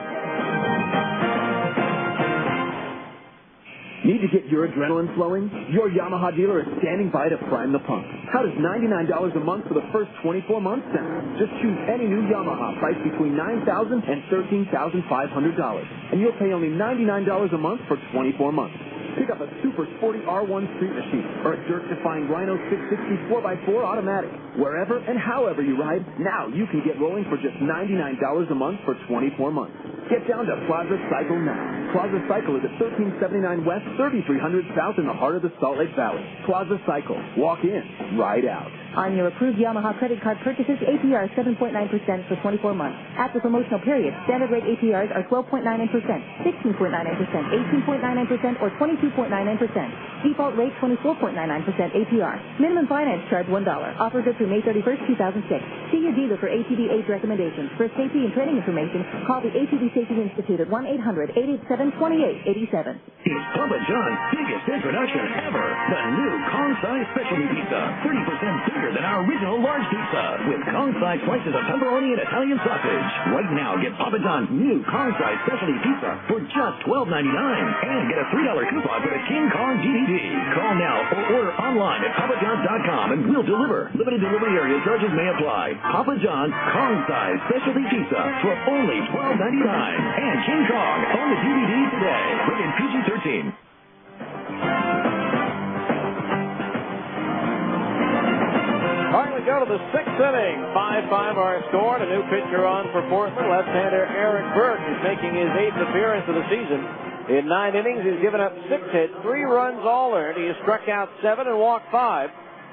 Need to get your adrenaline flowing? Your Yamaha dealer is standing by to prime the pump. How does $99 a month for the first 24 months sound? Just choose any new Yamaha priced between $9,000 and $13,500, and you'll pay only $99 a month for 24 months. Pick up a super sporty R1 Street Machine or a dirt-defying Rhino 660 4x4 automatic. Wherever and however you ride, now you can get rolling for just $99 a month for 24 months. Get down to Plaza Cycle now. Plaza Cycle is at 1379 West, 3300 South in the heart of the Salt Lake Valley. Plaza Cycle. Walk in, ride out. On your approved Yamaha credit card purchases, APR is 7.9% for 24 months. After promotional period, standard rate APRs are 12.99%, 16.99%, 18.99%, or 22.99%. Default rate 24.99% APR. Minimum finance charge $1. Offer good through May 31st, 2006. See your dealer for ATV age recommendations. For safety and training information, call the ATV Safety Institute at 1-800-887-2887. It's Papa John's biggest introduction ever. The new Kong-size specialty pizza. 30% bigger than our original large pizza. With Kong-size slices of pepperoni and Italian sausage. Right now, get Papa John's new Kong-size specialty pizza for just $12.99. And get a $3 coupon for the King Kong DVD. Call now or order online at papajohns.com and we'll deliver. Limited delivery area charges may apply. Papa John's Kong-size specialty pizza for only $12.99. And King Kong on the DVD today. Rated PG-13. All right, we go to the sixth inning. 5-5 our score, and a new pitcher on for Portland. Left-hander Eric Burke is making his 8th appearance of the season. In 9 innings, he's given up 6 hits, 3 runs all earned. He has struck out 7 and walked 5.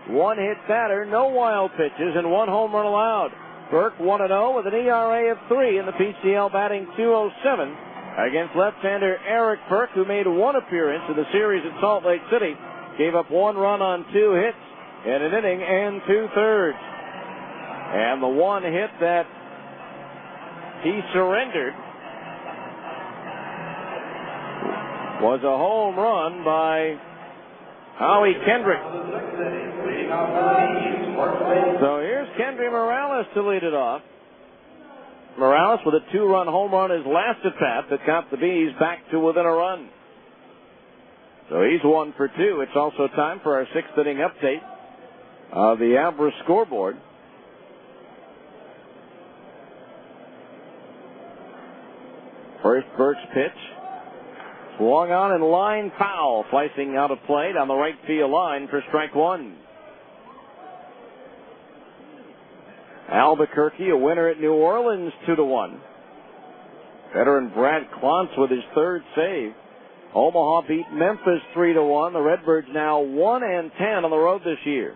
1 hit batter, no wild pitches, and 1 home run allowed. Burke 1-0 with an ERA of 3 in the PCL, batting .207 against left-hander Eric Burke, who made 1 appearance in the series at Salt Lake City. Gave up 1 run on 2 hits in an inning and 2/3. And the 1 hit that he surrendered was a home run by Howie Kendrick. So here's Kendry Morales to lead it off. Morales with a 2-run home run his last at-bat that got the Bees back to within a run. So he's 1 for 2. It's also time for our 6th inning update of the Abra scoreboard. First Burke's pitch. Swung on and line foul, slicing out of play down the right field line for strike 1. Albuquerque, a winner at New Orleans, 2-1. Veteran Brad Klontz with his 3rd save. Omaha beat Memphis 3-1. The Redbirds now 1-10 on the road this year.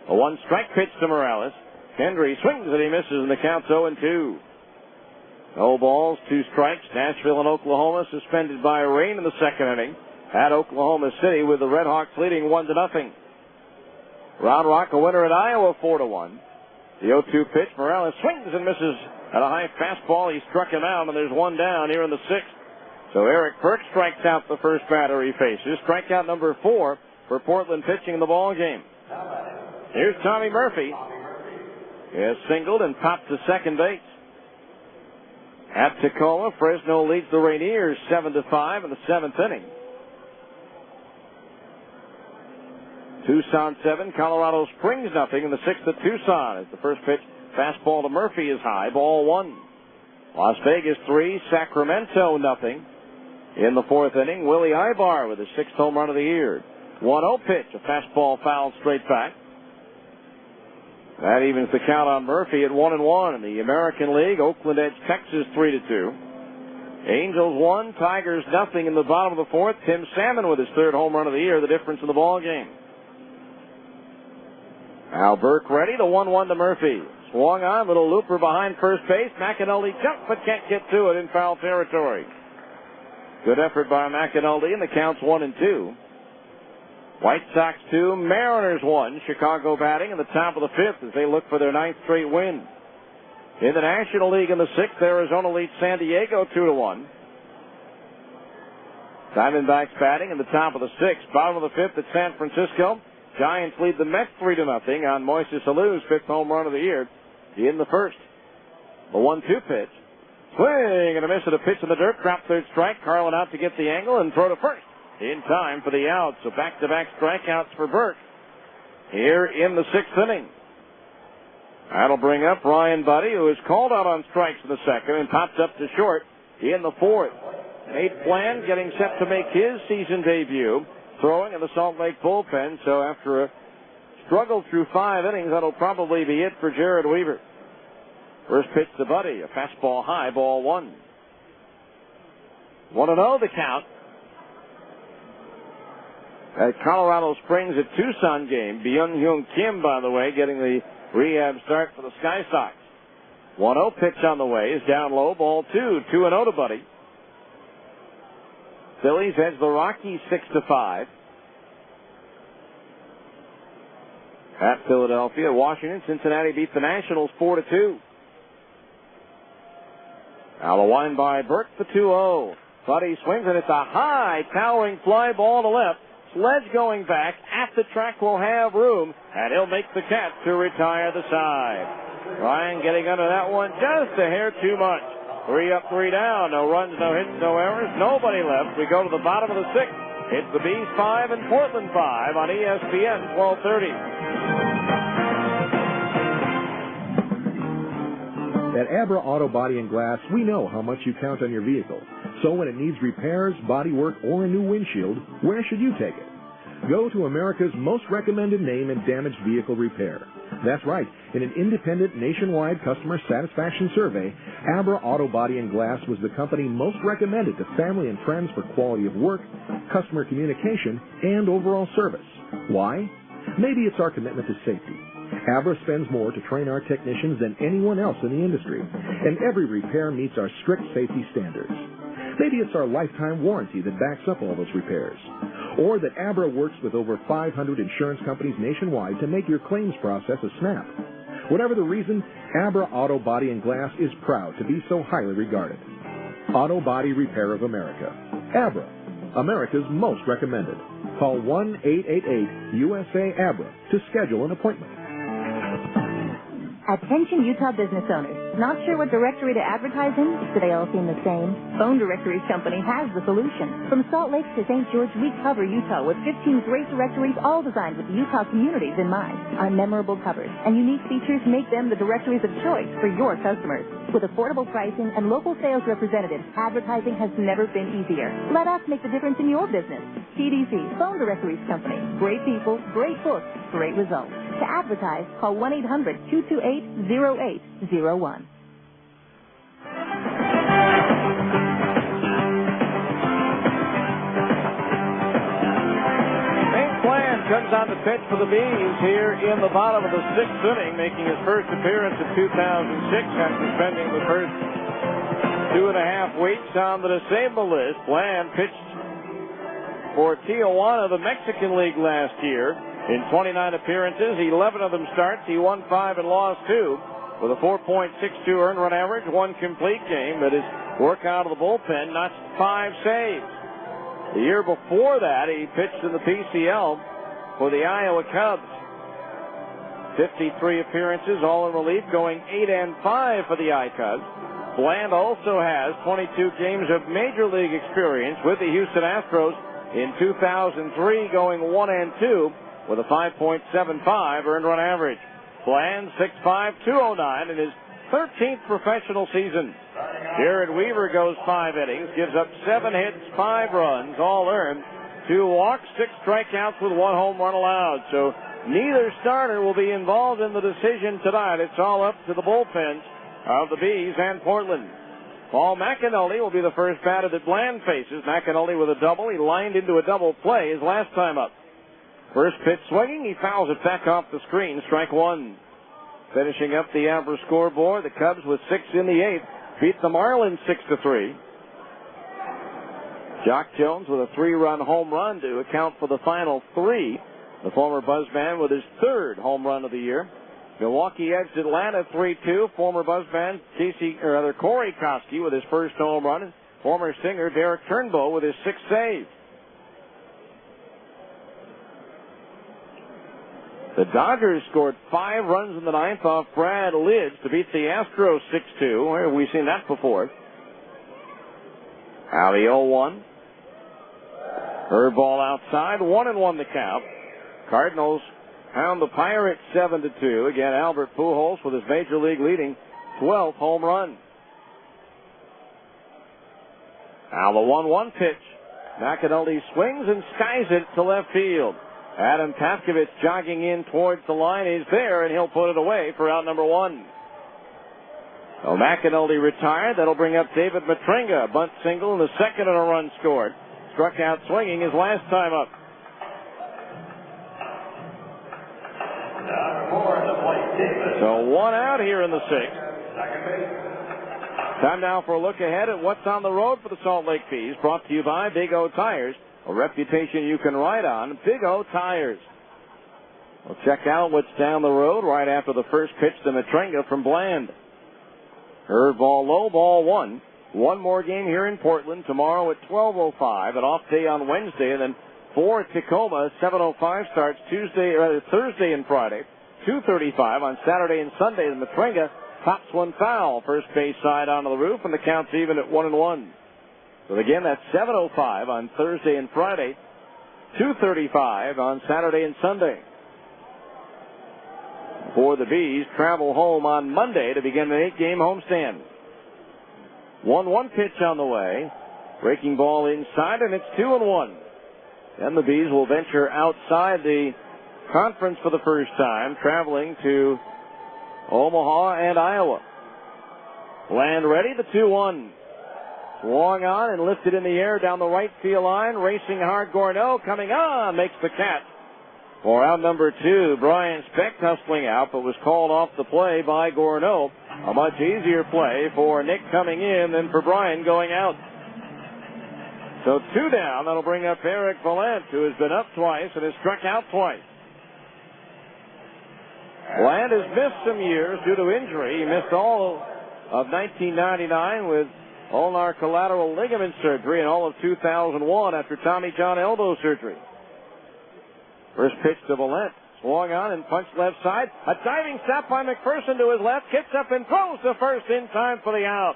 A 1-strike pitch to Morales. Kendry swings and he misses, and the count's 0-2. No balls, 2 strikes. Nashville and Oklahoma suspended by rain in the 2nd inning at Oklahoma City, with the Redhawks leading 1-0. Round Rock, a winner at Iowa, 4-1. The 0-2 pitch, Morales swings and misses at a high fastball. He struck him out, and there's 1 down here in the 6th. So Eric Burke strikes out the first batter he faces. Strikeout number 4 for Portland pitching in the ball game. Here's Tommy Murphy. He has singled and popped to second base. At Tacoma, Fresno leads the Rainiers 7-5 in the 7th inning. Tucson 7, Colorado Springs nothing in the 6th at Tucson. As the first pitch, fastball to Murphy is high, ball 1. Las Vegas 3, Sacramento nothing. In the 4th inning, Willie Ibar with his 6th home run of the year. 1-0 pitch, a fastball fouled straight back. That evens the count on Murphy at 1-1 in the American League. Oakland edged Texas 3-2. Angels 1, Tigers nothing in the bottom of the 4th. Tim Salmon with his 3rd home run of the year, the difference in the ball game. Now Burke ready, the 1-1 to Murphy. Swung on, little looper behind first base. McAnulty jumped but can't get to it in foul territory. Good effort by McAnulty, and the count's 1-2. White Sox 2, Mariners 1. Chicago batting in the top of the 5th as they look for their 9th straight win. In the National League in the 6th, Arizona leads San Diego 2-1. Diamondbacks batting in the top of the 6th. Bottom of the 5th at San Francisco. Giants lead the Mets 3-0 on Moises Alou's 5th home run of the year in the 1st. The 1-2 pitch. Swing and a miss at a pitch in the dirt. Drop 3rd strike. Carlin out to get the angle and throw to first in time for the out. So back-to-back strikeouts for Burke here in the 6th inning. That'll bring up Ryan Buddy, who is called out on strikes in the 2nd and pops up to short in the 4th. Nate Bland getting set to make his season debut, throwing in the Salt Lake bullpen. So after a struggle through 5 innings, that'll probably be it for Jared Weaver. First pitch to Buddy, a fastball high, ball 1. 1-0 the count at Colorado Springs at Tucson game. Byung-Hyun Kim, by the way, getting the rehab start for the Sky Sox. 1-0 pitch on the way is down low, ball 2. 2-0 to Buddy. Phillies edge the Rockies 6-5. At Philadelphia, Washington, Cincinnati beat the Nationals 4-2. Now the wind by Burke, the 2-0. but he swings, and it's a high, towering fly ball to left. Sledge going back. At the track will have room, and he'll make the catch to retire the side. Ryan getting under that one just a hair too much. 3 up, 3 down. No runs, no hits, no errors. Nobody left. We go to the bottom of the 6th. It's the Bees 5 and Portland 5 on ESPN 1230. At Abra Auto Body and Glass, we know how much you count on your vehicle. So when it needs repairs, body work, or a new windshield, where should you take it? Go to America's most recommended name in damaged vehicle repair. That's right. In an independent nationwide customer satisfaction survey, Abra Auto Body and Glass was the company most recommended to family and friends for quality of work, customer communication, and overall service. Why? Maybe it's our commitment to safety. Abra spends more to train our technicians than anyone else in the industry, and every repair meets our strict safety standards. Maybe it's our lifetime warranty that backs up all those repairs. Or that Abra works with over 500 insurance companies nationwide to make your claims process a snap. Whatever the reason, Abra Auto Body and Glass is proud to be so highly regarded. Auto Body Repair of America. Abra, America's most recommended. Call 1-888-USA-ABRA to schedule an appointment. Attention Utah business owners. Not sure what directory to advertise in? Do they all seem the same? Phone Directories Company has the solution. From Salt Lake to St. George, we cover Utah with 15 great directories, all designed with the Utah communities in mind. Our memorable covers and unique features make them the directories of choice for your customers. With affordable pricing and local sales representatives, advertising has never been easier. Let us make the difference in your business. TDC, Phone Directories Company. Great people, great books, great results. To advertise, call 1-800-228-0801. Comes on the pitch for the Bees here in the bottom of the 6th inning, making his first appearance in 2006 after spending the first 2.5 weeks on the disabled list. Bland pitched for Tijuana, the Mexican League, last year. In 29 appearances, 11 of them starts. He won 5 and lost 2 with a 4.62 earned run average, 1 complete game. That is work out of the bullpen, notched 5 saves. The year before that, he pitched in the PCL for the Iowa Cubs. 53 appearances, all in relief, going 8-5 for the I-Cubs. Bland also has 22 games of Major League experience with the Houston Astros in 2003, going 1-2 with a 5.75 earned run average. Bland, 6'5", 209 in his 13th professional season. Jared Weaver goes 5 innings, gives up 7 hits, 5 runs, all earned. 2 walks, 6 strikeouts with 1 home run allowed. So neither starter will be involved in the decision tonight. It's all up to the bullpens of the Bees and Portland. Paul McAnally will be the first batter that Bland faces. McAnally with a double. He lined into a double play his last time up. First pitch swinging. He fouls it back off the screen. Strike 1. Finishing up the Abra scoreboard, the Cubs with 6 in the 8th beat the Marlins 6-3. Jock Jones with a 3-run home run to account for the final 3. The former Buzzman with his 3rd home run of the year. Milwaukee edged Atlanta 3-2. Former Buzzman Corey Koski with his first home run. And former Singer Derek Turnbow with his 6th save. The Dodgers scored 5 runs in the 9th off Brad Lids to beat the Astros 6-2. Where have we seen that before? Now the 0-1. Curve ball outside, 1-1 the count. Cardinals pound the Pirates 7-2. Again, Albert Pujols with his Major League leading 12th home run. Now the 1-1 pitch. McAnally swings and skies it to left field. Adam Paskovich jogging in towards the line. He's there, and he'll put it away for out number 1. So McAnally retired. That'll bring up David Matringa. Bunt single and the second and a run scored. Struck out swinging his last time up. So 1 out here in the 6th. Time now for a look ahead at what's on the road for the Salt Lake Bees. Brought to you by Big O Tires. A reputation you can ride on. Big O Tires. We'll check out what's down the road right after the first pitch to Matringa from Bland. Curve ball low, ball 1. One more game here in Portland tomorrow at 12:05, an off day on Wednesday, and then 4 at Tacoma. 7:05 starts Thursday and Friday. 2:35 on Saturday and Sunday. And Matrenga pops one foul, first base side onto the roof, and the count's even at 1-1. So again, that's 7:05 on Thursday and Friday. 2:35 on Saturday and Sunday. For the Bees, travel home on Monday to begin an 8-game homestand. 1-1 pitch on the way. Breaking ball inside, and it's 2-1. Then the Bees will venture outside the conference for the first time, traveling to Omaha and Iowa. Land ready, the 2-1. Swung on and lifted in the air down the right field line. Racing hard, Gorneau coming on, makes the catch. For out number 2, Brian Speck hustling out, but was called off the play by Gorneau. A much easier play for Nick coming in than for Brian going out. So 2 down. That'll bring up Eric Valent, who has been up twice and has struck out twice. Valent has missed some years due to injury. He missed all of 1999 with ulnar collateral ligament surgery and all of 2001 after Tommy John elbow surgery. First pitch to Valent. Swung on and punched left side. A diving stop by McPherson to his left. Gets up and throws to first in time for the out.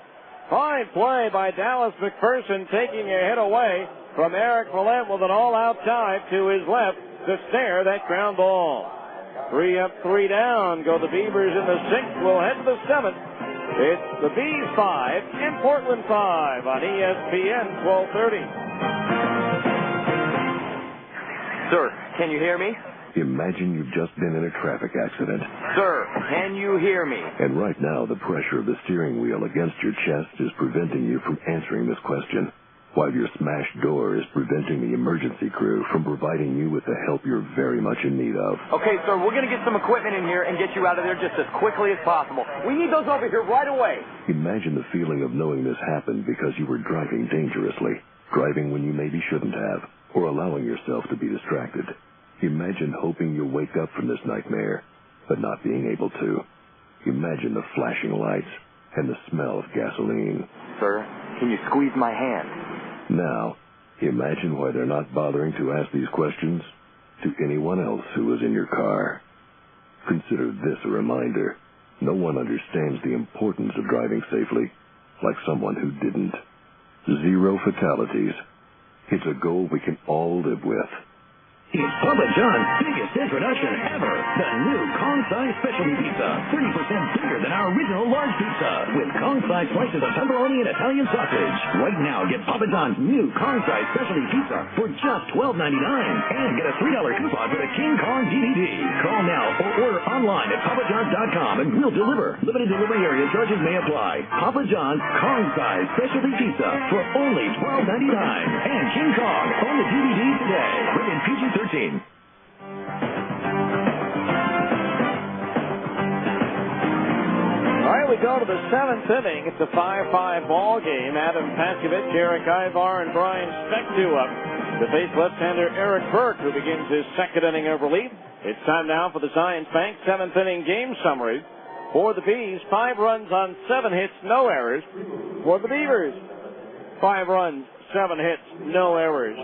Fine play by Dallas McPherson, taking a hit away from Eric Valent with an all-out dive to his left to snare that ground ball. 3 up, 3 down. Go the Beavers in the 6th. We'll head to the 7th. It's the Bees 5 and Portland 5 on ESPN 1230. Sir, can you hear me? Imagine you've just been in a traffic accident. Sir, can you hear me? And right now, the pressure of the steering wheel against your chest is preventing you from answering this question, while your smashed door is preventing the emergency crew from providing you with the help you're very much in need of. Okay, sir, we're going to get some equipment in here and get you out of there just as quickly as possible. We need those over here right away. Imagine the feeling of knowing this happened because you were driving dangerously, driving when you maybe shouldn't have, or allowing yourself to be distracted. Imagine hoping you'll wake up from this nightmare, but not being able to. Imagine the flashing lights and the smell of gasoline. Sir, can you squeeze my hand? Now, imagine why they're not bothering to ask these questions to anyone else who was in your car. Consider this a reminder. No one understands the importance of driving safely like someone who didn't. 0 fatalities. It's a goal we can all live with. It's Papa John's biggest introduction ever. The new Kong-size specialty pizza. 30% bigger than our original large pizza. With Kong-size slices of pepperoni and Italian sausage. Right now, get Papa John's new Kong-size specialty pizza for just $12.99. And get a $3 coupon for the King Kong DVD. Call now or order online at papajohns.com and we'll deliver. Limited delivery area charges may apply. Papa John's Kong-size specialty pizza for only $12.99. And King Kong on the DVD today. Rated PG-13. All right, we go to the 7th inning. It's a 5-5 ball game. Adam Paskovich, Eric Ivar, and Brian Speck due up to face left-hander Eric Burke, who begins his 2nd inning of relief. It's time now for the Zions Bank 7th inning game summary. For the Bees, 5 runs on 7 hits, no errors. For the Beavers, 5 runs, 7 hits, no errors.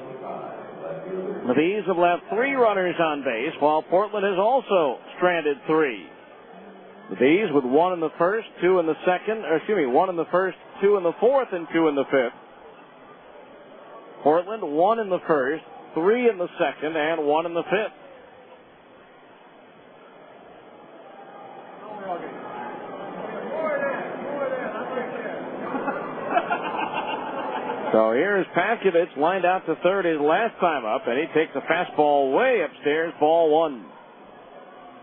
The Bees have left 3 runners on base, while Portland has also stranded 3. The Bees with 1 in the first, 2 in the second, 1 in the first, 2 in the fourth, and 2 in the fifth. Portland 1 in the first, 3 in the second, and 1 in the fifth. So here's Paskovich lined out to third his last time up, and he takes a fastball way upstairs, ball 1.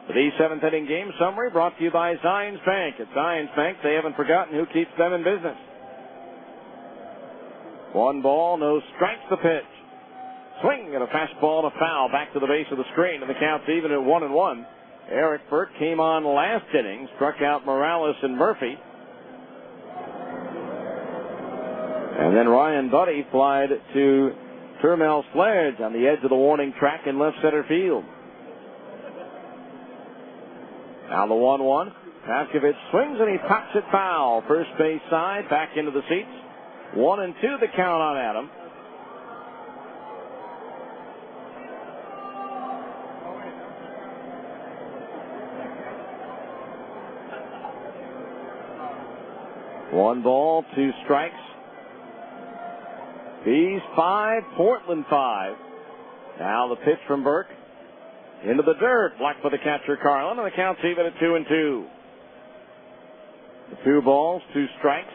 The 7th inning game summary brought to you by Zions Bank. At Zions Bank, they haven't forgotten who keeps them in business. 1 ball, no strikes the pitch. Swing and a fastball and a foul back to the base of the screen, and the count's even at 1-1. Eric Burke came on last inning, struck out Morales and Murphy. And then Ryan Buddy flied to Termel Sledge on the edge of the warning track in left center field. Now the 1-1. Paskovich swings and he pops it foul. First base side, back into the seats. 1-2 the count on Adam. One ball, 2 strikes. Bees 5, Portland 5. Now the pitch from Burke. Into the dirt, blocked by the catcher Carlin, and the count's even at 2-2. The 2 balls, 2 strikes.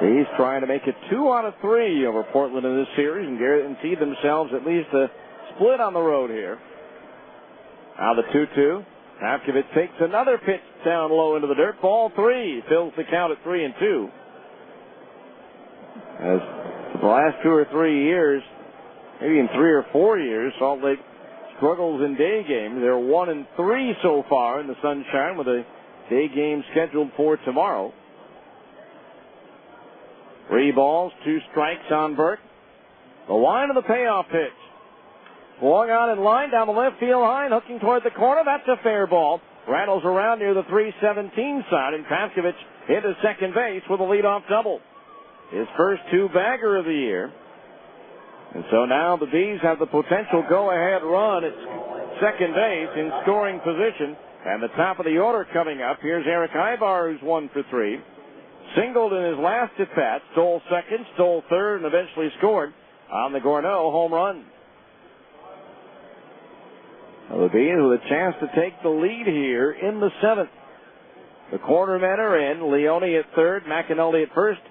He's trying to make it 2 out of 3 over Portland in this series and guarantee themselves at least a split on the road here. Now the 2-2. Pavkovich takes another pitch down low into the dirt. Ball 3 fills the count at 3-2. As for the last 2 or 3 years, maybe in 3 or 4 years, Salt Lake struggles in day games. They're 1-3 so far in the Sunshine with a day game scheduled for tomorrow. 3 balls, 2 strikes on Burke. The line of the payoff pitch. Swung on in line down the left field line, hooking toward the corner. That's a fair ball. Rattles around near the 317 side, and Pavkovich into second base with a leadoff double. His first 2-bagger of the year. And so now the Bees have the potential go-ahead run at second base in scoring position. And the top of the order coming up. Here's Eric Ibar, who's 1 for 3. Singled in his last at-bat, stole second, stole third, and eventually scored on the Gorneau home run. The Bees with a chance to take the lead here in the 7th. The corner men are in. Leone at third, McAnally at first.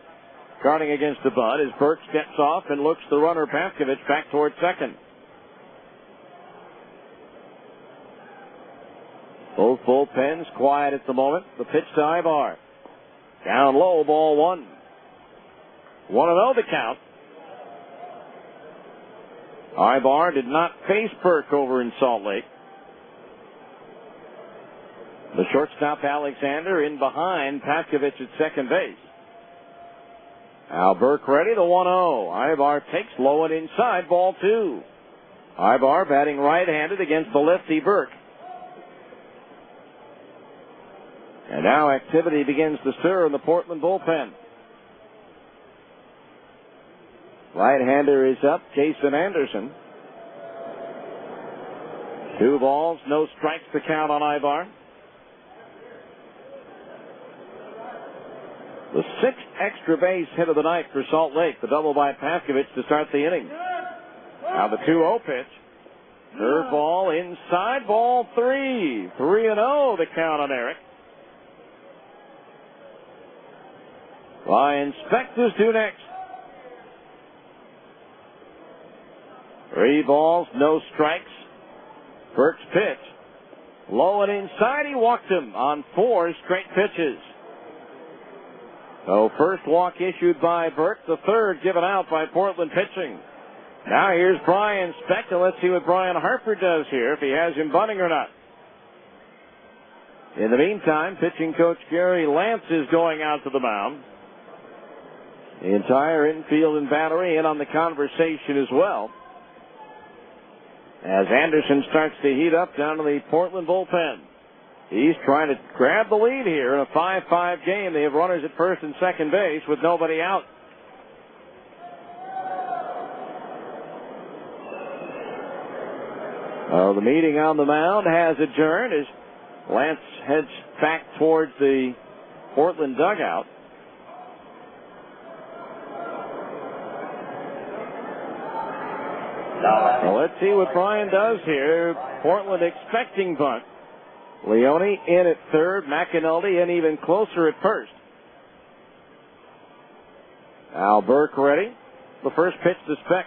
Guarding against the bunt as Burke steps off and looks the runner Pavkovich back toward second. Both bullpens quiet at the moment. The pitch to Ibar. Down low, ball 1. 1-0 the count. Ibar did not face Burke over in Salt Lake. The shortstop Alexander in behind Pavkovich at second base. Now Burke ready, the 1-0. Ibar takes low and inside, ball 2. Ibar batting right-handed against the lefty Burke. And now activity begins to stir in the Portland bullpen. Right-hander is up, Jason Anderson. 2 balls, no strikes to count on Ibar. The 6th extra base hit of the night for Salt Lake, the double by Pavkovich to start the inning. Now the 2-0 pitch. Curveball inside, ball 3. 3-0 the count on Eric. Ryan Spector's due next. 3 balls, no strikes. Burke's pitch. Low and inside, he walked him on 4 straight pitches. So first walk issued by Burke, the third given out by Portland pitching. Now here's Brian Spector. Let's see what Brian Harper does here, if he has him bunting or not. In the meantime, pitching coach Gary Lance is going out to the mound. The entire infield and battery in on the conversation as well. As Anderson starts to heat up down to the Portland bullpen. He's trying to grab the lead here in a 5-5 game. They have runners at first and second base with nobody out. The meeting on the mound has adjourned as Lance heads back towards the Portland dugout. Well, let's see what Brian does here. Portland expecting bunt. Leone in at third. McAnulty in even closer at first. Now Burke ready. The first pitch to Speck.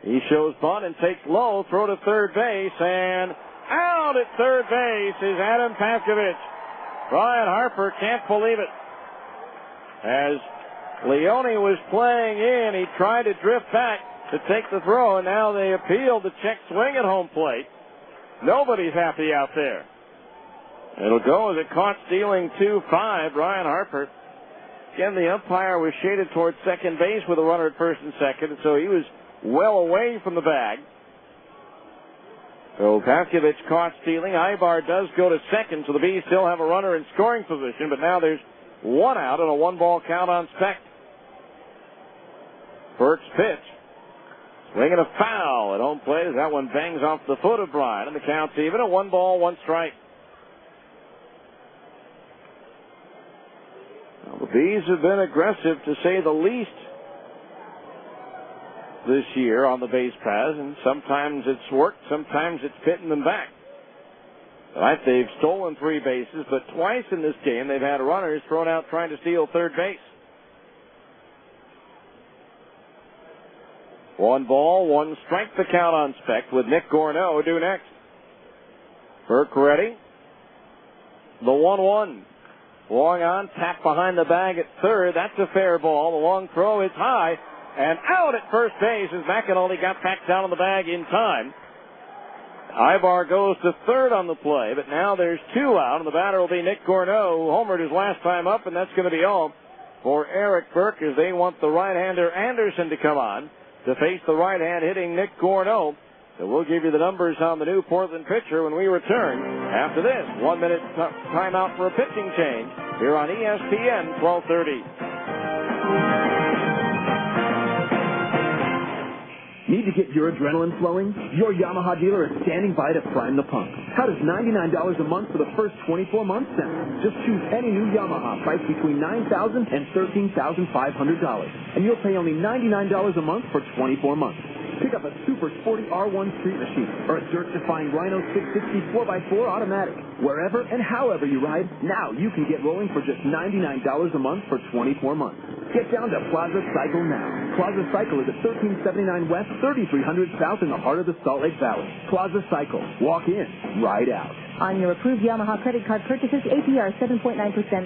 He shows bunt and takes low. Throw to third base. And out at third base is Adam Pavkovich. Brian Harper can't believe it. As Leone was playing in, he tried to drift back to take the throw, and now they appeal the check swing at home plate. Nobody's happy out there. It'll go as it caught stealing 2-5. Brian Harper. Again, the umpire was shaded towards second base with a runner at first and second, so he was well away from the bag. So Pavkovich caught stealing. Ibar does go to second, so the Bees still have a runner in scoring position, but now there's one out and a one-ball count on Speck. Burke's pitch. Swinging a foul at home plate as that one bangs off the foot of Bryan, and the count's even at 1 ball, 1 strike. Well, the Bees have been aggressive, to say the least, this year on the base paths, and sometimes it's worked, sometimes it's hitting them back. Tonight they've stolen 3 bases, but twice in this game they've had runners thrown out trying to steal third base. 1 ball, 1 strike, the count on Speck, with Nick Gorneau due next. Burke ready. The 1-1. Long on, tap behind the bag at third. That's a fair ball. The long throw is high and out at first base as McAnally got back down on the bag in time. Ibar goes to third on the play, but now there's 2 out, and the batter will be Nick Gorneau, who homered his last time up, and that's going to be all for Eric Burke as they want the right-hander Anderson to come on to face the right-hand hitting Nick Gorneau. So we'll give you the numbers on the new Portland pitcher when we return after this 1-minute timeout for a pitching change here on ESPN 1230. Need to get your adrenaline flowing? Your Yamaha dealer is standing by to prime the pump. How does $99 a month for the first 24 months sound? Just choose any new Yamaha priced between $9,000 and $13,500, and you'll pay only $99 a month for 24 months. Pick up a super sporty R1 street machine or a dirt-defying Rhino 660 4x4 automatic. Wherever and however you ride, now you can get rolling for just $99 a month for 24 months. Get down to Plaza Cycle now. Plaza Cycle is at 1379 West, 3300 South in the heart of the Salt Lake Valley. Plaza Cycle. Walk in, ride out. On your approved Yamaha credit card purchases, APR 7.9%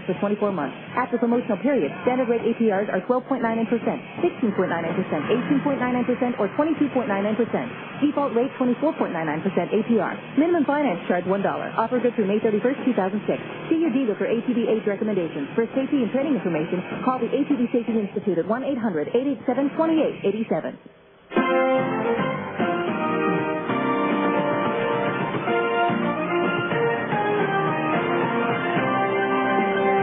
for 24 months. After promotional period, standard rate APRs are 12.99%, 16.99%, 18.99%, or 22.99%. Default rate 24.99% APR. Minimum finance charge $1. Offer good through May 31st, 2006. See your dealer for ATV age recommendations. For safety and training information, call the ATV Safety Institute at 1-800-887-2887.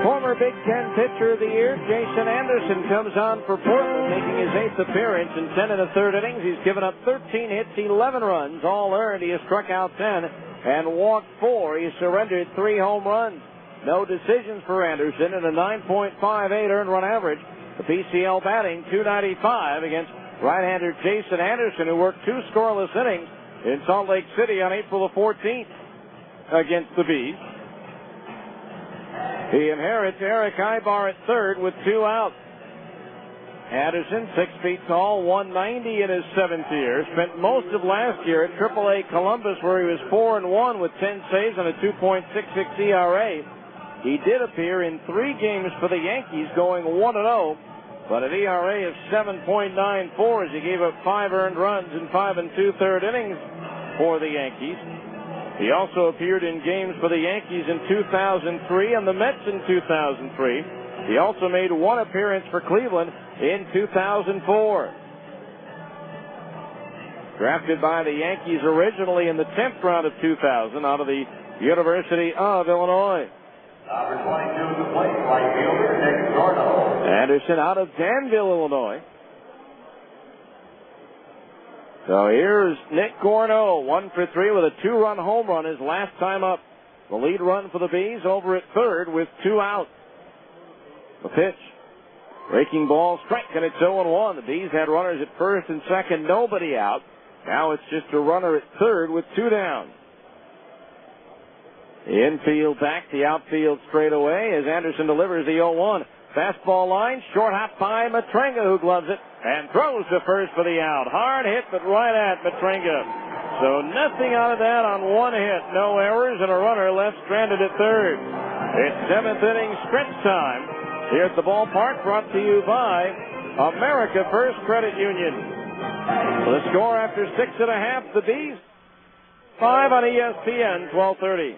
Former Big Ten Pitcher of the Year, Jason Anderson, comes on for Portland, making his 8th appearance in 10 1/3 innings. He's given up 13 hits, 11 runs, all earned. He has struck out 10 and walked 4. He surrendered 3 home runs. No decisions for Anderson and a 9.58 earned run average. The PCL batting .295 against right-hander Jason Anderson, who worked 2 scoreless innings in Salt Lake City on April the 14th against the Bees. He inherits Eric Ibar at third with 2 outs. Anderson, 6 feet tall, 190 in his 7th year. Spent most of last year at AAA Columbus, where he was 4-1 with 10 saves and a 2.66 ERA. He did appear in 3 games for the Yankees, going 1-0, but an ERA of 7.94 as he gave up 5 earned runs in 5 2/3 innings for the Yankees. He also appeared in games for the Yankees in 2003 and the Mets in 2003. He also made 1 appearance for Cleveland in 2004. Drafted by the Yankees originally in the 10th round of 2000 out of the University of Illinois. Number 22 to play, right fielder, Nick Gorneau. Anderson out of Danville, Illinois. So here's Nick Gorneau, 1 for 3 with a 2-run home run his last time up. The lead run for the Bees over at third with 2 outs. The pitch. Breaking ball, strike, and it's 0-1. The Bees had runners at first and second, nobody out. Now it's just a runner at third with 2 down. The infield back, the outfield straight away as Anderson delivers the 0-1. Fastball line, short hop by Matrenga, who gloves it and throws to first for the out. Hard hit, but right at Matrenga. So nothing out of that on 1 hit. No errors and a runner left stranded at third. It's 7th inning stretch time here at the ballpark, brought to you by America First Credit Union. The score after 6 1/2, the Bees 5 on ESPN 1230.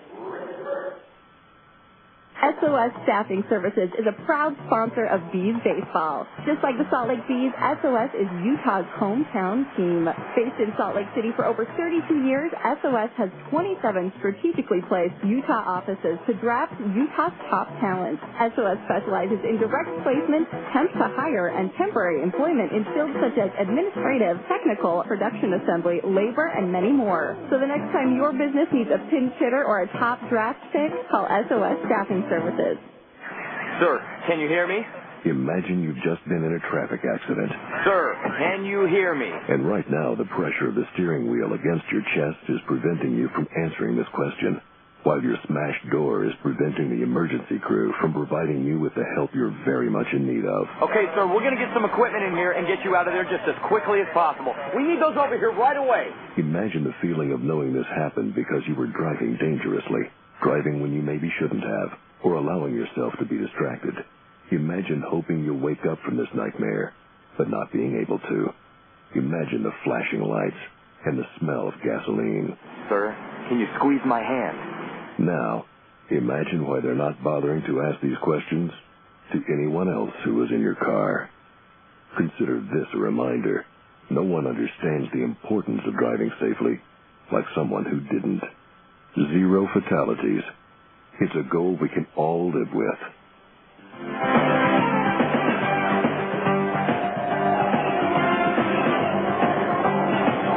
SOS Staffing Services is a proud sponsor of Bees baseball. Just like the Salt Lake Bees, SOS is Utah's hometown team. Based in Salt Lake City for over 32 years, SOS has 27 strategically placed Utah offices to draft Utah's top talent. SOS specializes in direct placement, temp to hire, and temporary employment in fields such as administrative, technical, production assembly, labor, and many more. So the next time your business needs a pinch hitter or a top draft pick, call SOS Staffing Services. Sir, can you hear me? Imagine you've just been in a traffic accident. Sir, can you hear me? And right now, the pressure of the steering wheel against your chest is preventing you from answering this question, while your smashed door is preventing the emergency crew from providing you with the help you're very much in need of. Okay, sir, we're going to get some equipment in here and get you out of there just as quickly as possible. We need those over here right away. Imagine the feeling of knowing this happened because you were driving dangerously, driving when you maybe shouldn't have, or allowing yourself to be distracted. Imagine hoping you'll wake up from this nightmare, but not being able to. Imagine the flashing lights and the smell of gasoline. Sir, can you squeeze my hand? Now, imagine why they're not bothering to ask these questions to anyone else who was in your car. Consider this a reminder. No one understands the importance of driving safely like someone who didn't. 0 fatalities. It's a goal we can all live with.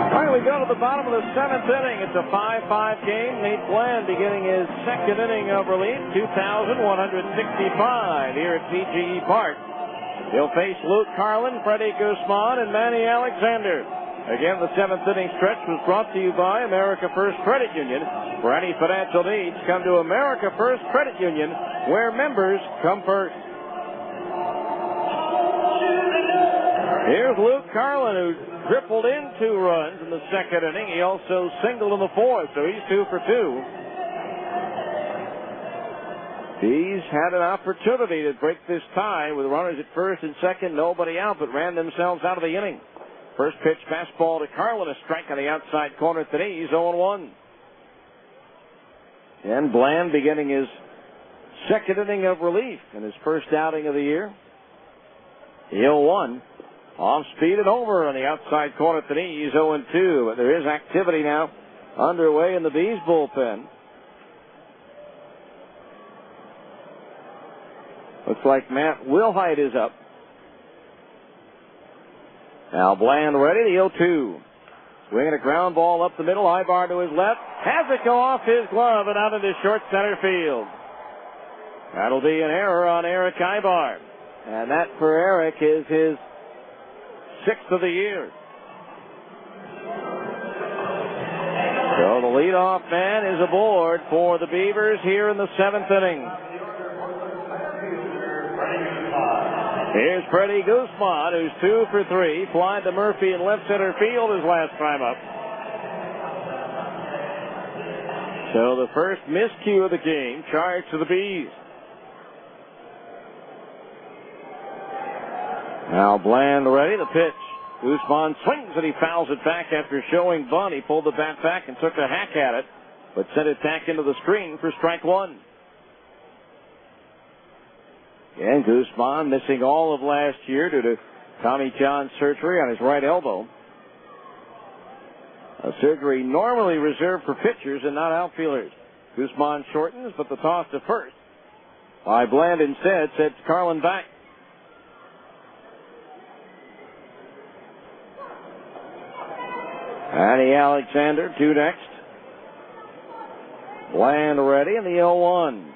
All right, we go to the bottom of the 7th inning. It's a 5-5 game. Nate Bland beginning his 2nd inning of relief, 2,165 here at PGE Park. He'll face Luke Carlin, Freddie Guzman, and Manny Alexander. Again, the 7th inning stretch was brought to you by America First Credit Union. For any financial needs, come to America First Credit Union, where members come first. Here's Luke Carlin, who tripled in 2 runs in the 2nd inning. He also singled in the 4th, so he's 2 for 2. He's had an opportunity to break this tie with runners at first and second, nobody out, but ran themselves out of the inning. First pitch fastball to Carlin, a strike on the outside corner today. He's 0-1. And Bland beginning his 2nd inning of relief in his first outing of the year. 0-1. Off speed and over on the outside corner today. He's 0-2. But there is activity now underway in the Bees bullpen. Looks like Matt Wilhite is up. Now Bland ready, the 0-2. Swinging a ground ball up the middle, Ibar to his left. Has it go off his glove and out into short center field. That'll be an error on Eric Ibar. And that for Eric is his 6th of the year. So the leadoff man is aboard for the Beavers here in the 7th inning. Here's Freddie Guzman, who's 2 for 3. Flied to Murphy in left center field his last time up. So the first miscue of the game charged to the Bees. Now Bland ready, the pitch. Guzman swings and he fouls it back after showing bunt. He pulled the bat back and took a hack at it, but sent it back into the screen for strike 1. And Guzman missing all of last year due to Tommy John surgery on his right elbow. A surgery normally reserved for pitchers and not outfielders. Guzman shortens, but the toss to first by Bland instead sets Carlin back. Manny Alexander, 2 next. Bland ready in the 0-1.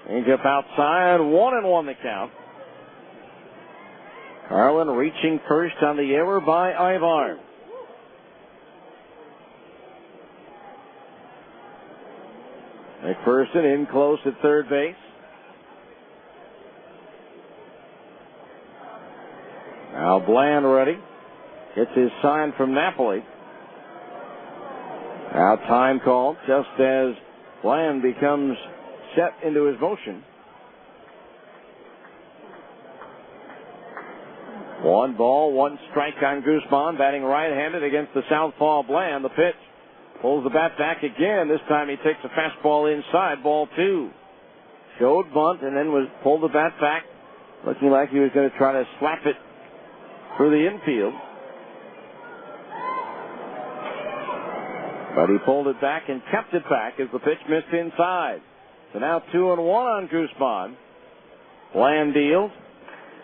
Change up outside, 1-1 the count. Carlin reaching first on the error by Ivar. McPherson in close at third base. Now Bland ready. Gets his sign from Napoli. Now time called just as Bland becomes set into his motion. 1 ball, 1 strike on Guzman, batting right-handed against the southpaw Bland. The pitch pulls the bat back again. This time he takes a fastball inside, ball 2. Showed bunt and then pulled the bat back, looking like he was going to try to slap it through the infield. But he pulled it back and kept it back as the pitch missed inside. So now 2-1 on Guzman. Bland deals.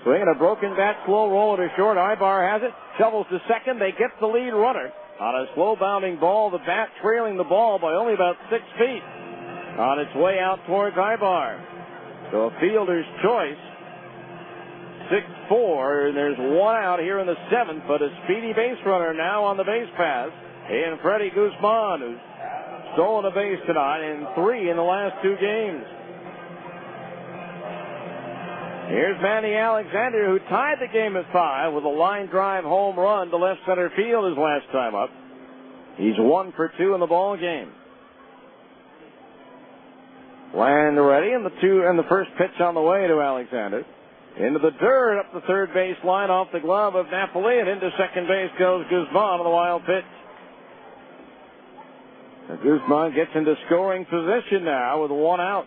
Swinging a broken bat, slow roll to short. Ibar has it. Shovels to second. They get the lead runner. On a slow bounding ball, the bat trailing the ball by only about 6 feet. On its way out towards Ibar. So a fielder's choice. 6-4, and there's one out here in the 7th, but a speedy base runner now on the base pass. And Freddie Guzman, who's stolen a base tonight and 3 in the last 2 games. Here's Manny Alexander, who tied the game at 5 with a line drive home run to left center field his last time up. He's 1 for 2 in the ball game. Land ready, and the first pitch on the way to Alexander. Into the dirt, up the third base line, off the glove of Napoli, and into second base goes Guzman on the wild pitch. And Guzman gets into scoring position now with 1 out.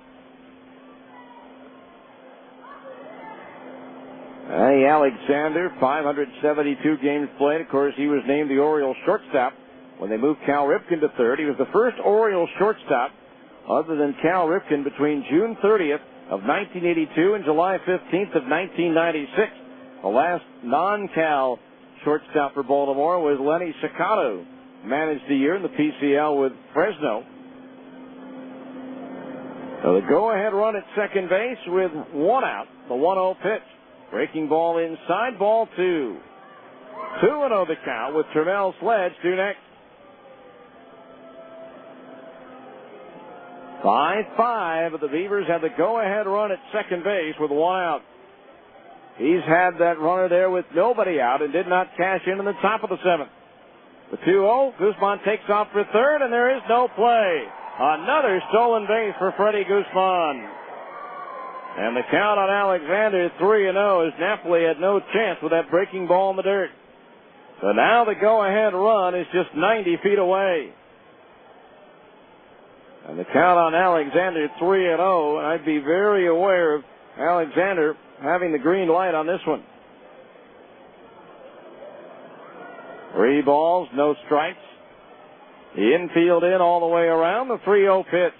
Alexander, 572 games played. Of course, he was named the Orioles shortstop when they moved Cal Ripken to third. He was the first Orioles shortstop other than Cal Ripken between June 30th of 1982 and July 15th of 1996. The last non-Cal shortstop for Baltimore was Lenny Siccato, managed the year in the PCL with Fresno. So the go-ahead run at second base with 1 out, the 1-0 pitch. Breaking ball inside, ball 2. 2-0 the count with Termel Sledge due next. 5-5, but the Beavers have the go-ahead run at second base with 1 out. He's had that runner there with nobody out and did not cash in the top of the 7th. The 2-0, Guzman takes off for third, and there is no play. Another stolen base for Freddie Guzman. And the count on Alexander 3-0 as Napoli had no chance with that breaking ball in the dirt. So now the go-ahead run is just 90 feet away. And the count on Alexander 3-0, and I'd be very aware of Alexander having the green light on this one. 3 balls, no strikes. The infield in all the way around, the 3-0 pitch.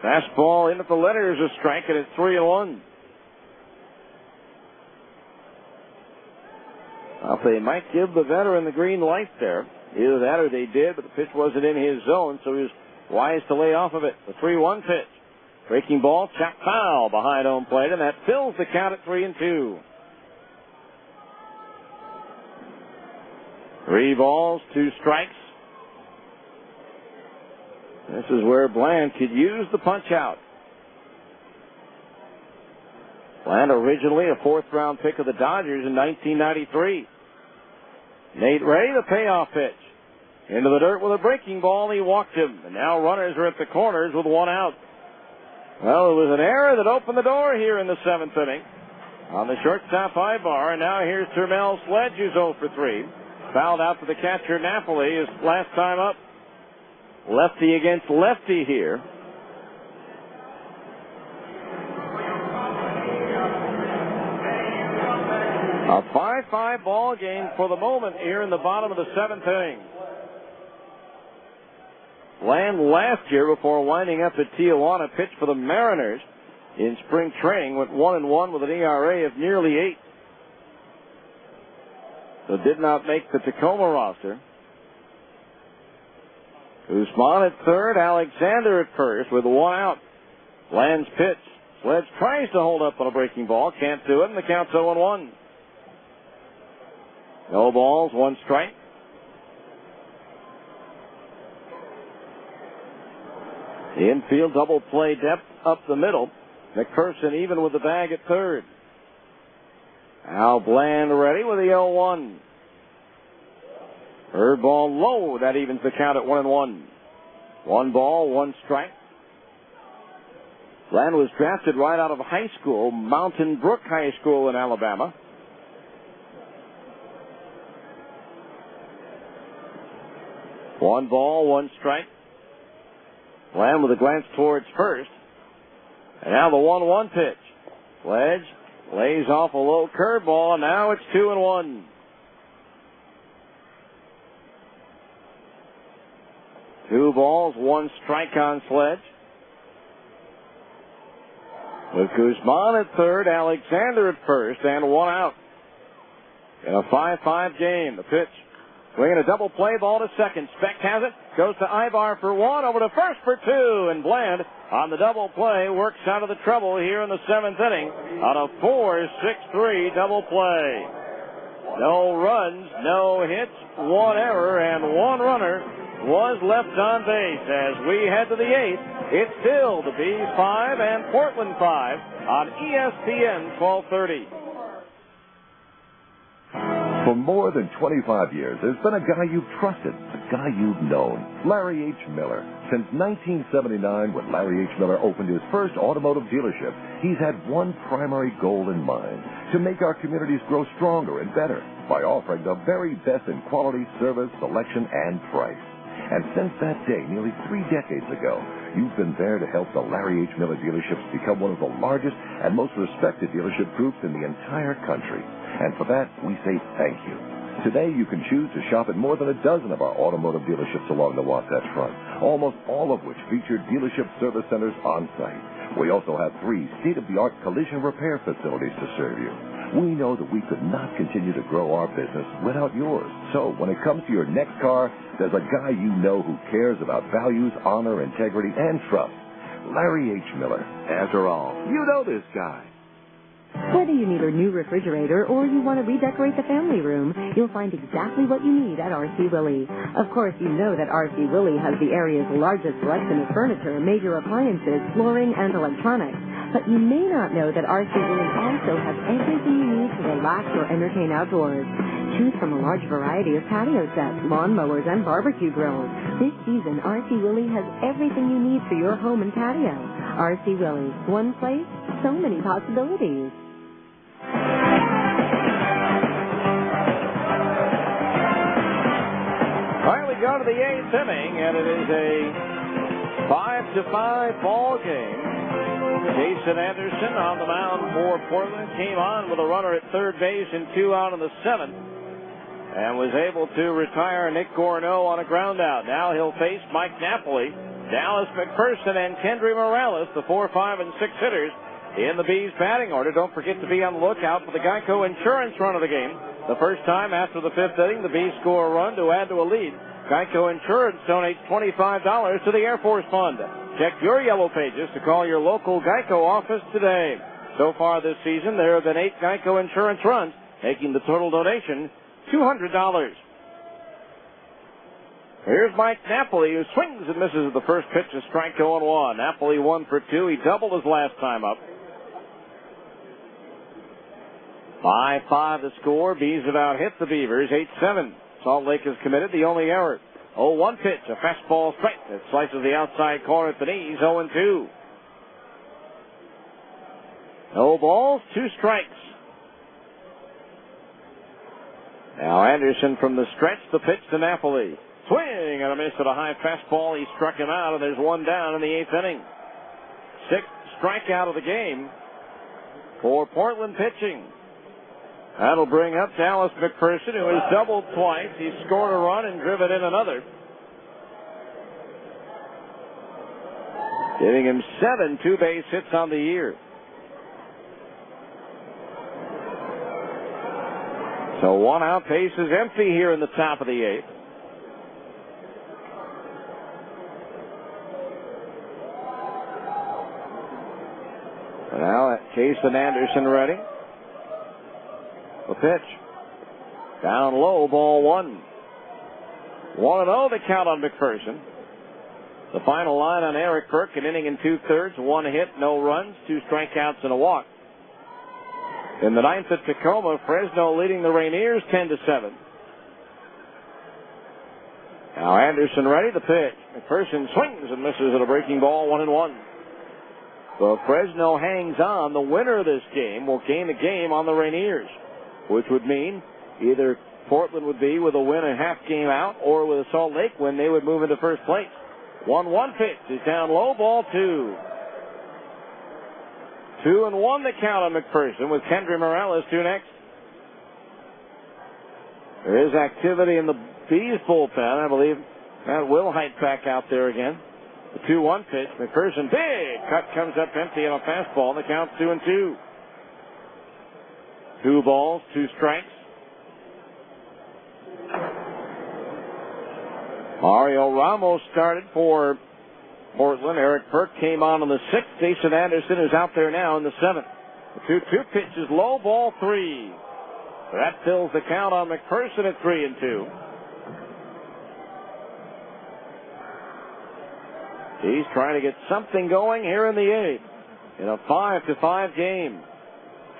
Fastball in at the letters, a strike, and it's 3-1. Well, they might give the veteran the green light there. Either that or they did, but the pitch wasn't in his zone, so he was wise to lay off of it. The 3-1 pitch. Breaking ball, chop foul behind home plate, and that fills the count at 3-2. 3 balls, 2 strikes. This is where Bland could use the punch out. Bland originally a 4th-round pick of the Dodgers in 1993. Nate Ray, the payoff pitch. Into the dirt with a breaking ball, he walked him. And now runners are at the corners with 1 out. Well, it was an error that opened the door here in the 7th inning. On the shortstop Ibar, and now here's Termel Sledge, who's 0 for 3. Fouled out to the catcher Napoli his last time up. Lefty against lefty here. A 5-5 ball game for the moment here in the bottom of the 7th inning. Bland last year, before winding up at Tijuana, pitched for the Mariners in spring training, went 1-1 with an ERA of nearly 8. So did not make the Tacoma roster. Guzman at third, Alexander at first with 1 out. Bland's pitch. Sledge tries to hold up on a breaking ball, can't do it, and the count's 0-1. No balls, 1 strike. The infield double play depth up the middle. McPherson even with the bag at third. Al Bland ready with the 0-1. Third ball low. That evens the count at 1-1. 1 ball, 1 strike. Bland was drafted right out of high school, Mountain Brook High School in Alabama. One ball, 1 strike. Bland with a glance towards first. And now the 1-1 pitch. Sledge lays off a low curveball, and now it's 2-1. 2 balls, 1 strike on Sledge. With Guzman at third, Alexander at first, and 1 out. In a 5-5 game, the pitch. Swinging a double play ball to second. Speck has it. Goes to Ibar for 1. Over to first for 2. And Bland on the double play works out of the trouble here in the 7th inning on a 4-6-3 double play. No runs, no hits, 1 error, and 1 runner was left on base. As we head to the 8th, it's still the Bees 5 and Portland 5 on ESPN 1230. For more than 25 years, there's been a guy you've trusted, a guy you've known, Larry H. Miller. Since 1979, when Larry H. Miller opened his first automotive dealership, he's had one primary goal in mind, to make our communities grow stronger and better by offering the very best in quality, service, selection, and price. And since that day, nearly 3 decades ago, you've been there to help the Larry H. Miller dealerships become one of the largest and most respected dealership groups in the entire country. And for that, we say thank you. Today, you can choose to shop at more than a dozen of our automotive dealerships along the Wasatch Front, almost all of which feature dealership service centers on site. We also have 3 state-of-the-art collision repair facilities to serve you. We know that we could not continue to grow our business without yours. So when it comes to your next car, there's a guy you know who cares about values, honor, integrity, and trust. Larry H. Miller. After all, you know this guy. Whether you need a new refrigerator or you want to redecorate the family room, you'll find exactly what you need at R.C. Willey. Of course, you know that R.C. Willey has the area's largest selection of furniture, major appliances, flooring, and electronics. But you may not know that R.C. Willey also has everything you need to relax or entertain outdoors. Choose from a large variety of patio sets, lawn mowers, and barbecue grills. This season, R.C. Willey has everything you need for your home and patio. R.C. Willey, one place, so many possibilities. All right, we go to the 8th inning, and it is a 5-5 ball game. Jason Anderson on the mound for Portland came on with a runner at third base and 2 out in the 7th, and was able to retire Nick Gorneau on a ground out. Now he'll face Mike Napoli, Dallas McPherson, and Kendry Morales, the 4, 5, and 6 hitters in the Bees batting order. Don't forget to be on the lookout for the Geico Insurance run of the game. The first time after the 5th inning, the Bees score a run to add to a lead. Geico Insurance donates $25 to the Air Force Fund. Check your yellow pages to call your local Geico office today. So far this season, there have been 8 Geico Insurance runs, making the total donation $200. Here's Mike Napoli, who swings and misses at the first pitch, a strike 0-1. Napoli 1 for 2. He doubled his last time up. 5-5 the score. Bees have out hit the Beavers 8-7. Salt Lake has committed the only error. 0-1 pitch, a fastball strike that slices the outside corner at the knees. 0-2. No balls, 2 strikes. Now Anderson from the stretch, the pitch to Napoli. Swing and a miss at a high fastball. He struck him out, and there's 1 down in the 8th inning. 6th strikeout of the game for Portland pitching. That'll bring up Dallas McPherson, who has doubled twice. He's scored a run and driven in another, giving him 7 two-base hits on the year. So 1 out, base is empty here in the top of the 8th. Now Jason Anderson ready. The pitch. Down low, ball 1. 1-0 the count on McPherson. The final line on Eric Burke, an inning and 2/3, 1 hit, no runs, 2 strikeouts and a walk. In the 9th at Tacoma, Fresno leading the Rainiers 10-7. Now Anderson ready, the pitch. McPherson swings and misses at a breaking ball, 1-1. So Fresno hangs on. The winner of this game will gain the game on the Rainiers, which would mean either Portland would be with a win a half game out, or with a Salt Lake win, they would move into first place. 1-1 pitch is down low, ball 2. 2-1 the count on McPherson with Kendry Morales due next. There is activity in the Bees bullpen. I believe Matt Wilhite back out there again. The 2-1 pitch. McPherson, big cut, comes up empty on a fastball. The count's 2-2. 2 balls, 2 strikes. Mario Ramos started for Portland. Eric Burke came on the 6th. Jason Anderson is out there now in the 7th. The 2-2 pitch is low, ball 3. That fills the count on McPherson at 3-2. He's trying to get something going here in the 8th in a 5-5 game.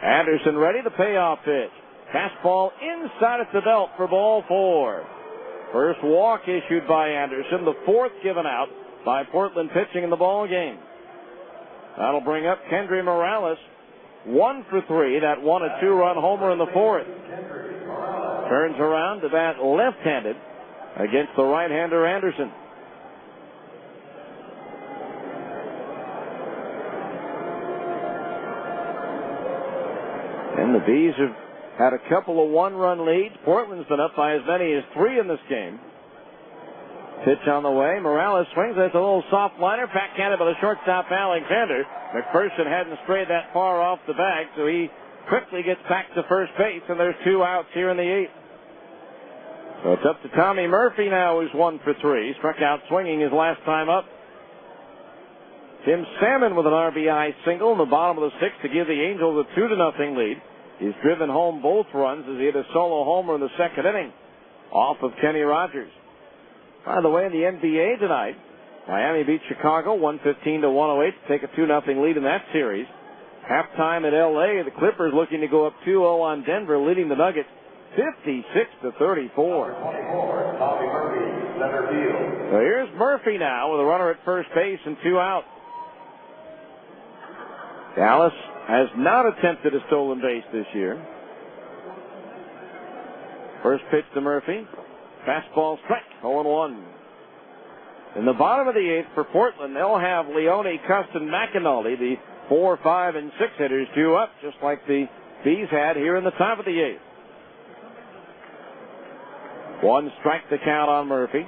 Anderson ready, the payoff pitch. Fastball inside at the belt for ball 4. First walk issued by Anderson, the 4th given out by Portland pitching in the ball game. That'll bring up Kendry Morales, 1 for 3. That won a 2-run homer in the 4th. Turns around to bat left-handed against the right-hander Anderson. And the Bees have had a couple of 1-run leads. Portland's been up by as many as 3 in this game. Pitch on the way. Morales swings. That's a little soft liner. Backhanded by the shortstop Alexander. McPherson hadn't strayed that far off the bag, so he quickly gets back to first base, and there's 2 outs here in the 8th. So it's up to Tommy Murphy now, who's 1 for 3. Struck out swinging his last time up. Tim Salmon with an RBI single in the bottom of the 6th to give the Angels a 2-0 lead. He's driven home both runs as he hit a solo homer in the 2nd inning off of Kenny Rogers. By the way, in the NBA tonight, Miami beat Chicago 115-108 to take a 2-0 lead in that series. Halftime at L.A., the Clippers looking to go up 2-0 on Denver, leading the Nuggets 56-34. So here's Murphy now with a runner at first base and 2 outs. Dallas has not attempted a stolen base this year. First pitch to Murphy. Fastball strike, 0-1. In the bottom of the 8th for Portland, they'll have Leone, Custon, McAnally, the 4, 5, and 6 hitters due up, just like the Bees had here in the top of the 8th. 1 strike the count on Murphy.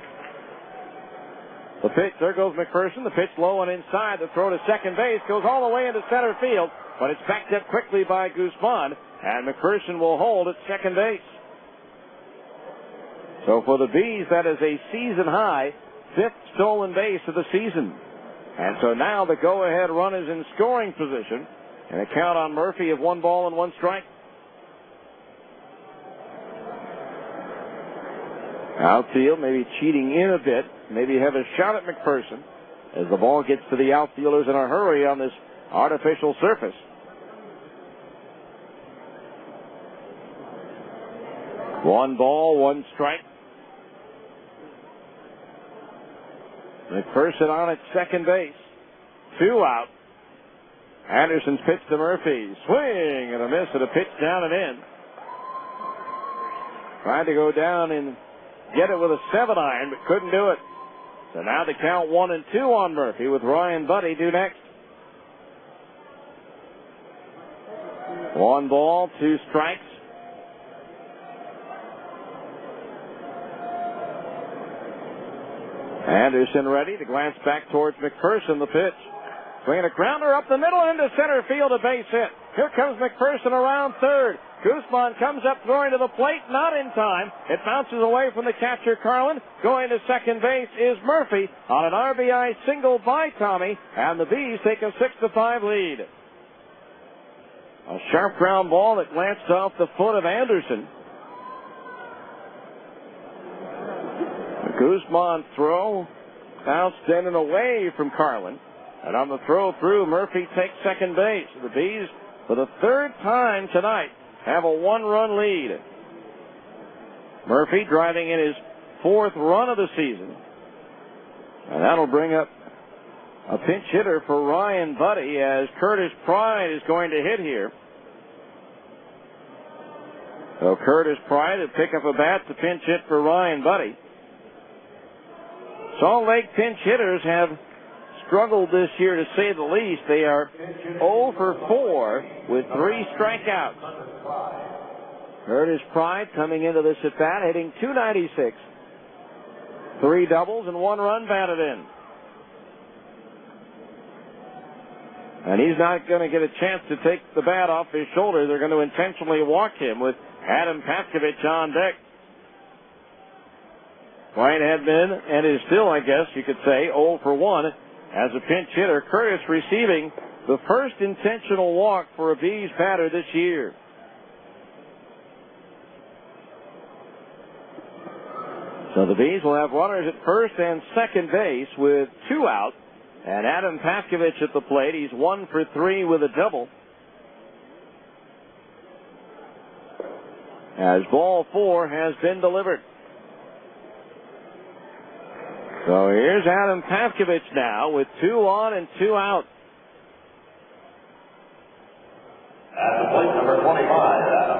The pitch, there goes McPherson. The pitch low and inside. The throw to second base goes all the way into center field, but it's backed up quickly by Guzman, and McPherson will hold at second base. So for the Bees, that is a season high 5th stolen base of the season. And so now the go-ahead run is in scoring position, and a count on Murphy of 1 ball and 1 strike. Outfield maybe cheating in a bit, maybe have a shot at McPherson as the ball gets to the outfielders in a hurry on this artificial surface. One ball, 1 strike. McPherson on at second base. 2 out. Anderson's pitch to Murphy. Swing and a miss and a pitch down and in. Tried to go down and get it with a 7-iron, but couldn't do it. So now the count 1-2 on Murphy with Ryan Buddy due next. 1 ball, 2 strikes. Anderson ready to glance back towards McPherson, the pitch. Swinging a grounder up the middle into center field, a base hit. Here comes McPherson around third. Guzman comes up throwing to the plate, not in time. It bounces away from the catcher, Carlin. Going to second base is Murphy on an RBI single by Tommy, and the Bees take a 6-5 lead. A sharp ground ball that glanced off the foot of Anderson. The Guzman throw bounced in and away from Carlin. And on the throw through, Murphy takes second base. The Bees, for the 3rd time tonight, have a 1-run lead. Murphy driving in his 4th run of the season. And that'll bring up a pinch hitter for Ryan Buddy as Curtis Pride is going to hit here. So Curtis Pride will pick up a bat to pinch hit for Ryan Buddy. Salt Lake pinch hitters have struggled this year to say the least. They are 0 for 4 with 3 strikeouts. Curtis Pride coming into this at bat, hitting .296. 3 doubles and 1 run batted in. And he's not going to get a chance to take the bat off his shoulder. They're going to intentionally walk him with Adam Paskovich on deck. White had been, and is still, I guess you could say, 0 for 1 as a pinch hitter. Curtis receiving the first intentional walk for a Bees batter this year. So the Bees will have runners at first and second base with 2 out. And Adam Paskovich at the plate. He's 1 for 3 with a double. As ball 4 has been delivered. So here's Adam Paskovich now with 2 on and 2 out. At the plate, number 25, Adam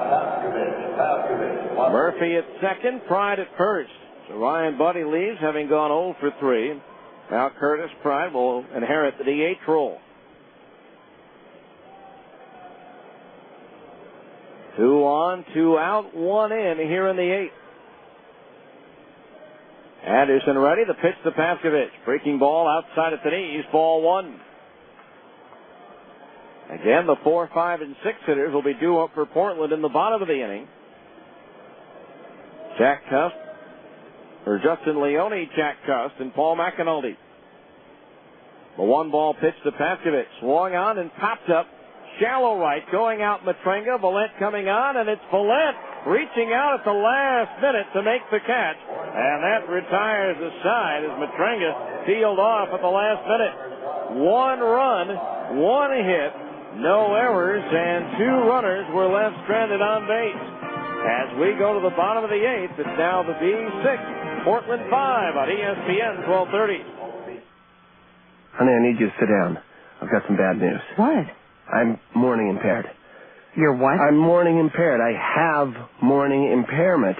Paskovich. Murphy at second, Pride at first. So Ryan Buddy leaves, having gone 0 for 3. Now Curtis Pride will inherit the DH role. 2 on, 2 out, 1 in here in the 8th. Anderson ready. The pitch to Paskovich. Breaking ball outside at the knees. Ball 1. Again, the 4, 5, and 6 hitters will be due up for Portland in the bottom of the inning. Justin Leone, Jack Cust, and Paul McAnulty. The 1-ball pitch to Paskovich. Swung on and popped up. Shallow right, going out Matrenga. Valette coming on, and it's Valette reaching out at the last minute to make the catch. And that retires the side as Matrenga peeled off at the last minute. 1 run, 1 hit, no errors, and 2 runners were left stranded on base. As we go to the bottom of the 8th, it's now the Bees 6, Portland 5 on ESPN 1230. Honey, I need you to sit down. I've got some bad news. What? I'm morning impaired. You're what? I'm morning impaired. I have morning impairment.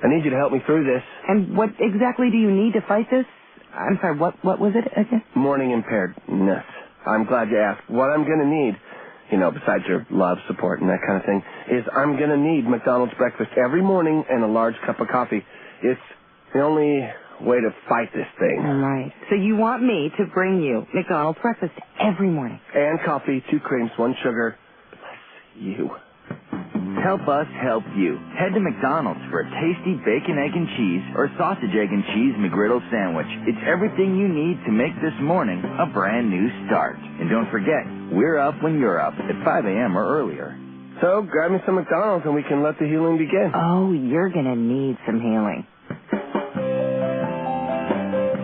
I need you to help me through this. And what exactly do you need to fight this? I'm sorry, what was it again? Morning impairedness. I'm glad you asked. What I'm going to need, besides your love, support, and that kind of thing, is I'm going to need McDonald's breakfast every morning and a large cup of coffee. It's the only way to fight this thing. Right. So you want me to bring you McDonald's breakfast every morning? And coffee, 2 creams, 1 sugar. Bless you. Help us help you. Head to McDonald's for a tasty bacon, egg, and cheese or sausage, egg, and cheese McGriddle sandwich. It's everything you need to make this morning a brand new start. And don't forget, we're up when you're up at 5 a.m. or earlier. So grab me some McDonald's and we can let the healing begin. Oh, you're going to need some healing.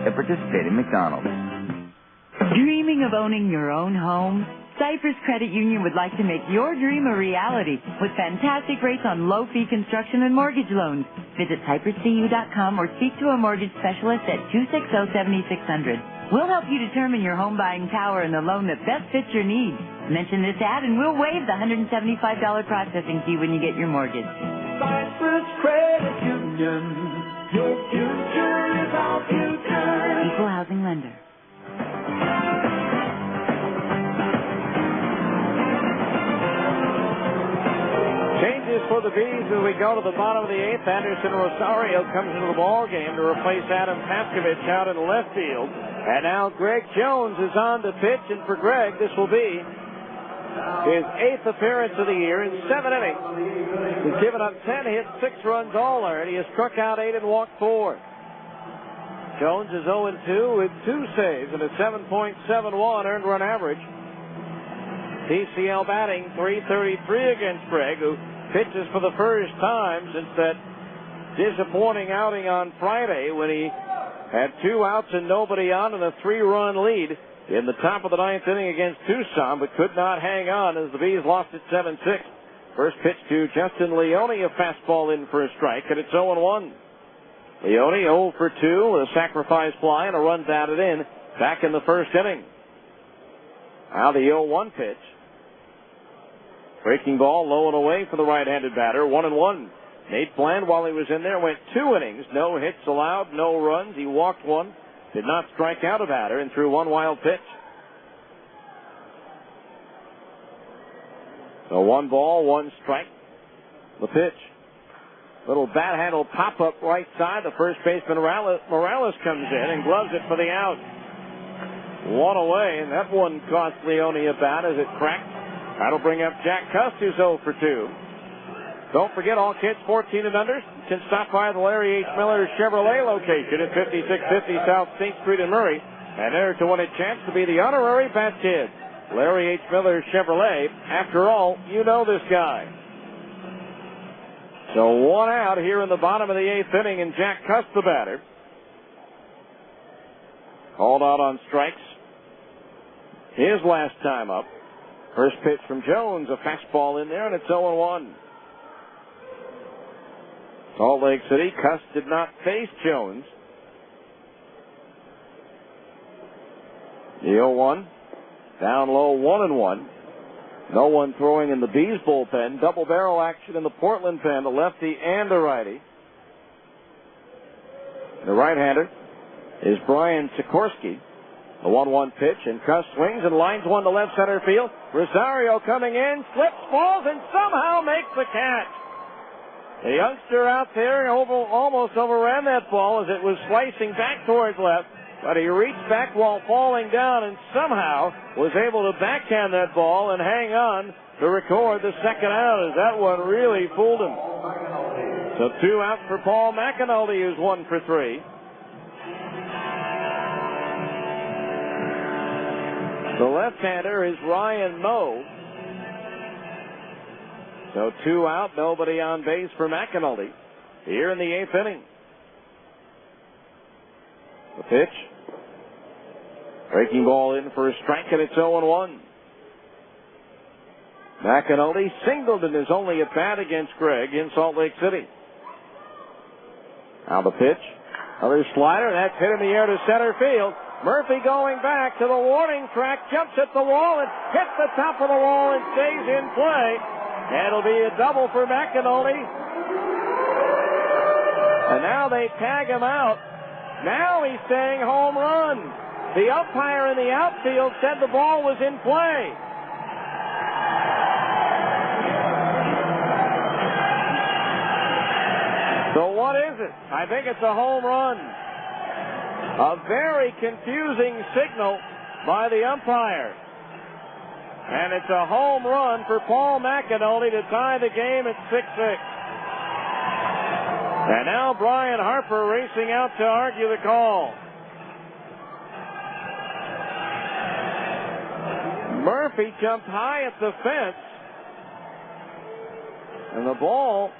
At participating McDonald's. Dreaming of owning your own home? Cypress Credit Union would like to make your dream a reality with fantastic rates on low-fee construction and mortgage loans. Visit cypresscu.com or speak to a mortgage specialist at 260-7600. We'll help you determine your home buying power and the loan that best fits your needs. Mention this ad and we'll waive the $175 processing fee when you get your mortgage. Cypress Credit Union. Your future is our future. Equal housing lender. Changes for the Bees as we go to the bottom of the 8th. Anderson Rosario comes into the ball game to replace Adam Paskovich out in left field. And now Greg Jones is on to pitch, and for Greg, this will be his 8th appearance of the year in 7 innings. He's given up 10 hits, 6 runs all earned. He has struck out 8 and walked 4. Jones is 0-2 with 2 saves and a 7.71 earned run average. TCL batting .333 against Greg, who pitches for the first time since that disappointing outing on Friday when he had 2 outs and nobody on and a 3-run lead in the top of the 9th inning against Tucson, but could not hang on as the Bees lost it 7-6. First pitch to Justin Leone, a fastball in for a strike, and it's 0-1. Leone 0 for 2 with a sacrifice fly and a run batted in back in the first inning. Now the 0-1 pitch. Breaking ball low and away for the right-handed batter, 1-1. Nate Bland, while he was in there, went 2 innings. No hits allowed, no runs. He walked 1 did not strike out a batter and threw one wild pitch. So 1 ball, 1 strike. The pitch. Little bat handle pop up right side. The first baseman Morales comes in and gloves it for the out. 1 away, and that one cost Leone a bat as it cracked. That'll bring up Jack Cust, who's 0 for 2. Don't forget, all kids 14 and under can stop by the Larry H. Miller Chevrolet location at 5650 South State Street in Murray, and there to win a chance to be the honorary Bat Kid. Larry H. Miller Chevrolet. After all, you know this guy. So 1 out here in the bottom of the 8th inning, and Jack Cust, the batter. Called out on strikes. His last time up. First pitch from Jones, a fastball in there, and it's 0-1. Salt Lake City, Cust did not face Jones. The 0-1. Down low, 1-1. No one throwing in the Bees bullpen. Double barrel action in the Portland pen, a lefty and a righty. The right-hander is Brian Sikorsky. The 1-1 pitch, and Cust swings and lines one to left center field. Rosario coming in, slips, falls, and somehow makes the catch. The youngster out there almost overran that ball as it was slicing back towards left, but he reached back while falling down and somehow was able to backhand that ball and hang on to record the second out, as that one really fooled him. So 2 out for Paul McAnulty, who's 1 for 3. The left-hander is Ryan Moe. So 2 out, nobody on base for McAnulty here in the 8th inning. The pitch. Breaking ball in for a strike, and it's 0-1. McAnulty singled in his only at bat against Gregg in Salt Lake City. Now the pitch. Another slider, that's hit in the air to center field. Murphy going back to the warning track, jumps at the wall and hits the top of the wall and stays in play. It'll be a double for McAnulty. And now they tag him out. Now he's saying home run. The umpire in the outfield said the ball was in play. So what is it? I think it's a home run. A very confusing signal by the umpire. And it's a home run for Paul McAnulty to tie the game at 6-6. And now Brian Harper racing out to argue the call. Murphy jumped high at the fence. And the ball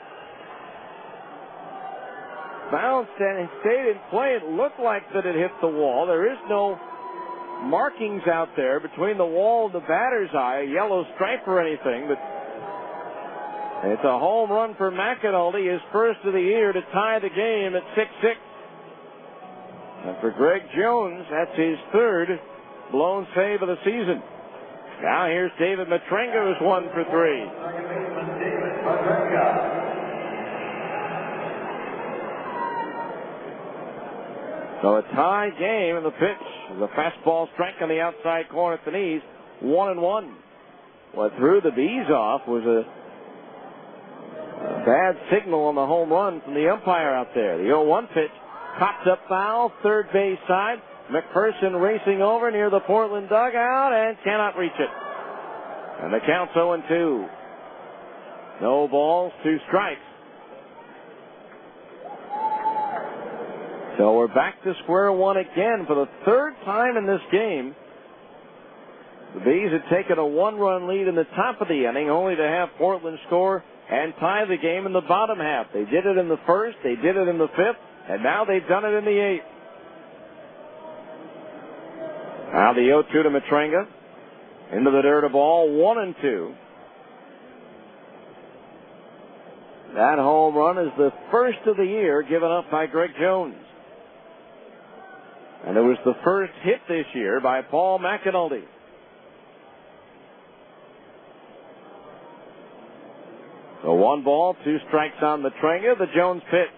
bounced and stayed in play. It looked like that it hit the wall. There is no markings out there between the wall and the batter's eye, a yellow stripe or anything, but it's a home run for McAnulty, his first of the year, to tie the game at 6-6. And for Greg Jones, that's his 3rd blown save of the season. Now here's David Matrenga, who's 1 for 3. So a tie game in the pitch. The fastball strike on the outside corner at the knees. 1-1. What threw the Bees off was a bad signal on the home run from the umpire out there. The 0-1 pitch popped up foul, third base side. McPherson racing over near the Portland dugout and cannot reach it. And the count's 0-2. No balls, 2 strikes. So we're back to square one again for the 3rd time in this game. The Bees had taken a 1-run lead in the top of the inning, only to have Portland score and tie the game in the bottom half. They did it in the 1st, they did it in the 5th, and now they've done it in the 8th. Now the 0-2 to Matrenga. Into the dirt, a ball, 1-2. That home run is the first of the year given up by Greg Jones. And it was the first hit this year by Paul McAnulty. So 1 ball, 2 strikes on Matrenga. The Jones pitch.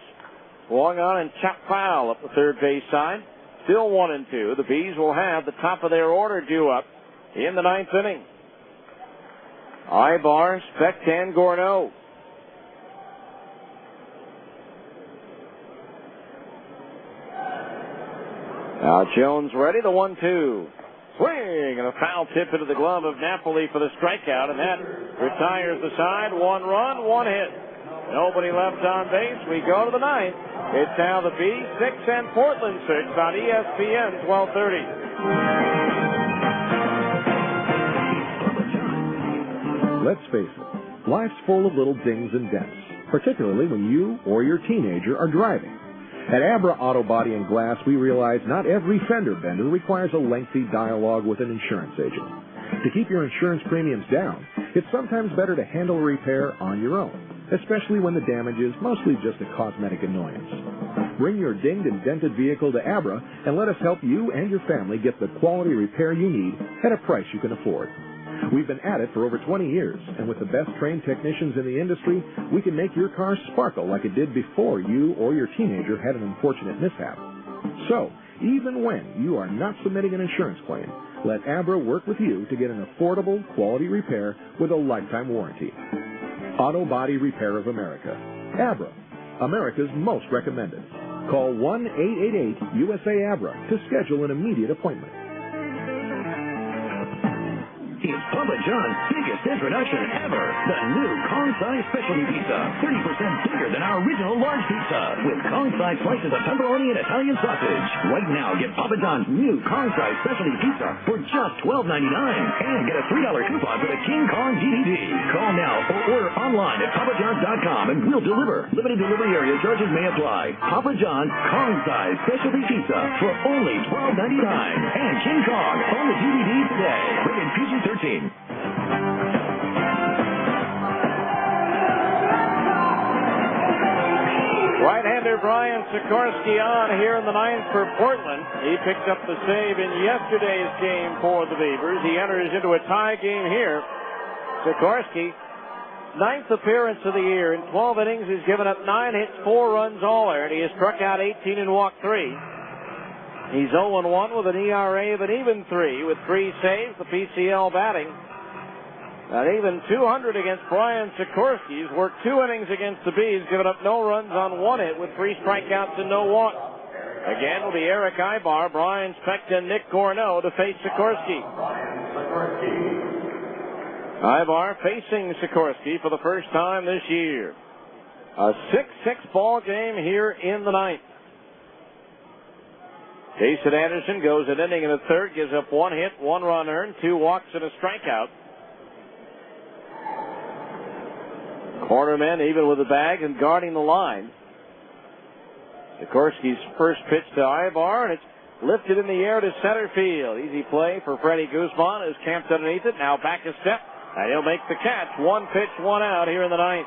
Swung on and chopped foul up the third base side. still 1-2. The Bees will have the top of their order due up in the 9th inning. Ibar, Speck, and Gorneau. Now Jones ready, the 1-2. Swing, and a foul tip into the glove of Napoli for the strikeout, and that retires the side. 1 run, 1 hit. Nobody left on base. We go to the 9th. It's now the Bees 6 and Portland 6 on ESPN 1230. Let's face it, life's full of little dings and dents, particularly when you or your teenager are driving. At Abra Auto Body and Glass, we realize not every fender bender requires a lengthy dialogue with an insurance agent. To keep your insurance premiums down, it's sometimes better to handle a repair on your own, especially when the damage is mostly just a cosmetic annoyance. Bring your dinged and dented vehicle to Abra and let us help you and your family get the quality repair you need at a price you can afford. We've been at it for over 20 years, and with the best trained technicians in the industry, we can make your car sparkle like it did before you or your teenager had an unfortunate mishap. So, even when you are not submitting an insurance claim, let Abra work with you to get an affordable, quality repair with a lifetime warranty. Auto Body Repair of America. Abra, America's most recommended. Call 1-888-USA-ABRA to schedule an immediate appointment. It's Papa John's biggest introduction ever. The new Kong-size specialty pizza. 30% bigger than our original large pizza. With Kong-size slices of pepperoni and Italian sausage. Right now, get Papa John's new Kong-size specialty pizza for just $12.99. And get a $3 coupon for the King Kong DVD. Call now or order online at papajohns.com and we'll deliver. Limited delivery area charges may apply. Papa John's Kong-size specialty pizza for only $12.99. And King Kong on the DVD today. Rated PG-13. Right-hander Brian Sikorsky on here in the 9th for Portland. He picked up the save in yesterday's game for the Beavers. He enters into a tie game here. Sikorsky, 9th appearance of the year. In 12 innings, he's given up 9 hits, 4 runs, all earned. He has struck out 18 and walked 3. He's 0-1 with an ERA of an even 3 with 3 saves. The PCL batting an even 200 against Brian Sikorsky. He's worked 2 innings against the Bees, given up no runs on 1 hit with 3 strikeouts and no walks. Again will be Eric Ibar, Brian Speck, and Nick Gorneau to face Sikorsky. Ibar facing Sikorsky for the first time this year. A 6-6 ball game here in the 9th. Jason Anderson goes an inning and a third, gives up 1 hit, 1 run earned, 2 walks and a strikeout. Cornermen even with the bag and guarding the line. Sikorsky's first pitch to Ibar, and it's lifted in the air to center field. Easy play for Freddie Guzman, who's camped underneath it. Now back a step, and he'll make the catch. 1 pitch, 1 out here in the 9th.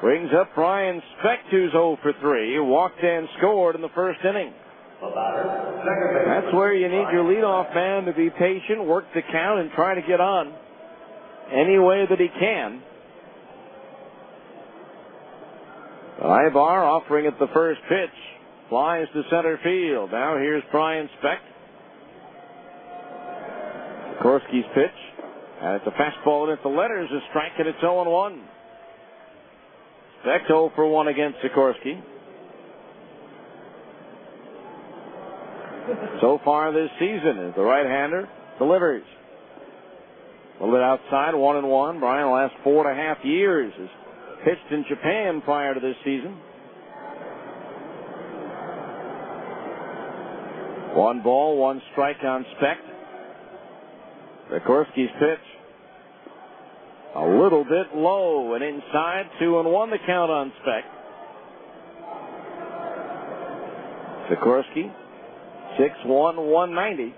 Brings up Brian Speck, who's 0 for 3. Walked and scored in the first inning. That's where you need your leadoff man to be patient, work the count, and try to get on any way that he can. Ibar offering it the first pitch. Flies to center field. Now here's Brian Speck. Sikorsky's pitch. And it's a fastball and at the letters. A strike, and it's 0-1. Speck 0 for 1 against Sikorsky. So far this season, as the right-hander delivers. A little bit outside, 1-1. Brian, the last 4.5 years, has pitched in Japan prior to this season. 1 ball, 1 strike on Speck. Sikorsky's pitch. A little bit low and inside. 2-1 the count on Speck. Sikorsky, 6'1", 190.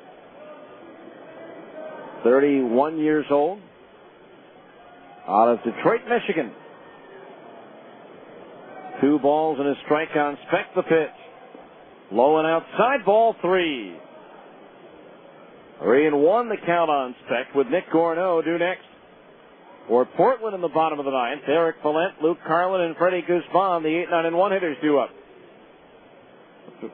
31 years old. Out of Detroit, Michigan. 2 balls and a strike on Speck. The pitch. Low and outside, ball 3. 3-1 the count on Speck with Nick Gorneau due next. For Portland in the bottom of the 9th, Eric Valent, Luke Carlin, and Freddie Guzman, the 8, 9, and 1 hitters due up.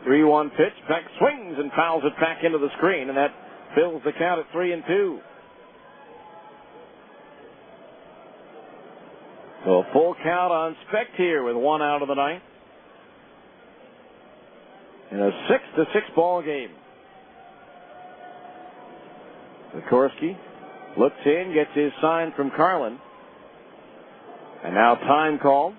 3-1 pitch. Beck swings and fouls it back into the screen, and that fills the count at 3-2. So a full count on Specht here with 1 out of the ninth. In a 6-6 ball game. Sikorsky looks in, gets his sign from Carlin. And now time called.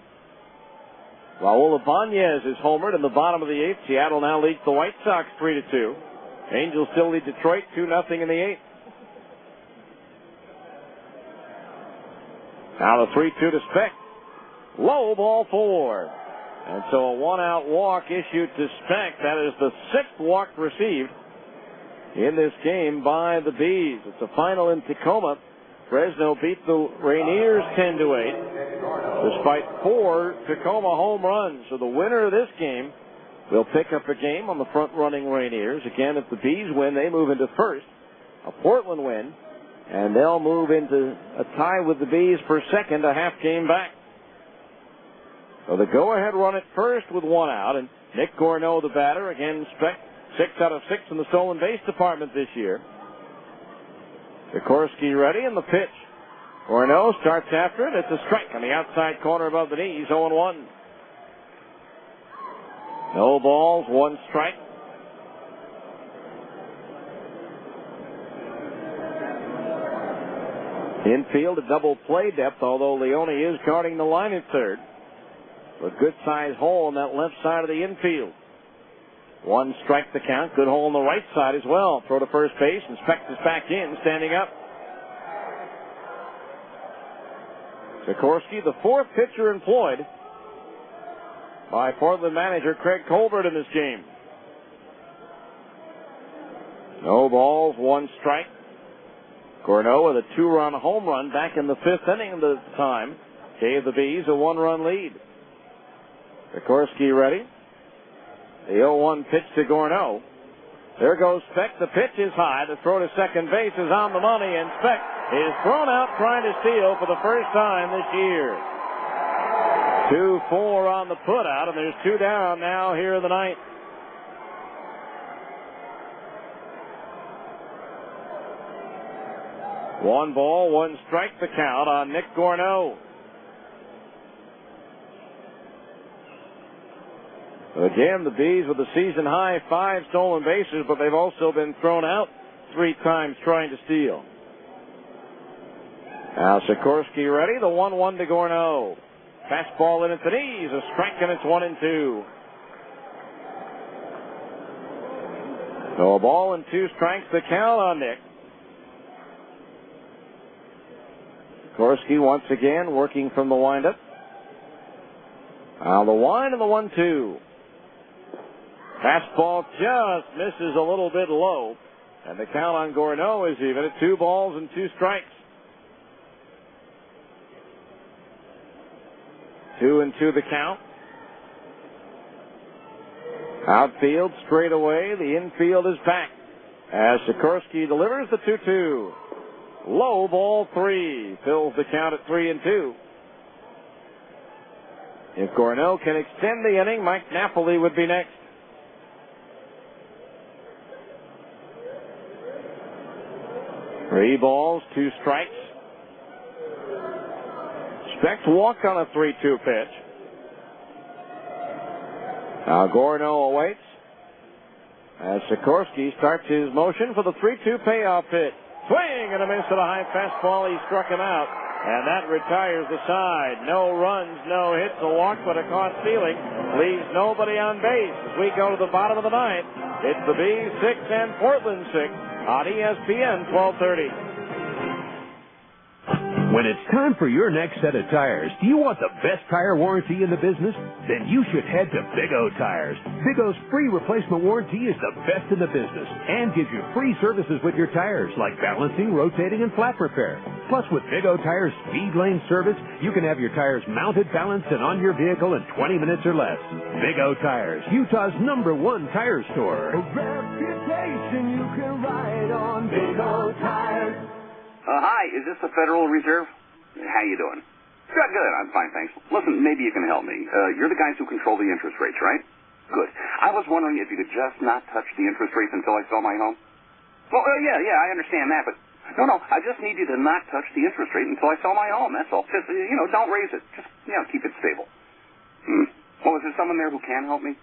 Raul Ibanez is homered in the bottom of the 8th. Seattle now leads the White Sox 3-2. Angels still lead Detroit 2-0 in the 8th. Now the 3-2 to Specht. Low, ball 4. And so a 1-out walk issued to Specht. That is the 6th walk received in this game by the Bees. It's a final in Tacoma. Fresno beat the Rainiers 10-8, despite 4 Tacoma home runs. So the winner of this game will pick up a game on the front-running Rainiers. Again, if the Bees win, they move into first. A Portland win, and they'll move into a tie with the Bees for second, a half game back. So the go-ahead run at first with 1 out, and Nick Gorneau, the batter. Again, Specht 6 out of 6 in the stolen base department this year. Sikorsky ready, and the pitch. Gorneau starts after it. It's a strike on the outside corner above the knees, 0-1. No balls, 1 strike. Infield, a double play depth, although Leone is guarding the line at third. A good-sized hole on that left side of the infield. 1 strike the count. Good hole on the right side as well. Throw to first base, and Specht is back in, standing up. Sikorsky, the 4th pitcher employed by Portland manager Craig Colbert in this game. No balls, 1 strike. Gorneau with a 2-run home run back in the 5th inning of the time gave the Bees a 1-run lead. Sikorsky ready. The 0-1 pitch to Gorneau. There goes Specht. The pitch is high. The throw to second base is on the money, and Specht is thrown out trying to steal for the first time this year. 2-4 on the putout, and there's 2 down now here in the ninth. One ball, 1 strike the count on Nick Gorneau. Again, the Bees with a season-high 5 stolen bases, but they've also been thrown out 3 times trying to steal. Now Sikorsky ready, the 1-1 to Gorneau. Fastball in at the knees, a strike, and it's 1-2. So a ball and 2 strikes the count on Nick. Sikorsky once again working from the windup. Now the wind and the 1-2. Fastball just misses a little bit low, and the count on Gorneau is even at 2 balls and 2 strikes. 2-2 the count. Outfield straight away. The infield is back as Sikorsky delivers the 2-2. Low, ball 3. Fills the count at 3-2. If Gorneau can extend the inning, Mike Napoli would be next. Three balls, 2 strikes. Specht walked on a 3-2 pitch. Now Gorneau awaits as Sikorsky starts his motion for the 3-2 payoff pitch. Swing and a miss at a high fastball. He struck him out, and that retires the side. No runs, no hits, a walk, but a caught stealing. Leaves nobody on base as we go to the bottom of the ninth. It's the Bees 6 and Portland 6 on ESPN 1230. When it's time for your next set of tires, do you want the best tire warranty in the business? Then you should head to Big O Tires. Big O's free replacement warranty is the best in the business and gives you free services with your tires like balancing, rotating, and flat repair. Plus, with Big O Tires speed lane service, you can have your tires mounted, balanced, and on your vehicle in 20 minutes or less. Big O Tires, Utah's #1 tire store. A reputation you can ride on. Big O Tires. Hi, is this the Federal Reserve? How you doing? Good, I'm fine, thanks. Listen, maybe you can help me. You're the guys who control the interest rates, right? Good. I was wondering if you could just not touch the interest rates until I sell my home. Well, yeah, I understand that, but no, I just need you to not touch the interest rate until I sell my home. That's all. Just, don't raise it. Just, keep it stable. Well, is there someone there who can help me?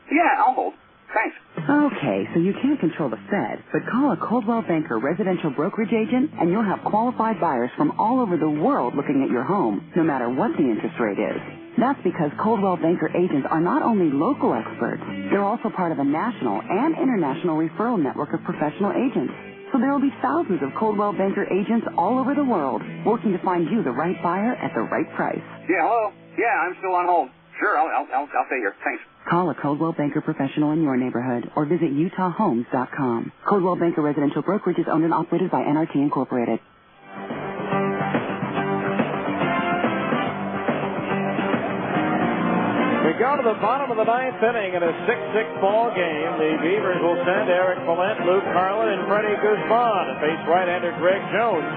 Yeah, I'll hold. Thanks. Okay, so you can't control the Fed, but call a Coldwell Banker residential brokerage agent and you'll have qualified buyers from all over the world looking at your home, no matter what the interest rate is. That's because Coldwell Banker agents are not only local experts, they're also part of a national and international referral network of professional agents. So there will be thousands of Coldwell Banker agents all over the world working to find you the right buyer at the right price. Yeah, hello? Yeah, I'm still on hold. Sure, I'll stay here. Thanks. Call a Coldwell Banker professional in your neighborhood or visit utahhomes.com. Coldwell Banker Residential Brokerage is owned and operated by NRT Incorporated. We go to the bottom of the ninth inning in a 6-6 ball game. The Beavers will send Eric Valent, Luke Carlin, and Freddie Guzman to face right-hander Greg Jones.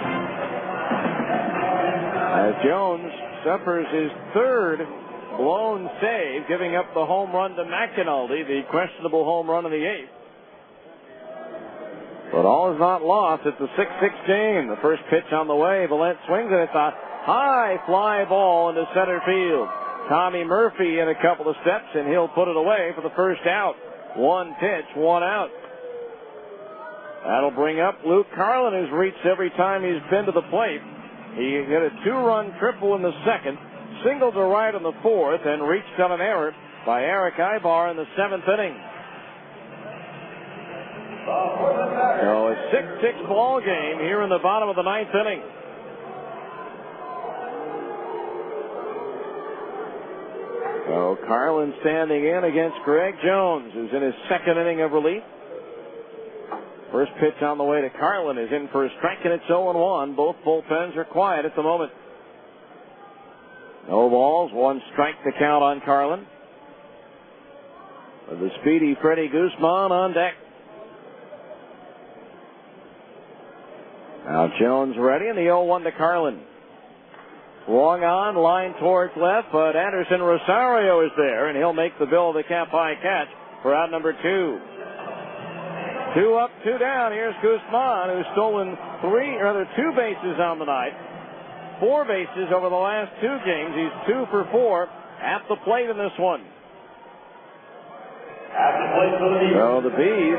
As Jones suffers his third blown save, giving up the home run to McAnulty, the questionable home run in the eighth. But all is not lost. It's a 6-6 game. The first pitch on the way. Valent swings it. It's a high fly ball into center field. Tommy Murphy in a couple of steps, and he'll put it away for the first out. One pitch, one out. That'll bring up Luke Carlin, who's reached every time he's been to the plate. He hit a two-run triple in the second, singled to right in the fourth, and reached on an error by Eric Ibar in the seventh inning. So a 6-6 ball game here in the bottom of the ninth inning. So Carlin standing in against Greg Jones, who's in his second inning of relief. First pitch on the way to Carlin is in for a strike, and it's 0-1. Both bullpens are quiet at the moment. No balls, one strike to count on Carlin. With the speedy Freddie Guzman on deck. Now Jones ready, and the 0-1 to Carlin. Swung on, line towards left, but Anderson Rosario is there, and he'll make the Bill of the Cap high catch for out number two. 2 up, 2 down. Here's Guzman, who's stolen two bases on the night. 4 bases over the last 2 games. He's 2 for 4 at the plate in this one. So the Bees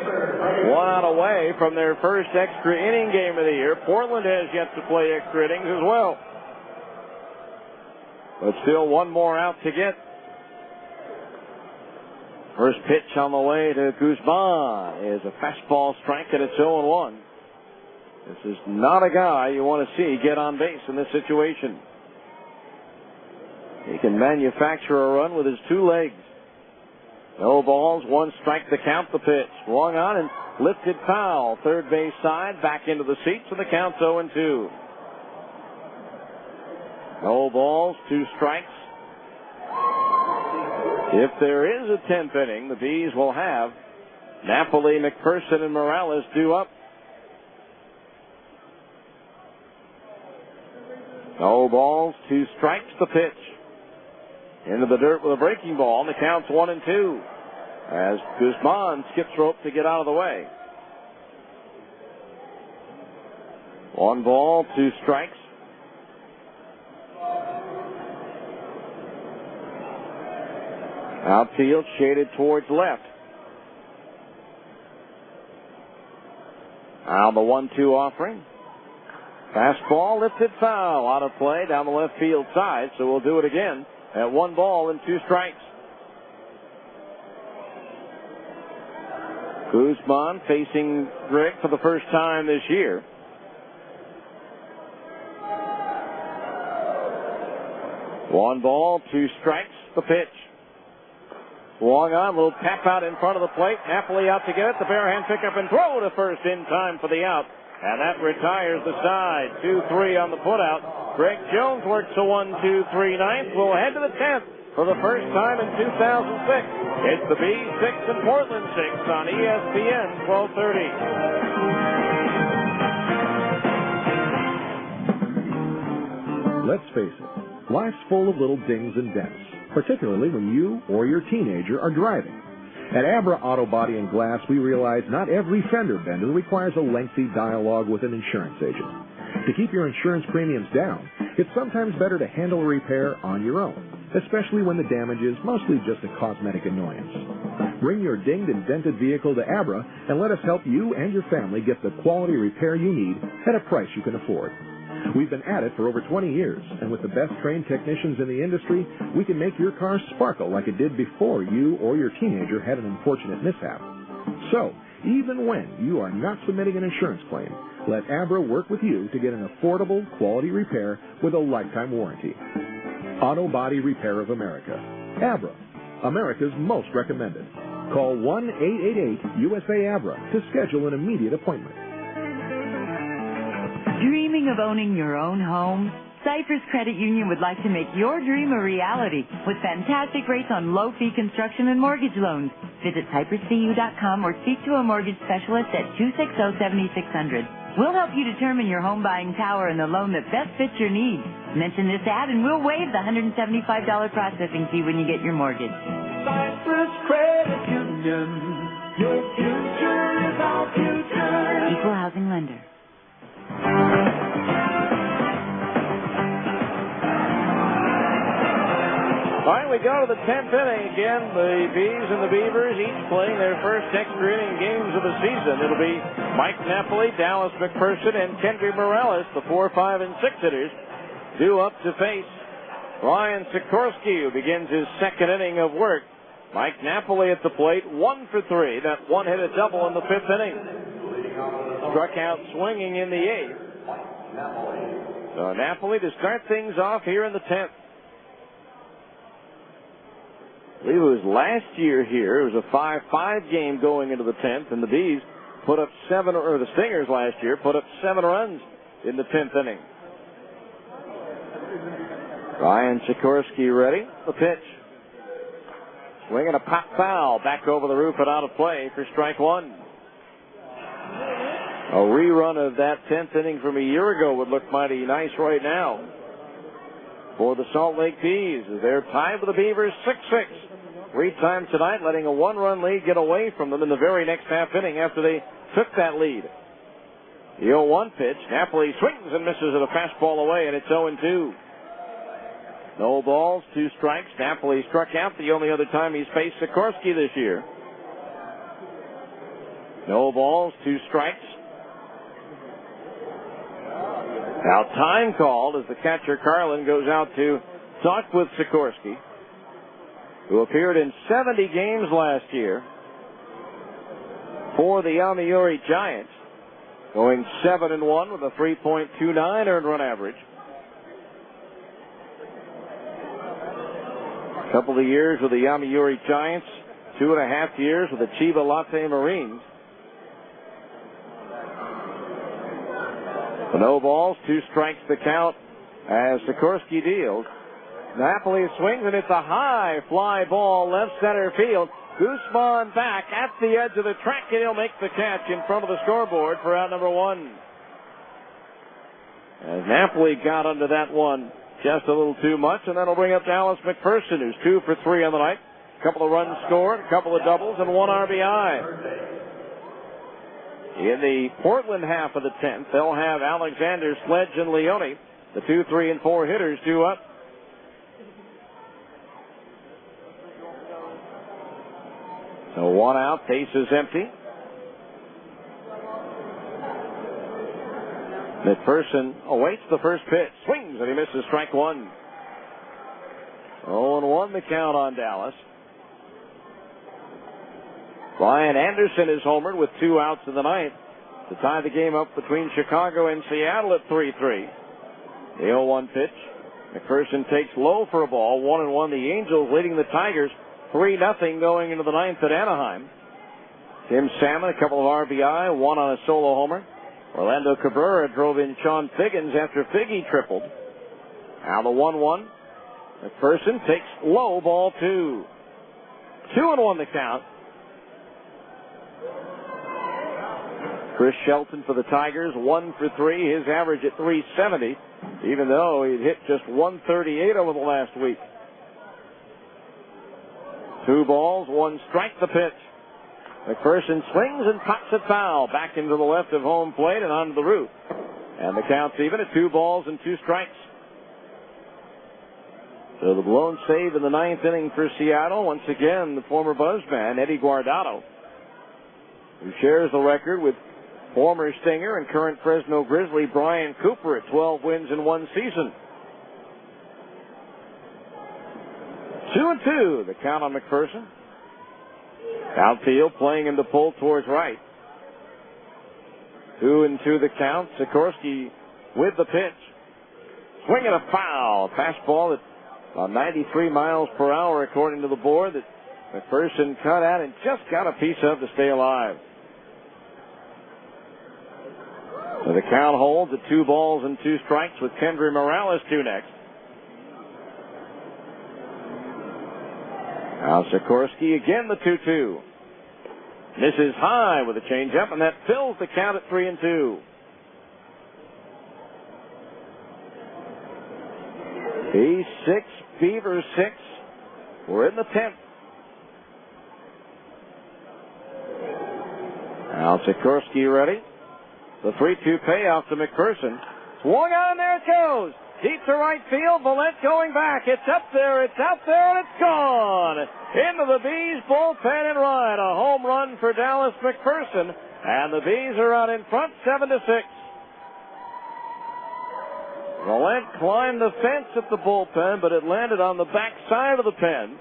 1 out away from their first extra inning game of the year. Portland has yet to play extra innings as well. But still one more out to get. First pitch on the way to Guzman is a fastball strike, and it's 0-1. This is not a guy you want to see get on base in this situation. He can manufacture a run with his 2 legs. No balls, 1 strike to count the pitch. Swung on and lifted foul. Third base side, back into the seats, and the count's 0-2. No balls, 2 strikes. If there is a 10th inning, the Bees will have Napoli, McPherson, and Morales due up. No balls, 2 strikes, the pitch. Into the dirt with a breaking ball, and the count's 1-2. As Guzman skips rope to get out of the way. 1 ball, 2 strikes. Outfield shaded towards left. Now the 1-2 offering. Fastball lifted foul. Out of play down the left field side, so we'll do it again at 1 ball and 2 strikes. Guzman facing Greg for the first time this year. One ball, 2 strikes, the pitch. Swung on, a little tap out in front of the plate. Napoli out to get it. The barehand pickup and throw to first in time for the out. And that retires the side. 2-3 on the putout. Greg Jones works a 1-2-3 ninth. We'll head to the 10th for the first time in 2006. It's the Bees 6 and Portland 6 on ESPN 1230. Let's face it, life's full of little dings and dents, particularly when you or your teenager are driving. At Abra Auto Body and Glass, we realize not every fender bender requires a lengthy dialogue with an insurance agent. To keep your insurance premiums down, it's sometimes better to handle a repair on your own, especially when the damage is mostly just a cosmetic annoyance. Bring your dinged and dented vehicle to Abra and let us help you and your family get the quality repair you need at a price you can afford. We've been at it for over 20 years, and with the best trained technicians in the industry, we can make your car sparkle like it did before you or your teenager had an unfortunate mishap. So, even when you are not submitting an insurance claim, let Abra work with you to get an affordable, quality repair with a lifetime warranty. Auto Body Repair of America. Abra, America's most recommended. Call 1-888-USA-ABRA to schedule an immediate appointment. Dreaming of owning your own home? Cypress Credit Union would like to make your dream a reality with fantastic rates on low-fee construction and mortgage loans. Visit cypresscu.com or speak to a mortgage specialist at 260-7600. We'll help you determine your home buying power and the loan that best fits your needs. Mention this ad and we'll waive the $175 processing fee when you get your mortgage. Cypress Credit Union. Your future is our future. Equal housing lender. All right, we go to the 10th inning again. The Bees and the Beavers each playing their first extra inning games of the season. It'll be Mike Napoli, Dallas McPherson, and Kendry Morales, the 4, 5, and 6 hitters, due up to face Ryan Sikorsky, who begins his second inning of work. Mike Napoli at the plate, 1 for 3. That one hit a double in the 5th inning. Struck out swinging in the 8th. So Napoli to start things off here in the 10th. I believe it was last year here. It was a 5-5 game going into the 10th, and the Bees put up the Stingers last year put up 7 runs in the 10th inning. Ryan Sikorsky ready. The pitch. Swinging a pop foul back over the roof and out of play for strike 1. A rerun of that 10th inning from a year ago would look mighty nice right now for the Salt Lake Bees. They're tied with the Beavers 6-6. 3 times tonight, letting a 1-run lead get away from them in the very next half inning after they took that lead. The 0-1 pitch. Napoli swings and misses at a fastball away, and it's 0-2. No balls, 2 strikes. Napoli struck out the only other time he's faced Sikorsky this year. No balls, 2 strikes. Now time called as the catcher Carlin goes out to talk with Sikorsky, who appeared in 70 games last year for the Yomiuri Giants, going 7-1 with a 3.29 earned run average. A couple of years with the Yomiuri Giants, 2.5 years with the Chiba Lotte Marines. The no balls, 2 strikes to count as Sikorsky deals. Napoli swings, and it's a high fly ball left center field. Guzman back at the edge of the track, and he'll make the catch in front of the scoreboard for out number 1. As Napoli got under that one just a little too much, and that'll bring up Dallas McPherson, who's 2 for 3 on the night. A couple of runs scored, a couple of doubles, and 1 RBI. In the Portland half of the 10th, they'll have Alexander, Sledge, and Leone, the 2, 3, and 4 hitters, due up. So 1 out, base is empty. McPherson awaits the first pitch, swings, and he misses strike 1. 0-1 the count on Dallas. Brian Anderson is homered with 2 outs in the ninth to tie the game up between Chicago and Seattle at 3-3. The 0-1 pitch. McPherson takes low for a ball. 1-1. The Angels leading the Tigers 3-0 going into the ninth at Anaheim. Tim Salmon, a couple of RBI, 1 on a solo homer. Orlando Cabrera drove in Sean Figgins after Figgy tripled. Now the 1-1. McPherson takes low, ball 2. 2-1 the count. Chris Shelton for the Tigers, 1 for 3. His average at .370, even though he hit just .138 over the last week. 2 balls, 1 strike the pitch. McPherson swings and pops it foul back into the left of home plate and onto the roof. And the count's even at 2 balls and 2 strikes. So the blown save in the 9th inning for Seattle. Once again, the former Buzzman, Eddie Guardado, who shares the record with former Stinger and current Fresno Grizzly Brian Cooper at 12 wins in 1 season. 2-2, the count on McPherson. Outfield playing him to pull towards right. 2-2 the count. Sikorsky with the pitch. Swinging a foul. Fastball at about 93 miles per hour according to the board that McPherson cut at and just got a piece of to stay alive. So the count holds at 2 balls and 2 strikes with Kendry Morales due next. Now Sikorsky again, the 2-2. Misses high with a changeup, and that fills the count at 3-2. He's 6, Beavers 6. We're in the 10th. Now Sikorsky ready. The 3-2 payoff to McPherson. Swung on, there it goes. Deep to right field, Valette going back. It's up there, it's out there, and it's gone. Into the Bees bullpen and right. A home run for Dallas McPherson. And the Bees are out in front, 7-6. Valette climbed the fence at the bullpen, but it landed on the back side of the pen.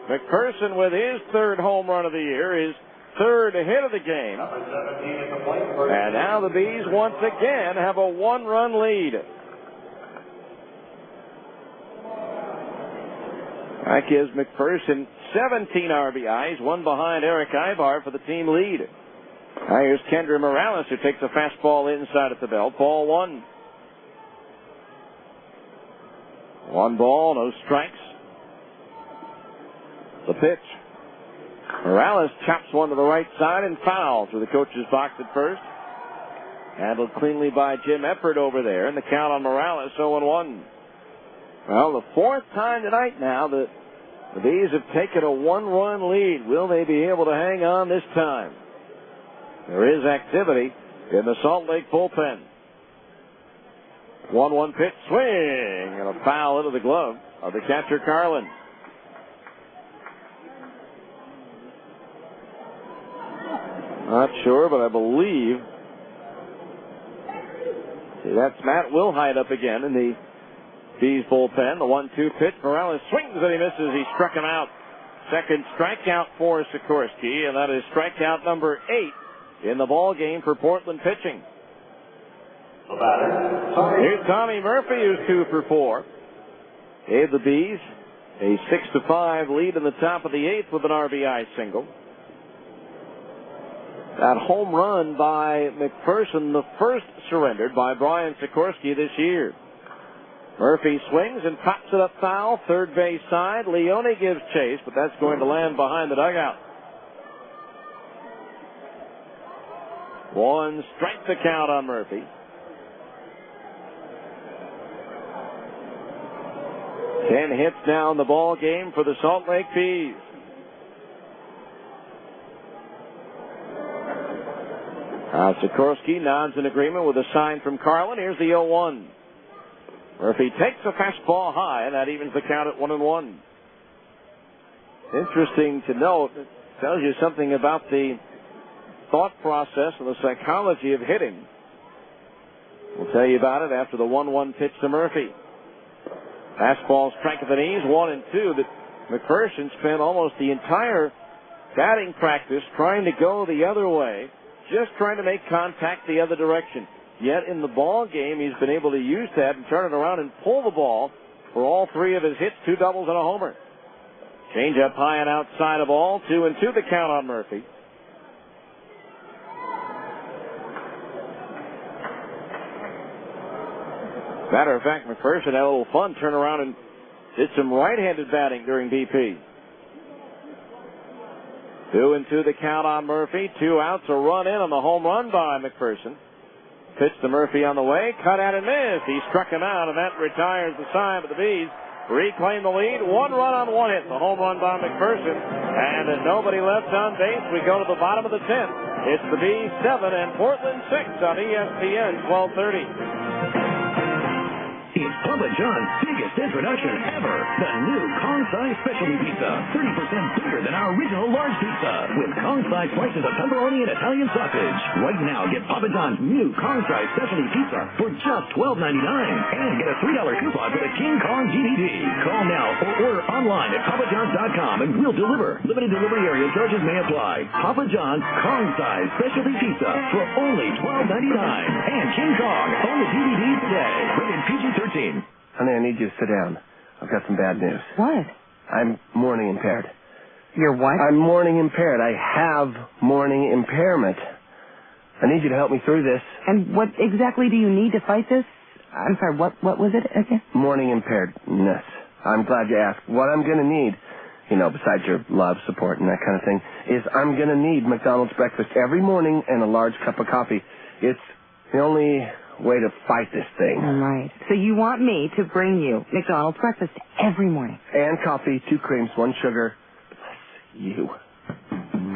McPherson with his 3rd home run of the year, his 3rd hit of the game. And now the Bees once again have a 1-run lead. That gives McPherson 17 RBIs, 1 behind Eric Ibar for the team lead. Now here's Kendry Morales, who takes a fastball inside at the belt. Ball 1. 1 ball, no strikes. The pitch. Morales chops one to the right side and foul through the coach's box at first. Handled cleanly by Jim Eppert over there, and the count on Morales 0-1. Well, the 4th time tonight now that the Bees have taken a 1-run lead. Will they be able to hang on this time? There is activity in the Salt Lake bullpen. 1-1 pitch swing and a foul into the glove of the catcher Carlin. Not sure, but I believe. See, that's Matt Wilhite up again in the Bees bullpen. The 1-2 pitch. Morales swings and he misses. He struck him out. 2nd strikeout for Sikorsky, and that is strikeout number 8 in the ball game for Portland pitching. Here's Tommy Murphy, who's 2 for 4. Gave the Bees a 6-5 lead in the top of the 8th with an RBI single. That home run by McPherson, the first surrendered by Brian Sikorsky this year. Murphy swings and pops it up foul, 3rd base side. Leone gives chase, but that's going to land behind the dugout. 1 strike the count on Murphy. 10 hits now in the ball game for the Salt Lake Bees. Sikorsky nods in agreement with a sign from Carlin. Here's the 0-1. Murphy takes a fastball high, and that evens the count at 1-1. Interesting to note. It tells you something about the thought process and the psychology of hitting. We'll tell you about it after the 1-1 pitch to Murphy. Fastball strike at the knees, 1-2. That McPherson spent almost the entire batting practice trying to go the other way, just trying to make contact the other direction. Yet in the ball game, he's been able to use that and turn it around and pull the ball for all 3 of his hits, 2 doubles and a homer. Change up high and outside of all, 2-2 the count on Murphy. Matter of fact, McPherson had a little fun, turned around and did some right-handed batting during BP. 2-2 the count on Murphy. 2 outs, a run in on the home run by McPherson. Pitch to Murphy on the way, cut out and missed. He struck him out, and that retires the side of the Bees. reclaim the lead. 1 run on 1 hit. The home run by McPherson. And nobody left on base. We go to the bottom of the 10th. It's the Bees 7 and Portland 6 on ESPN 1230. It's Papa John's biggest introduction ever. The new Kong-size specialty pizza. 30% bigger than our original large pizza. With Kong-size slices of pepperoni and Italian sausage. Right now, get Papa John's new Kong-size specialty pizza for just $12.99. And get a $3 coupon for the King Kong DVD. Call now or order online at papajohns.com and we'll deliver. Limited delivery area charges may apply. Papa John's Kong-size specialty pizza for only $12.99. And King Kong, own the DVD today. Rated PG-13. Honey, I need you to sit down. I've got some bad news. What? I'm morning impaired. You're what? I'm morning impaired. I have morning impairment. I need you to help me through this. And what exactly do you need to fight this? I'm sorry, what was it again? Morning impairedness. I'm glad you asked. What I'm going to need, besides your love, support, and that kind of thing, is I'm going to need McDonald's breakfast every morning and a large cup of coffee. It's the only way to fight this thing. Right. So you want me to bring you McDonald's breakfast every morning? And coffee, 2 creams, 1 sugar. Bless you.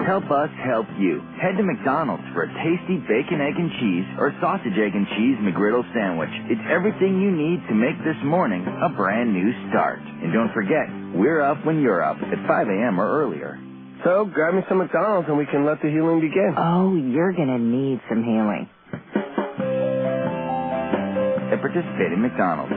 Help us help you. Head to McDonald's for a tasty bacon, egg, and cheese or sausage, egg, and cheese McGriddle sandwich. It's everything you need to make this morning a brand new start. And don't forget, we're up when you're up at 5 a.m. or earlier. So grab me some McDonald's and we can let the healing begin. Oh, you're going to need some healing. At participating McDonald's.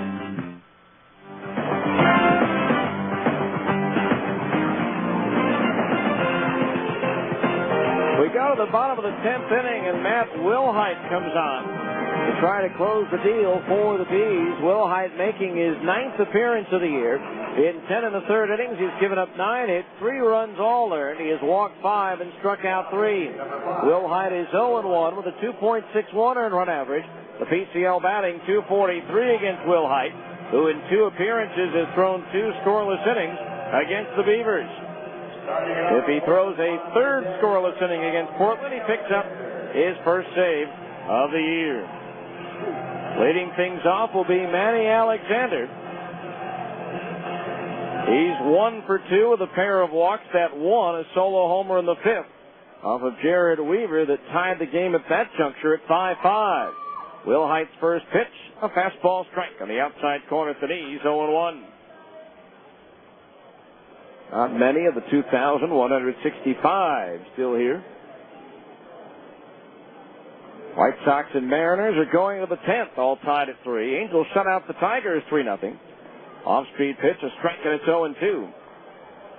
We go to the bottom of the 10th inning, and Matt Wilhite comes on to try to close the deal for the Bees. Wilhite making his 9th appearance of the year. In 10 and the third innings, he's given up 9 hits, 3 runs all earned. He has walked 5 and struck out 3. Wilhite is 0-1 with a 2.61 earned run average. The PCL batting .243 against Wilhite, who in 2 appearances has thrown 2 scoreless innings against the Beavers. If he throws a 3rd scoreless inning against Portland, he picks up his first save of the year. Leading things off will be Manny Alexander. He's 1 for 2 with a pair of walks. That one, a solo homer in the 5th off of Jared Weaver that tied the game at that juncture at 5-5. Wilhite's first pitch, a fastball strike on the outside corner at the knees, 0-1. Not many of the 2,165 still here. White Sox and Mariners are going to the 10th, all tied at 3. Angels shut out the Tigers 3-0. Off-speed pitch, a strike, and it's 0-2.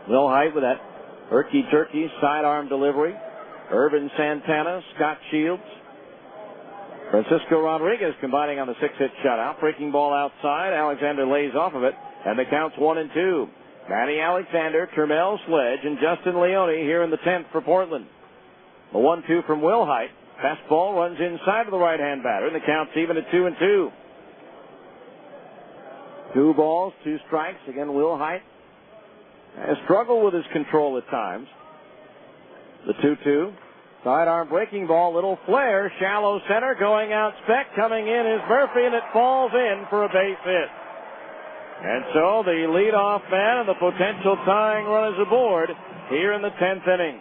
Wilhite with that herky-jerky sidearm delivery. Irvin Santana, Scott Shields, Francisco Rodriguez combining on the 6-hit shutout. Breaking ball outside. Alexander lays off of it, and the count's 1-2. Manny Alexander, Termel Sledge, and Justin Leone here in the 10th for Portland. The 1-2 from Wilhite. Fastball runs inside of the right-hand batter, and the count's even at 2-2. 2 balls, 2 strikes. Again, Wilhite has struggled with his control at times. The 2-2. Sidearm breaking ball, little flare, shallow center, going out spec, coming in is Murphy, and it falls in for a base hit. And so the leadoff man and the potential tying run is aboard here in the 10th inning.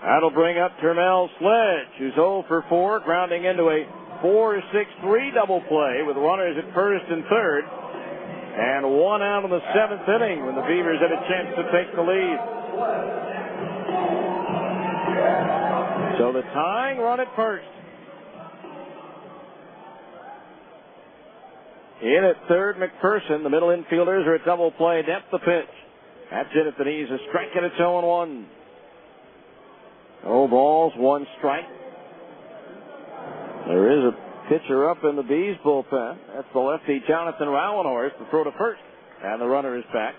That'll bring up Termel Sledge, who's 0 for 4, grounding into a 4-6-3 double play with runners at first and third. And 1 out in the 7th inning when the Beavers had a chance to take the lead. So the tying run at first. In at third, McPherson. The middle infielders are at double play. Depth the pitch. That's it at the knees. A strike, and it's 0-1. 0 balls, 1 strike. There is a pitcher up in the Bees bullpen. That's the lefty Jonathan Rauenhorst to throw to first. And the runner is back.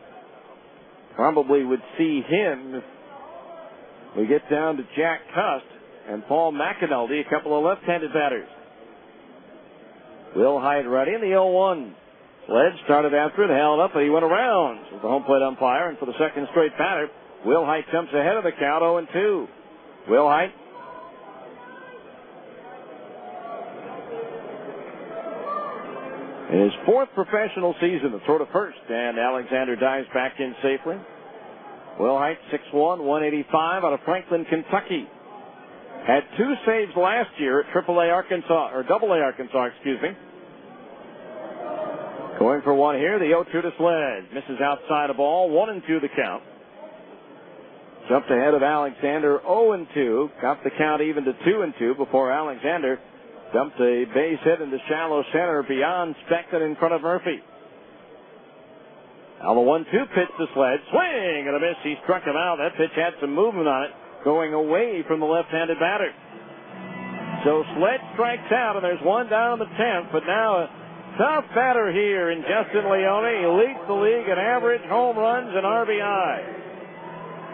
Probably would see him if we get down to Jack Cust and Paul McAnulty, a couple of left-handed batters. Wilhite ready in the 0-1. Sledge started after it, held up, and he went around with the home plate umpire. And for the second straight batter, Wilhite jumps ahead of the count, 0-2. Wilhite. In his fourth professional season, the throw to first, and Alexander dives back in safely. Will Height, 6'1", 185, out of Franklin, Kentucky. Had 2 saves last year at AA Arkansas, or AA Arkansas, excuse me. Going for one here, the 0-2 to Sledge. Misses outside the ball, 1-2 the count. Jumped ahead of Alexander, 0-2. Got the count even to 2-2 before Alexander dumped a base hit into shallow center beyond Speckton in front of Murphy. Now the 1-2 pitch to Sledge. Swing and a miss. He struck him out. That pitch had some movement on it, going away from the left-handed batter. So Sledge strikes out, and there's one down in the 10th, but now a tough batter here in Justin Leone. He leads the league in average, home runs, and RBI.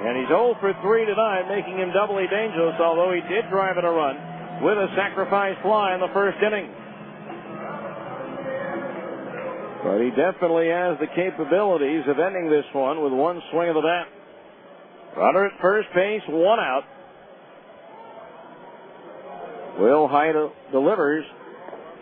And he's 0 for 3 tonight, making him doubly dangerous, although he did drive in a run with a sacrifice fly in the first inning. But he definitely has the capabilities of ending this one with one swing of the bat. Runner at first base, 1 out. Will Height delivers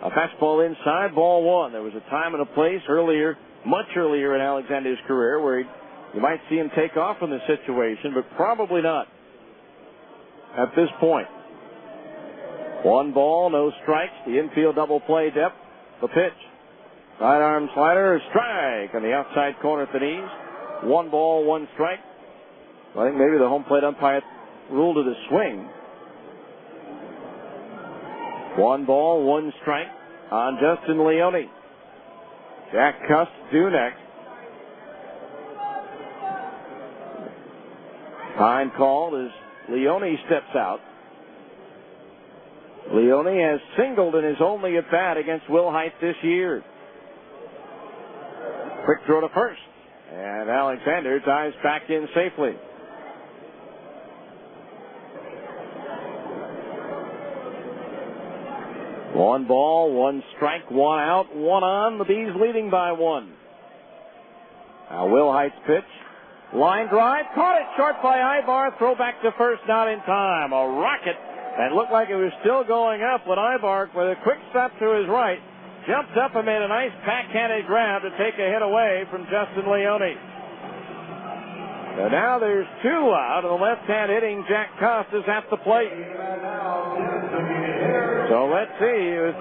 a fastball inside, ball 1. There was a time and a place earlier, much earlier in Alexander's career, where you might see him take off from this situation, but probably not at this point. 1 ball, no strikes. The infield double play depth. The pitch. Right arm slider, strike on the outside corner at the knees. 1 ball, 1 strike. I think maybe the home plate umpire ruled it a swing. 1 ball, 1 strike on Justin Leone. Jack Cuss due next. Time called as Leone steps out. Leone has singled in his only at bat against Will Height this year. Quick throw to first, and Alexander dives back in safely. One ball, 1 strike, 1 out, 1 on. The Bees leading by 1. Now Will Height's pitch. Line drive, caught it short by Ibar. Throw back to first, not in time. A rocket, and looked like it was still going up when Ibar, with a quick step to his right, jumped up and made a nice backhanded grab to take a hit away from Justin Leone. So now there's 2 out, and the left-hand hitting Jack Cost is at the plate. So let's see if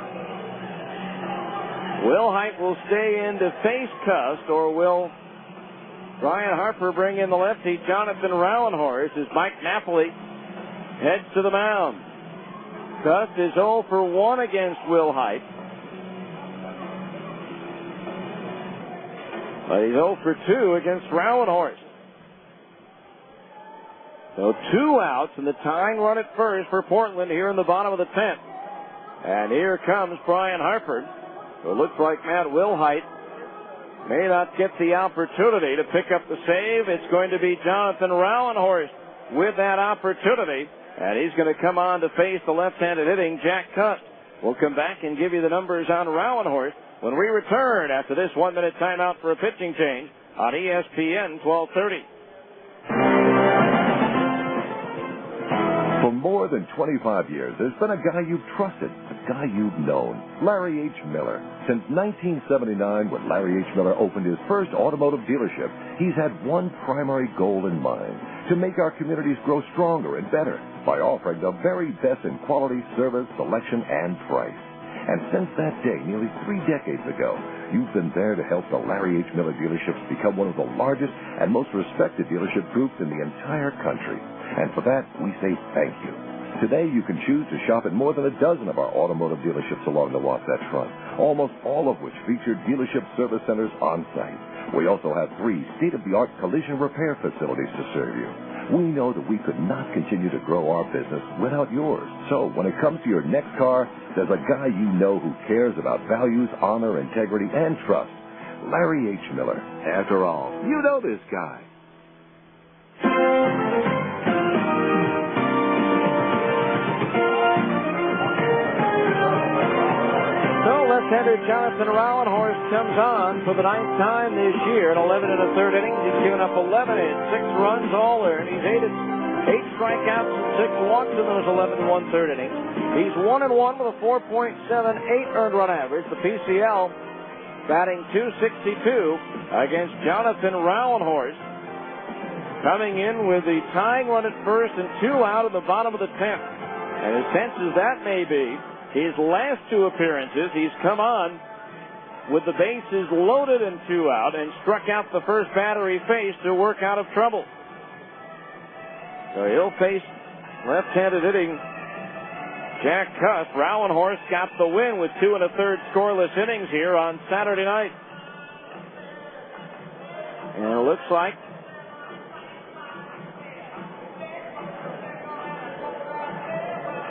Will Height will stay in to face Cust, or will Brian Harper bring in the lefty Jonathan Rauenhorst as Mike Napoli heads to the mound. Cust is 0 for 1 against Will Height. But he's 0 for 2 against Rauenhorst. So 2 outs and the tying run at first for Portland here in the bottom of the 10th. And here comes Brian Harper. It looks like Matt Will Height may not get the opportunity to pick up the save. It's going to be Jonathan Rauenhorst with that opportunity. And he's going to come on to face the left-handed hitting Jack Cust. We'll come back and give you the numbers on Rauenhorst when we return after this 1-minute timeout for a pitching change on ESPN 1230. For more than 25 years, there's been a guy you've trusted, a guy you've known, Larry H. Miller. Since 1979, when Larry H. Miller opened his first automotive dealership, he's had one primary goal in mind: to make our communities grow stronger and better by offering the very best in quality, service, selection, and price. And since that day, nearly 3 decades ago, you've been there to help the Larry H. Miller dealerships become one of the largest and most respected dealership groups in the entire country. And for that, we say thank you. Today, you can choose to shop at more than a dozen of our automotive dealerships along the Wasatch Front, almost all of which feature dealership service centers on site. We also have 3 state-of-the-art collision repair facilities to serve you. We know that we could not continue to grow our business without yours. So when it comes to your next car, there's a guy you know who cares about values, honor, integrity, and trust. Larry H. Miller. After all, you know this guy. Left-hander Jonathan Rauenhorst comes on for the 9th time this year at 11 1/3 innings. He's given up 11 hits, 6 runs, all earned. He's 8 strikeouts and 6 walks in those 11 1/3 innings. He's 1-1 with a 4.78 earned run average. The PCL batting .262 against Jonathan Rauenhorst. Coming in with the tying run at first and 2 out in the bottom of the 10th. And as tense as that may be, his last 2 appearances, he's come on with the bases loaded and 2 out and struck out the first batter he faced to work out of trouble. So he'll face left-handed hitting Jack Cuss. Rauenhorst got the win with 2 1/3 scoreless innings here on Saturday night. And it looks like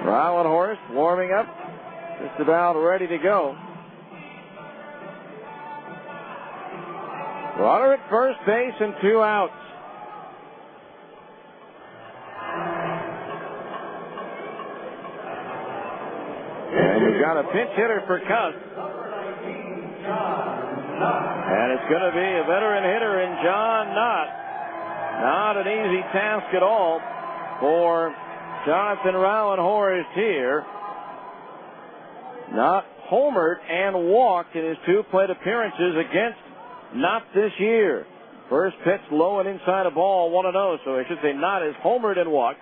Rauenhorst warming up, just about ready to go. Runner at first base and 2 outs. And we've got a pinch hitter for Cuss. And it's going to be a veteran hitter in John Knott. Not an easy task at all for Jonathan Rauenhorst here. Knott homered and walked in his 2 plate appearances against Knott this year. First pitch low and inside a ball, 1-0. So I should say Knott has homered and walked,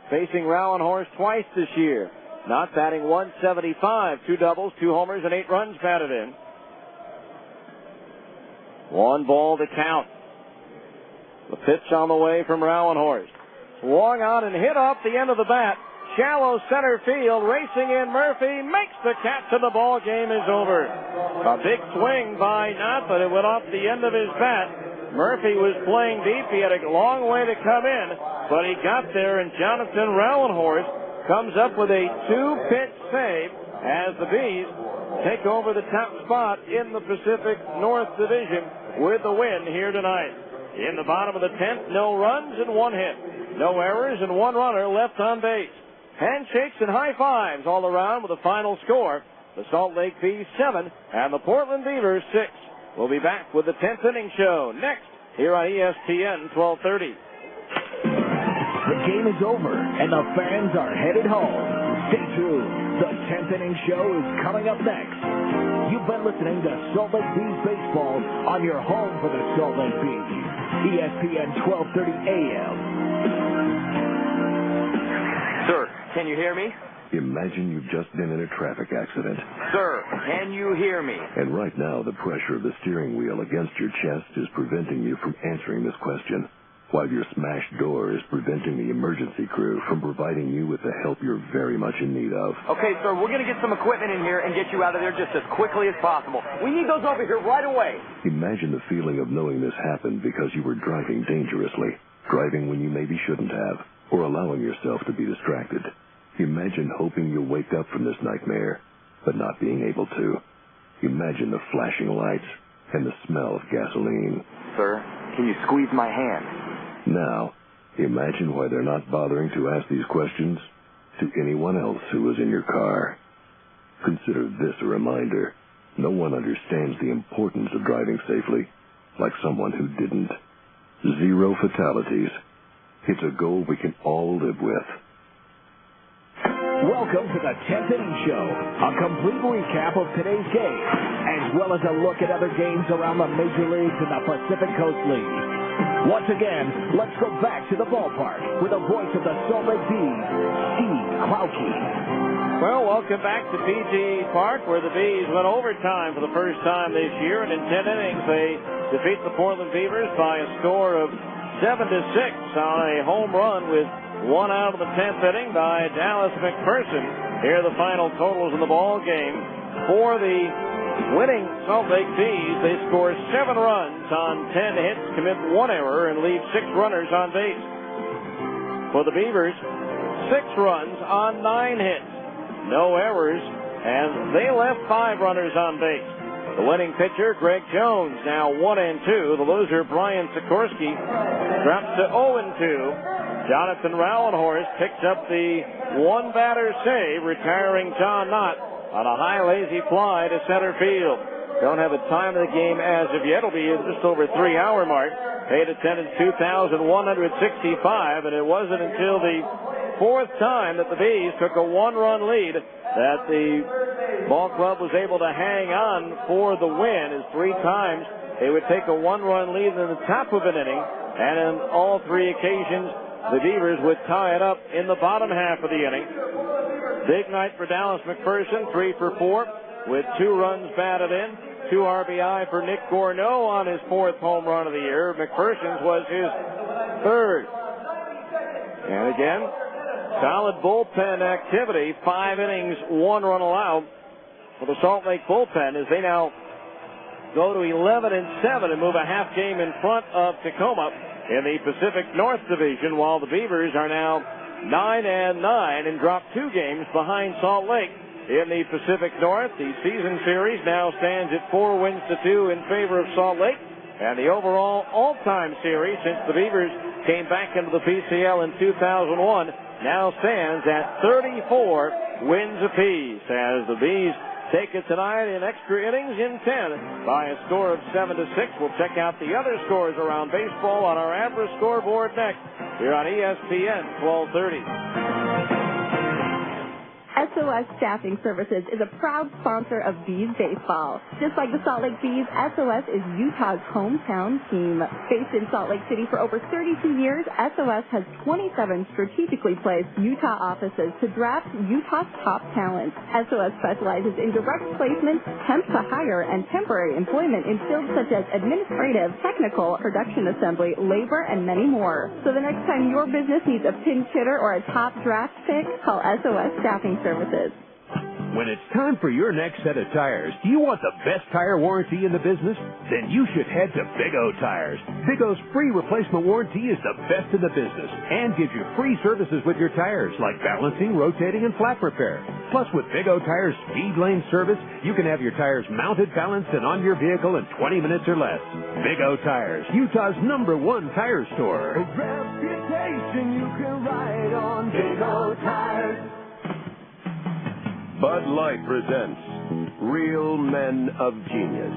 facing Rauenhorst twice this year. Knott batting .175, 2 doubles, 2 homers, and 8 runs batted in. 1 ball to count. The pitch on the way from Rauenhorst. Swung on and hit off the end of the bat. Shallow center field, racing in Murphy, makes the catch, and the ball game is over. A big swing by Knott, but it went off the end of his bat. Murphy was playing deep. He had a long way to come in, but he got there, and Jonathan Rauenhorst comes up with a 2-pitch save as the Bees take over the top spot in the Pacific North Division with the win here tonight. In the bottom of the 10th, no runs and 1 hit. No errors and 1 runner left on base. Handshakes and high fives all around with a final score. The Salt Lake Bees 7 and the Portland Beavers 6. We'll be back with the 10th inning show next here on ESPN 1230. The game is over and the fans are headed home. Stay tuned. The 10th inning show is coming up next. You've been listening to Salt Lake Bees baseball on your home for the Salt Lake Bees. ESPN 1230 AM. Sir, can you hear me? Imagine you've just been in a traffic accident. Sir, can you hear me? And right now, the pressure of the steering wheel against your chest is preventing you from answering this question, while your smashed door is preventing the emergency crew from providing you with the help you're very much in need of. Okay, sir, we're going to get some equipment in here and get you out of there just as quickly as possible. We need those over here right away. Imagine the feeling of knowing this happened because you were driving dangerously, driving when you maybe shouldn't have, or allowing yourself to be distracted. Imagine hoping you'll wake up from this nightmare, but not being able to. Imagine the flashing lights and the smell of gasoline. Sir, can you squeeze my hand? Now, imagine why they're not bothering to ask these questions to anyone else who was in your car. Consider this a reminder. No one understands the importance of driving safely like someone who didn't. 0 fatalities. It's a goal we can all live with. Welcome to the 10th inning show, a complete recap of today's game, as well as a look at other games around the major leagues and the Pacific Coast League. Once again, let's go back to the ballpark with the voice of the Salt Lake Bees, Steve Klauke. Well, welcome back to PG Park, where the Bees went overtime for the first time this year, and in 10 innings they defeat the Portland Beavers by a score of 7-6 on a home run with 1 out of the 10th inning by Dallas McPherson. Here are the final totals in the ball game. For the winning Salt Lake Bees, they score 7 runs on 10 hits, commit 1 error, and leave 6 runners on base. For the Beavers, 6 runs on 9 hits, no errors, and they left 5 runners on base. The winning pitcher, Greg Jones, now 1-2. The loser, Brian Sikorsky, drops to 0-2. Jonathan Rauenhorst picks up the 1-batter save, retiring John Knott on a high lazy fly to center field. Don't have the time of the game as of yet. It'll be just over 3-hour mark. Paid attendance 2,165, and it wasn't until the fourth time that the Bees took a one-run lead that the ball club was able to hang on for the win, as 3 times they would take a one-run lead in the top of an inning, and in all 3 occasions, the Beavers would tie it up in the bottom half of the inning. Big night for Dallas McPherson, 3 for 4, with 2 runs batted in, 2 RBI for Nick Gourneau on his 4th home run of the year. McPherson's was his 3rd. And again, solid bullpen activity, 5 innings, 1 run allowed for the Salt Lake bullpen as they now go to 11-7 and move a half game in front of Tacoma in the Pacific North Division, while the Beavers are now 9-9 and drop 2 games behind Salt Lake in the Pacific North. The season series now stands at 4 wins to 2 in favor of Salt Lake, and the overall all-time series since the Beavers came back into the PCL in 2001 now stands at 34 wins apiece as the Bees take it tonight in extra innings in 10 by a score of 7-6. We'll check out the other scores around baseball on our Abra scoreboard next here on ESPN 1230. SOS Staffing Services is a proud sponsor of Bees baseball. Just like the Salt Lake Bees, SOS is Utah's hometown team. Based in Salt Lake City for over 32 years, SOS has 27 strategically placed Utah offices to draft Utah's top talent. SOS specializes in direct placement, temp to hire, and temporary employment in fields such as administrative, technical, production assembly, labor, and many more. So the next time your business needs a pinch hitter or a top draft pick, call SOS Staffing Services. When it's time for your next set of tires, do you want the best tire warranty in the business? Then you should head to Big O Tires. Big O's free replacement warranty is the best in the business and gives you free services with your tires like balancing, rotating, and flat repair. Plus, with Big O Tires speed lane service, you can have your tires mounted, balanced, and on your vehicle in 20 minutes or less. Big O Tires, Utah's #1 tire store. A reputation you can ride on. Big O Tires. Bud Light presents Real Men of Genius.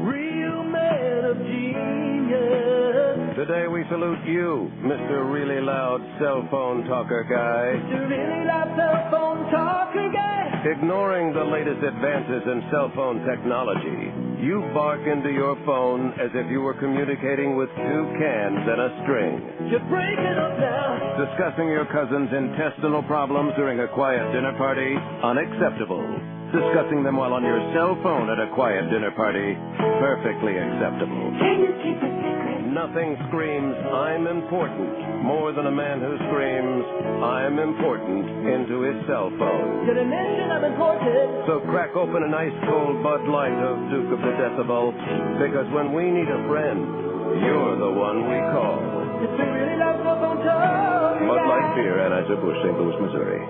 Real men of genius. Today we salute you, Mr. Really Loud Cell Phone Talker Guy. Mr. Really Loud Cell Phone Talker Guy. Ignoring the latest advances in cell phone technology, you bark into your phone as if you were communicating with 2 cans and a string. You're breaking up now. Discussing your cousin's intestinal problems during a quiet dinner party? Unacceptable. Discussing them while on your cell phone at a quiet dinner party? Perfectly acceptable. Can you keep a secret? Nothing screams, I'm important, more than a man who screams, I'm important, into his cell phone. Did I mention I'm important? So crack open an ice-cold Bud Light of Duke of the Decibel, because when we need a friend, you're the one we call. It's a really loud cell phone talker. Bud Light Beer, Anheuser-Busch, St. Louis, Missouri.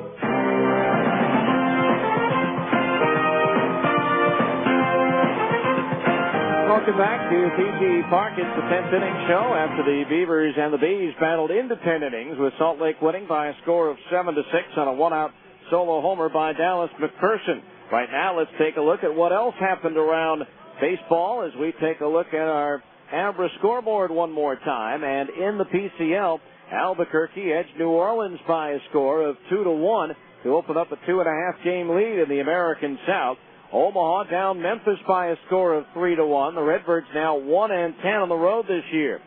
Welcome back to PG Park. It's the 10th inning show after the Beavers and the Bees battled into 10 innings, with Salt Lake winning by a score of 7-6 on a 1-out solo homer by Dallas McPherson. Right now, let's take a look at what else happened around baseball as we take a look at our Abra scoreboard one more time. And in the PCL, Albuquerque edged New Orleans by a score of 2-1 to open up a 2.5 game lead in the American South. Omaha down Memphis by a score of 3-1. The Redbirds now 1-10 on the road this year.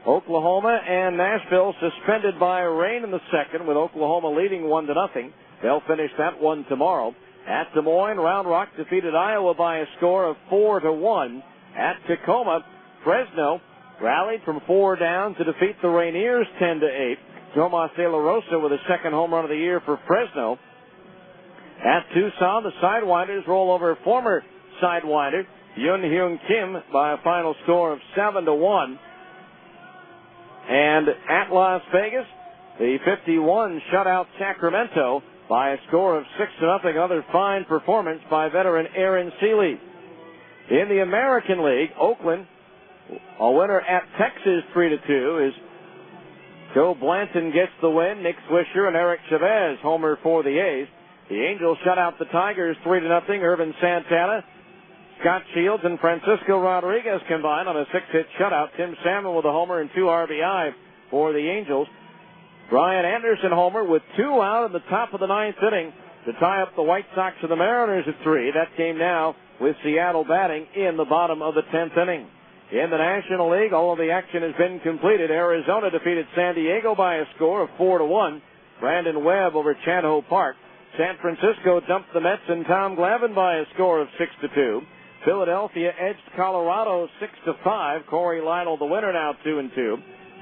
Oklahoma and Nashville suspended by rain in the second, with Oklahoma leading 1-0. They'll finish that one tomorrow. At Des Moines, Round Rock defeated Iowa by a score of 4-1. At Tacoma, Fresno rallied from 4 down to defeat the Rainiers 10-8. Tomas De La Rosa with a second home run of the year for Fresno. At Tucson, the Sidewinders roll over former Sidewinder Yoon Hyun Kim by a final score of 7-1. And at Las Vegas, the 51 shut out Sacramento by a score of 6-0. Another fine performance by veteran Aaron Seeley. In the American League, Oakland, a winner at Texas 3-2, is Joe Blanton gets the win. Nick Swisher and Eric Chavez homer for the A's. The Angels shut out the Tigers 3-0. Irvin Santana, Scott Shields, and Francisco Rodriguez combined on a 6-hit shutout. Tim Salmon with a homer and 2 RBI for the Angels. Brian Anderson homer with 2 out in the top of the 9th inning to tie up the White Sox and the Mariners at 3. That game now with Seattle batting in the bottom of the 10th inning. In the National League, all of the action has been completed. Arizona defeated San Diego by a score of 4-1. Brandon Webb over Chadho Park. San Francisco dumped the Mets and Tom Glavine by a score of 6-2. Philadelphia edged Colorado 6-5. Corey Lidle, the winner, now 2-2.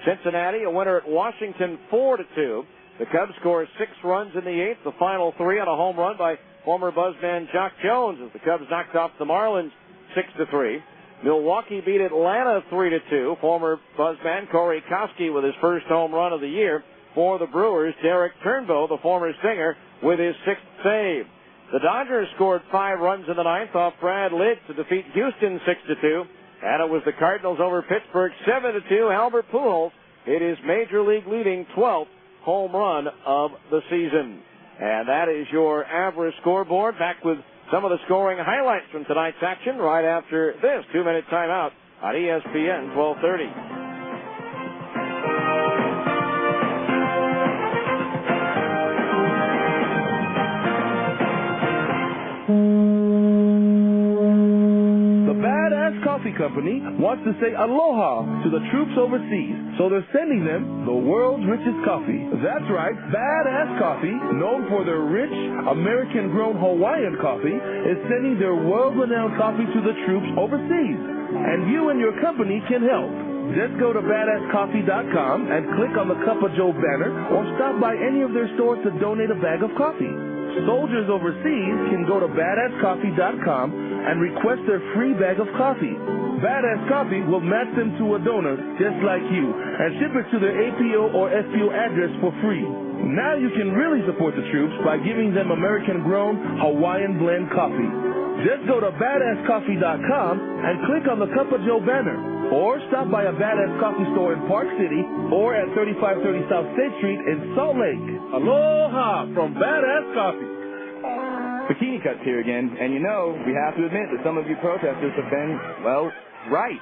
Cincinnati, a winner at Washington 4-2. The Cubs scored 6 runs in the 8th. The final 3 on a home run by former Buzzman Jock Jones as the Cubs knocked off the Marlins 6-3. Milwaukee beat Atlanta 3-2. Former Buzzman Corey Koski with his first home run of the year. For the Brewers, Derek Turnbow, the former Stinger, with his 6th save. The Dodgers scored 5 runs in the 9th off Brad Litt to defeat Houston 6-2. And it was the Cardinals over Pittsburgh 7-2. Albert Pujols hit his Major League leading 12th home run of the season. And that is your average scoreboard. Back with some of the scoring highlights from tonight's action right after this 2-minute timeout on ESPN 1230. Coffee Company wants to say aloha to the troops overseas, so they're sending them the world's richest coffee. That's right, Badass Coffee, known for their rich, American-grown Hawaiian coffee, is sending their world-renowned coffee to the troops overseas. And you and your company can help. Just go to badasscoffee.com and click on the Cup of Joe banner or stop by any of their stores to donate a bag of coffee. Soldiers overseas can go to badasscoffee.com and request their free bag of coffee. Badass Coffee will match them to a donor just like you and ship it to their APO or FPO address for free. Now you can really support the troops by giving them American-grown Hawaiian blend coffee. Just go to badasscoffee.com and click on the Cup of Joe banner, or stop by a Badass Coffee store in Park City or at 3530 South State Street in Salt Lake. Aloha from Badass Coffee. Bikini Cuts here again, and you know, we have to admit that some of you protesters have been, well, right.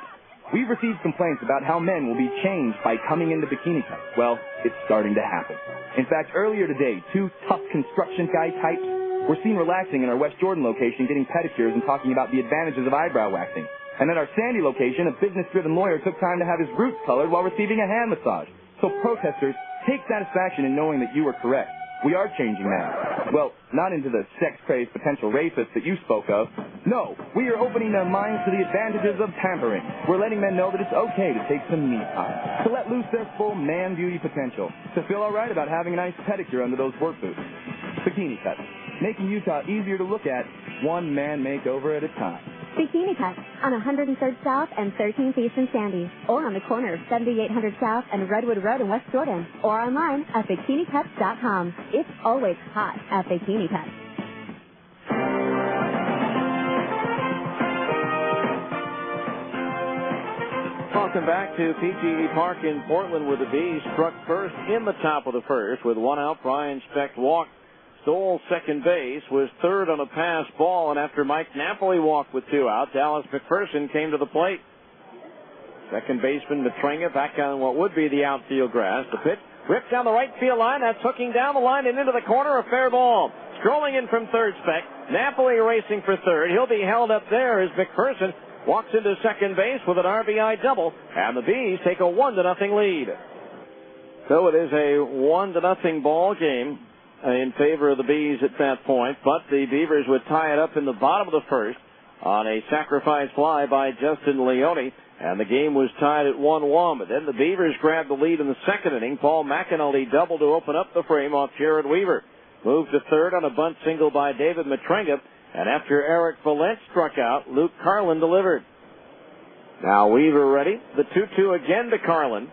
We've received complaints about how men will be changed by coming into Bikini Cuts. Well, it's starting to happen. In fact, earlier today, 2 tough construction guy types were seen relaxing in our West Jordan location getting pedicures and talking about the advantages of eyebrow waxing. And at our Sandy location, a business-driven lawyer took time to have his roots colored while receiving a hand massage. So protesters, take satisfaction in knowing that you were correct. We are changing now. Well, not into the sex-crazed potential rapists that you spoke of. No, we are opening their minds to the advantages of pampering. We're letting men know that it's okay to take some me time, to let loose their full man beauty potential, to feel all right about having a nice pedicure under those work boots. Bikini Cuts, making Utah easier to look at, one man makeover at a time. Bikini Cuts on 103rd South and 13th East in Sandy, or on the corner of 7800 South and Redwood Road in West Jordan, or online at bikinicuts.com. It's always hot at Bikini Cuts. Welcome back to PGE Park in Portland, where the Bees struck first in the top of the first with 1 out. Brian Specht walked, stole second base, was third on a pass ball, and after Mike Napoli walked with 2 out, Dallas McPherson came to the plate. Second baseman Matrenga back on what would be the outfield grass. The pitch ripped down the right field line. That's hooking down the line and into the corner. A fair ball. Strolling in from third, Specht. Napoli racing for third. He'll be held up there as McPherson walks into second base with an RBI double, and the Bees take a 1-0 lead. So it is a 1-0 ball game in favor of the Bees at that point, but the Beavers would tie it up in the bottom of the first on a sacrifice fly by Justin Leone, and the game was tied at 1-1. But then the Beavers grabbed the lead in the second inning. Paul McAnally doubled to open up the frame off Jared Weaver. Moved to third on a bunt single by David Matrenga, and after Eric Valent struck out, Luke Carlin delivered. Now Weaver ready. The 2-2 again to Carlin.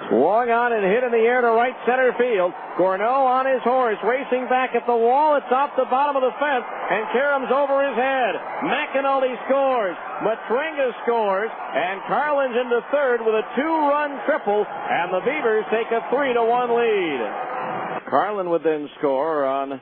Swung on and hit in the air to right center field. Gorneau on his horse, racing back at the wall. It's off the bottom of the fence, and Karem's over his head. McAnally scores. Matrenga scores, and Carlin's into third with a 2-run triple, and the Beavers take a 3-1 lead. Carlin would then score on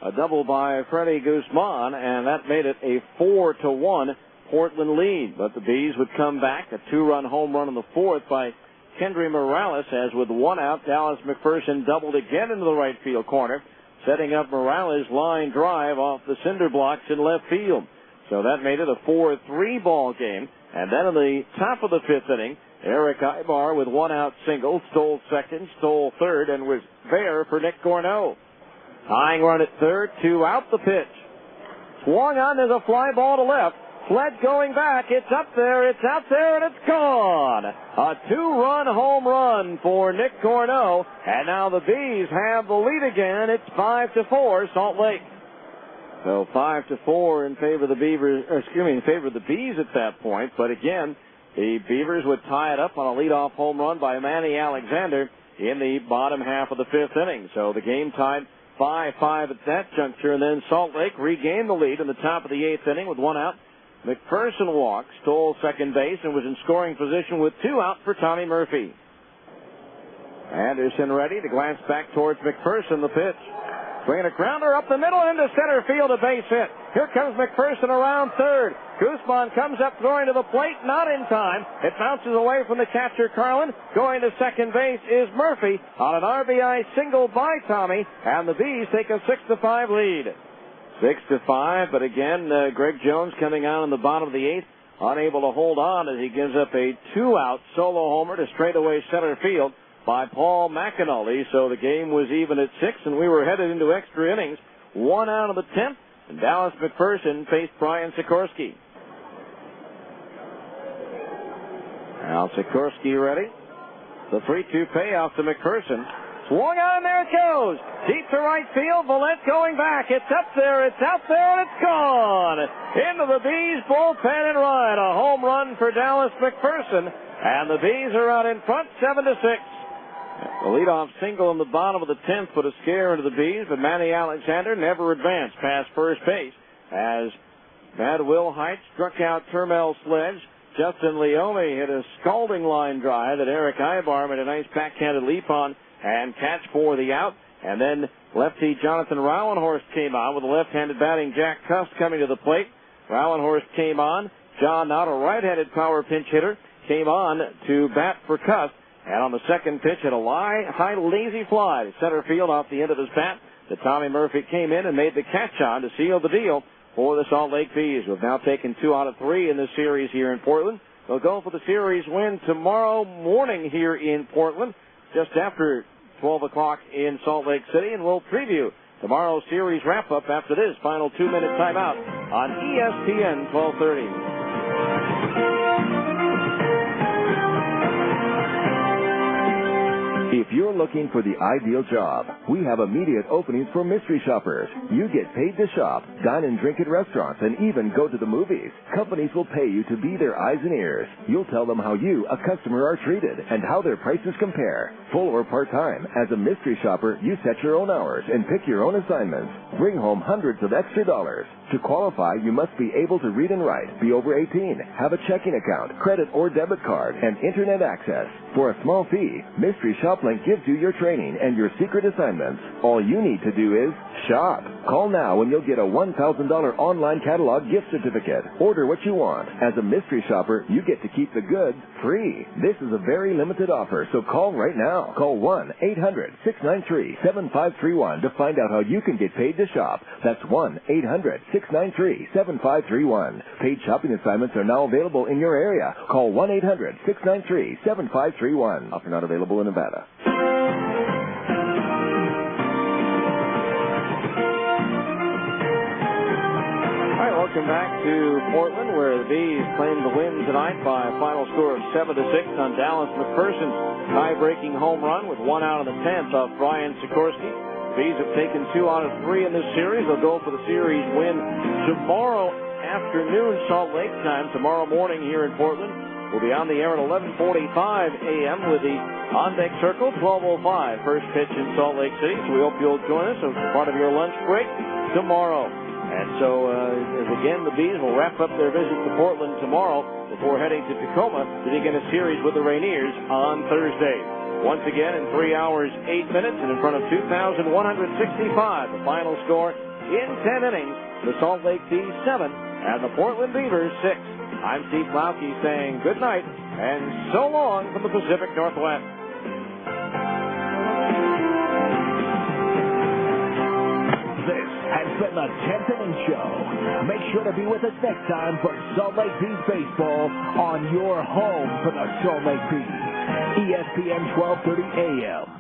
a double by Freddie Guzman, and that made it a 4-1 Portland lead. But the Bees would come back, a 2-run home run in the fourth by Kendry Morales, as with one out, Dallas McPherson doubled again into the right field corner, setting up Morales' line drive off the cinder blocks in left field. So that made it a 4-3 ball game. And then in the top of the fifth inning, Eric Ibar with one out single, stole second, stole third, and was there for Nick Corneau. Tying run at third, 2 out the pitch. Swung on, there's a fly ball to left. Sled going back, it's up there, it's out there, and it's gone. A 2-run home run for Nick Corneau, and now the Bees have the lead again. It's 5-4 Salt Lake. So 5-4 in favor of the Beavers, in favor of the Bees at that point. But again, the Beavers would tie it up on a leadoff home run by Manny Alexander in the bottom half of the fifth inning. So the game tied 5-5 at that juncture, and then Salt Lake regained the lead in the top of the eighth inning with one out. McPherson walked, stole second base, and was in scoring position with 2 out for Tommy Murphy. Anderson ready to glance back towards McPherson, the pitch. Swinging a grounder up the middle into center field, a base hit. Here comes McPherson around third. Guzman comes up throwing to the plate, not in time. It bounces away from the catcher, Carlin. Going to second base is Murphy on an RBI single by Tommy, and the Bees take a 6-5 lead. 6-5, but again, Greg Jones coming out in the bottom of the eighth, unable to hold on as he gives up a 2-out solo homer to straightaway center field by Paul McAnally. So the game was even at 6, and we were headed into extra innings. 1 out of the 10th, and Dallas McPherson faced Brian Sikorsky. Now Sikorsky ready. The 3-2 payoff to McPherson. Swung on, there it goes. Deep to right field. Vallette going back. It's up there, it's out there, and it's gone. Into the Bees bullpen and right. A home run for Dallas McPherson. And the Bees are out in front, 7-6. The leadoff single in the bottom of the 10th put a scare into the Bees, but Manny Alexander never advanced past first base as Mad Will Height struck out Termel Sledge. Justin Leone hit a scalding line drive that Eric Ibar made a nice backhanded leap on and catch for the out. And then lefty Jonathan Rauenhorst came on with a left-handed batting Jack Cuss coming to the plate. Rauenhorst came on. John Knott, a right-handed power pinch hitter, came on to bat for Cuss. And on the second pitch, hit a high lazy fly to center field off the end of his bat. That Tommy Murphy came in and made the catch on to seal the deal for the Salt Lake Bees, who have now taken 2 out of 3 in this series here in Portland. They'll go for the series win tomorrow morning here in Portland, just after 12 o'clock in Salt Lake City, and we'll preview tomorrow's series wrap-up after this final 2-minute timeout on ESPN 1230. If you're looking for the ideal job, we have immediate openings for mystery shoppers. You get paid to shop, dine and drink at restaurants, and even go to the movies. Companies will pay you to be their eyes and ears. You'll tell them how you, a customer, are treated and how their prices compare. Full or part-time, as a mystery shopper, you set your own hours and pick your own assignments. Bring home hundreds of extra dollars. To qualify, you must be able to read and write, be over 18, have a checking account, credit or debit card, and internet access. For a small fee, Mystery ShopLink gives you your training and your secret assignments. All you need to do is shop. Call now and you'll get a $1,000 online catalog gift certificate. Order what you want. As a mystery shopper, you get to keep the goods free. This is a very limited offer, so call right now. Call 1-800-693-7531 to find out how you can get paid to shop. That's 1-800-693-7531. Paid shopping assignments are now available in your area. Call 1-800-693-7531. Offer not available in Nevada. Welcome back to Portland, where the Bees claimed the win tonight by a final score of 7-6 on Dallas McPherson's tie-breaking home run with 1 out of the 10th off Brian Sikorsky. The Bees have taken 2 out of 3 in this series. They'll go for the series win tomorrow afternoon, Salt Lake time. Tomorrow morning here in Portland, we'll be on the air at 11:45 a.m. with the on-deck circle, 12:05 first pitch in Salt Lake City. So we hope you'll join us as part of your lunch break tomorrow. And so, again, the Bees will wrap up their visit to Portland tomorrow before heading to Tacoma to begin a series with the Rainiers on Thursday. Once again, in 3 hours, 8 minutes, and in front of 2,165, the final score in 10 innings, the Salt Lake Bees 7 and the Portland Beavers 6. I'm Steve Lauke saying good night and so long from the Pacific Northwest. This has been the 10th Inning Show. Make sure to be with us next time for Salt Lake Bees baseball on your home for the Salt Lake Bees. ESPN 1230 AM.